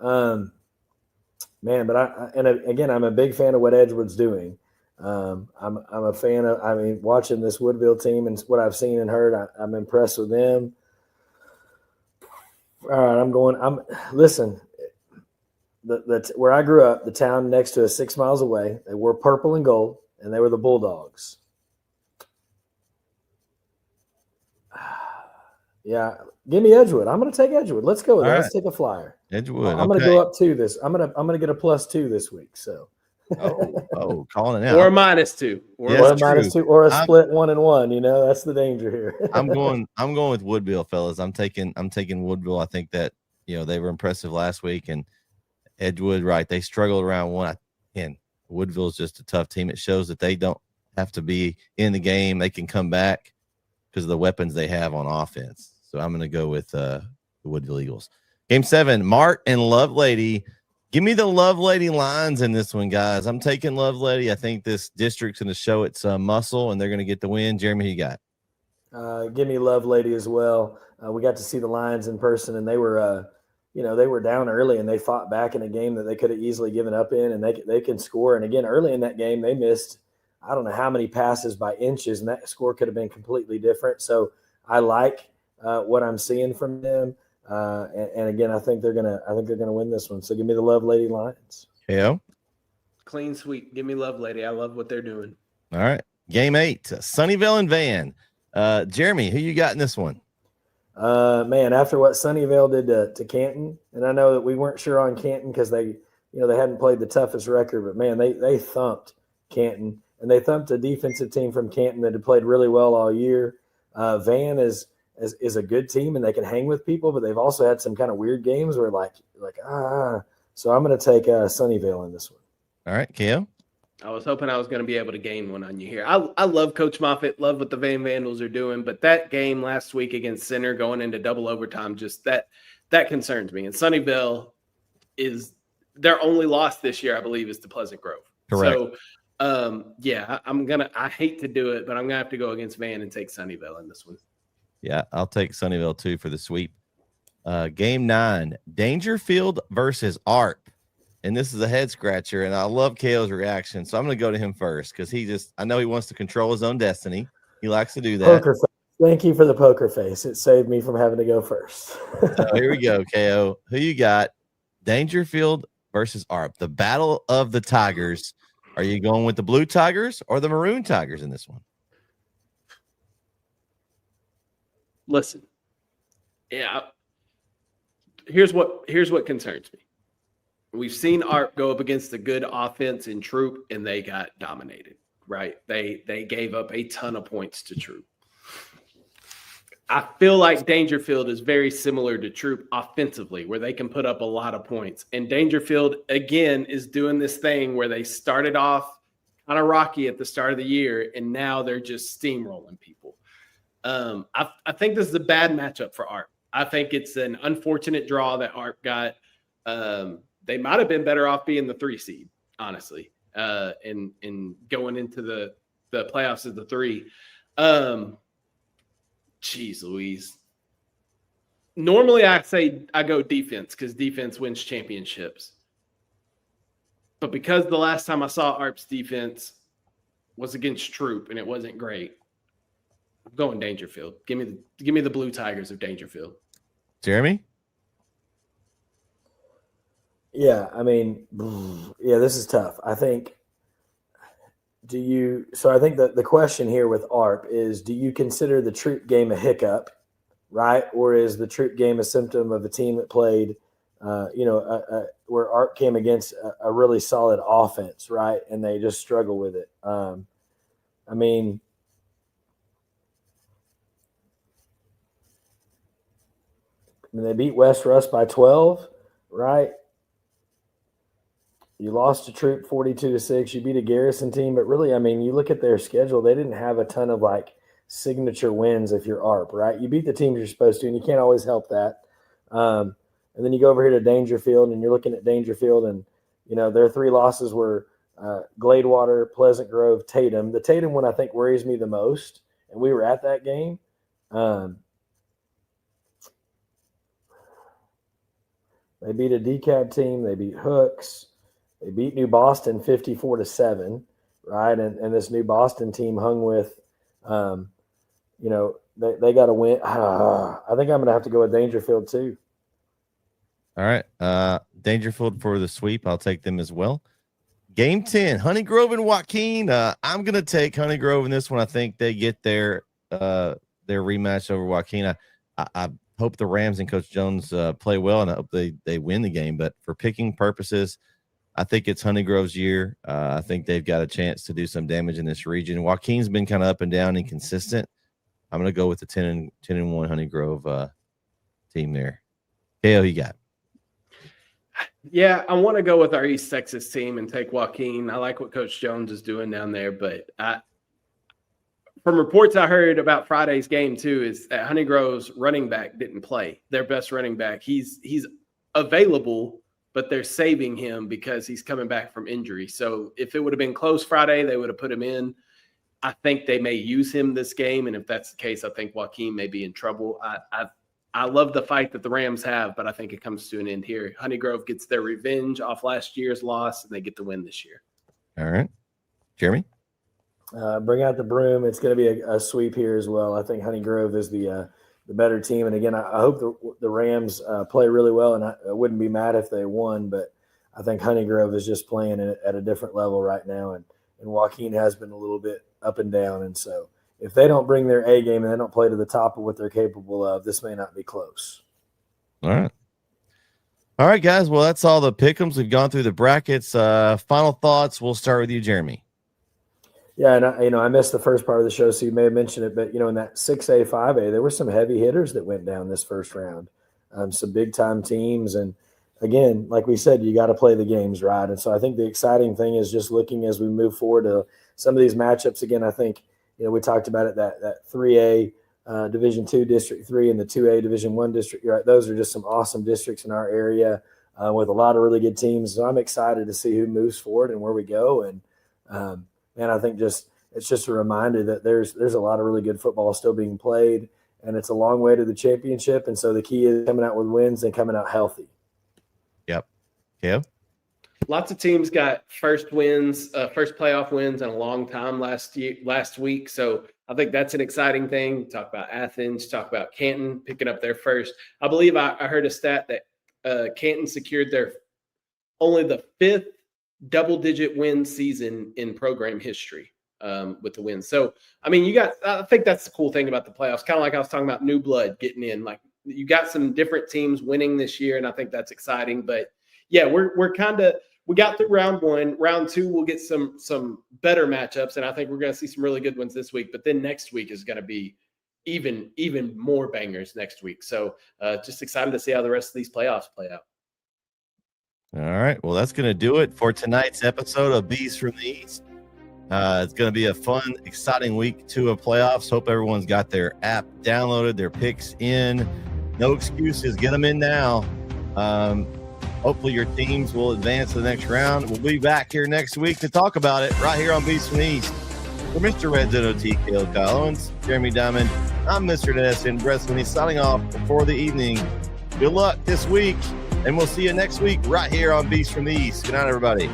man. But again, I'm a big fan of what Edgewood's doing. I'm a fan of. I mean, watching this Woodville team and what I've seen and heard, I'm impressed with them. All right, listen. Where I grew up, the town next to us 6 miles away, they wore purple and gold, and they were the Bulldogs. Yeah, give me Edgewood. I'm going to take Edgewood. Let's go with that. Right. Let's take a flyer. Edgewood. I'm going to go up 2 this. I'm going to get a +2 this week. So. Calling it out. Or a -2. Or a -2 or a split 1-1. You know, that's the danger here. I'm going with Woodville, fellas. I'm taking Woodville. I think that, they were impressive last week, and Edgewood, right? They struggled around 1. And Woodville's just a tough team. It shows that they don't have to be in the game. They can come back because of the weapons they have on offense. So I'm going to go with the Woodville Eagles. Game 7, Mart and Lovelady. Give me the Lovelady lines in this one, guys. I'm taking Lovelady. I think this district's going to show its muscle, and they're going to get the win. Jeremy, who you got? Give me Lovelady as well. We got to see the Lions in person, and they were, they were down early, and they fought back in a game that they could have easily given up in, and they can score. And again, early in that game, they missed I don't know how many passes by inches, and that score could have been completely different. So I like what I'm seeing from them. And again, I think they're gonna win this one. So give me the Lovelady Lions. Yeah. Clean sweep. Give me Lovelady. I love what they're doing. All right. Game 8, Sunnyvale and Van. Jeremy, who you got in this one? Man, after what Sunnyvale did to Canton, and I know that we weren't sure on Canton because they hadn't played the toughest record, but man, they thumped Canton, and they thumped a defensive team from Canton that had played really well all year. Van is a good team, and they can hang with people, but they've also had some kind of weird games where so I'm going to take Sunnyvale in this one. All right, Kale. I was hoping I was going to be able to gain one on you here. I love Coach Moffitt, love what the Van Vandals are doing, but that game last week against Center going into double overtime, just that concerns me. And Sunnyvale is their only loss this year, I believe, is to Pleasant Grove. Correct. So, I hate to do it, but I'm going to have to go against Van and take Sunnyvale in this one. Yeah, I'll take Sunnyvale too for the sweep. Game 9, Dangerfield versus ARP. And this is a head scratcher, and I love Kale's reaction. So I'm going to go to him first because I know he wants to control his own destiny. He likes to do that. Poker face. Thank you for the poker face. It saved me from having to go first. So here we go, KO. Who you got? Dangerfield versus ARP. The battle of the Tigers. Are you going with the Blue Tigers or the Maroon Tigers in this one? Listen. Yeah. Here's what concerns me. We've seen ARP go up against a good offense in Troop, and they got dominated, right? They gave up a ton of points to Troop. I feel like Dangerfield is very similar to Troop offensively, where they can put up a lot of points. And Dangerfield, again, is doing this thing where they started off kind of rocky at the start of the year, and now they're just steamrolling people. I think this is a bad matchup for ARP. I think it's an unfortunate draw that ARP got. They might have been better off being the 3 seed, honestly, and going into the playoffs as the 3. Jeez Louise. Normally I say I go defense because defense wins championships. But because the last time I saw ARP's defense was against Troop and it wasn't great, I'm going Dangerfield. Give me the Blue Tigers of Dangerfield. Jeremy? Yeah, I mean, this is tough. I think I think that the question here with ARP is, do you consider the Troop game a hiccup, right? Or is the Troop game a symptom of a team that played, where ARP came against a really solid offense, right? And they just struggle with it. I mean, they beat West Russ by 12. right? You lost to Troop 42-6. You beat a Garrison team, but really, I mean, you look at their schedule, they didn't have a ton of like signature wins if you're ARP, right? You beat the teams you're supposed to, and you can't always help that. And then you go over here to Dangerfield, and you're looking at Dangerfield, and their 3 losses were Gladewater, Pleasant Grove, Tatum. The Tatum one I think worries me the most, and we were at that game. They beat a DCAT team. They beat Hooks. They beat New Boston 54-7, right? And this New Boston team hung with, they got to win. I think I'm going to have to go with Dangerfield too. All right. Dangerfield for the sweep. I'll take them as well. Game 10, Honey Grove and Joaquin. I'm going to take Honey Grove in this one. I think they get their rematch over Joaquin. I hope the Rams and Coach Jones play well, and I hope they win the game. But for picking purposes, I think it's Honey Grove's year. I think they've got a chance to do some damage in this region. Joaquin's been kind of up and down, inconsistent. I'm going to go with the 10-1 Honey Grove team there. KO, you got? Yeah, I want to go with our East Texas team and take Joaquin. I like what Coach Jones is doing down there, but from reports I heard about Friday's game too, is that Honey Grove's running back didn't play. Their best running back. He's available, but they're saving him because he's coming back from injury. So if it would have been close Friday, they would have put him in. I think they may use him this game, and if that's the case, I think Joaquin may be in trouble. I love the fight that the Rams have, but I think it comes to an end here. Honey Grove gets their revenge off last year's loss, and they get the win this year. All right. Jeremy? Bring out the broom. It's going to be a sweep here as well. I think Honey Grove is the better team. And, again, I hope the Rams play really well, and I wouldn't be mad if they won, but I think Honey Grove is just playing at a different level right now, and Joaquin has been a little bit up and down. And so if they don't bring their A game and they don't play to the top of what they're capable of, this may not be close. All right, guys. Well, that's all the pick'ems. We've gone through the brackets. Final thoughts. We'll start with you, Jeremy. Yeah, and I missed the first part of the show, so you may have mentioned it, but in that 6A, 5A, there were some heavy hitters that went down this first round. Some big time teams, and again, like we said, you got to play the games right. And so I think the exciting thing is just looking as we move forward to some of these matchups. Again, I think we talked about it, that 3A Division II District 3 and the 2A Division 1 District. Right, those are just some awesome districts in our area with a lot of really good teams. So I'm excited to see who moves forward and where we go. And I think it's just a reminder that there's a lot of really good football still being played, and it's a long way to the championship. And so the key is coming out with wins and coming out healthy. Yep. Yeah. Lots of teams got first playoff wins in a long time last week. So I think that's an exciting thing. Talk about Athens, talk about Canton picking up their first. I believe I heard a stat that Canton secured their only the 5th double-digit win season in program history with the wins. So, I mean, I think that's the cool thing about the playoffs. Kind of like I was talking about new blood getting in. Like, you got some different teams winning this year, and I think that's exciting. But yeah, we got through round 1. Round 2, we'll get some better matchups, and I think we're going to see some really good ones this week. But then next week is going to be even more bangers next week. So just excited to see how the rest of these playoffs play out. All right. Well, that's going to do it for tonight's episode of bEast from the East. It's going to be a fun, exciting week 2 of playoffs. Hope everyone's got their app downloaded, their picks in. No excuses. Get them in now. Hopefully your teams will advance to the next round. We'll be back here next week to talk about it right here on bEast from the East. For Mr. Red Zone OT, Kyle Owens, Jeremy Diamond, I'm Mr. NETSN, Brett Sweeney, signing off for the evening. Good luck this week, and we'll see you next week right here on bEast from the East. Good night, everybody.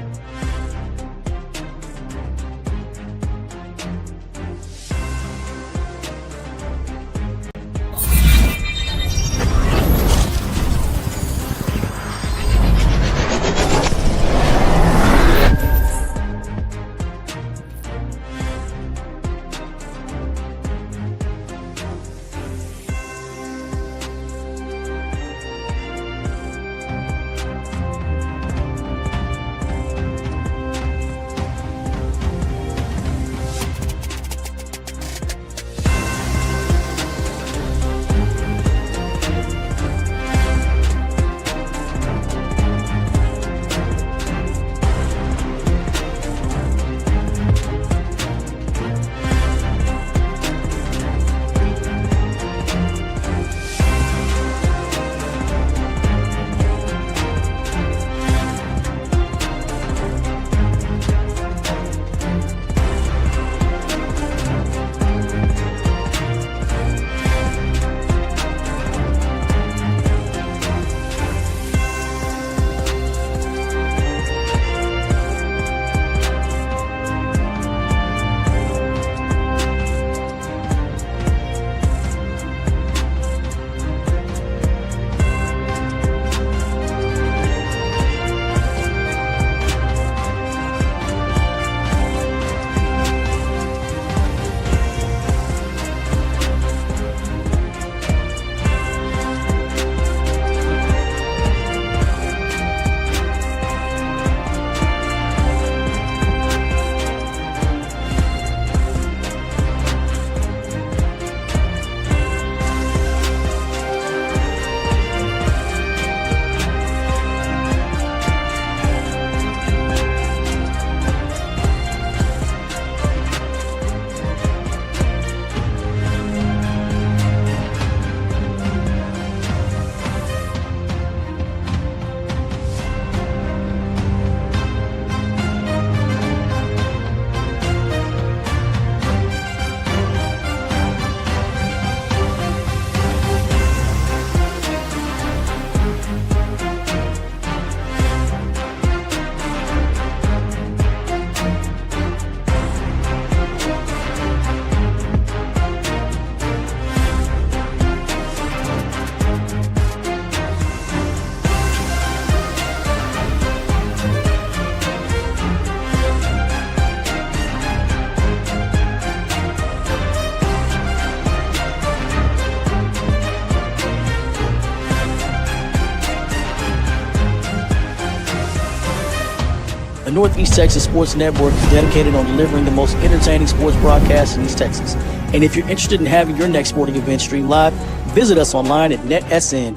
Northeast Texas Sports Network is dedicated on delivering the most entertaining sports broadcasts in East Texas. And if you're interested in having your next sporting event streamed live, visit us online at NETSN.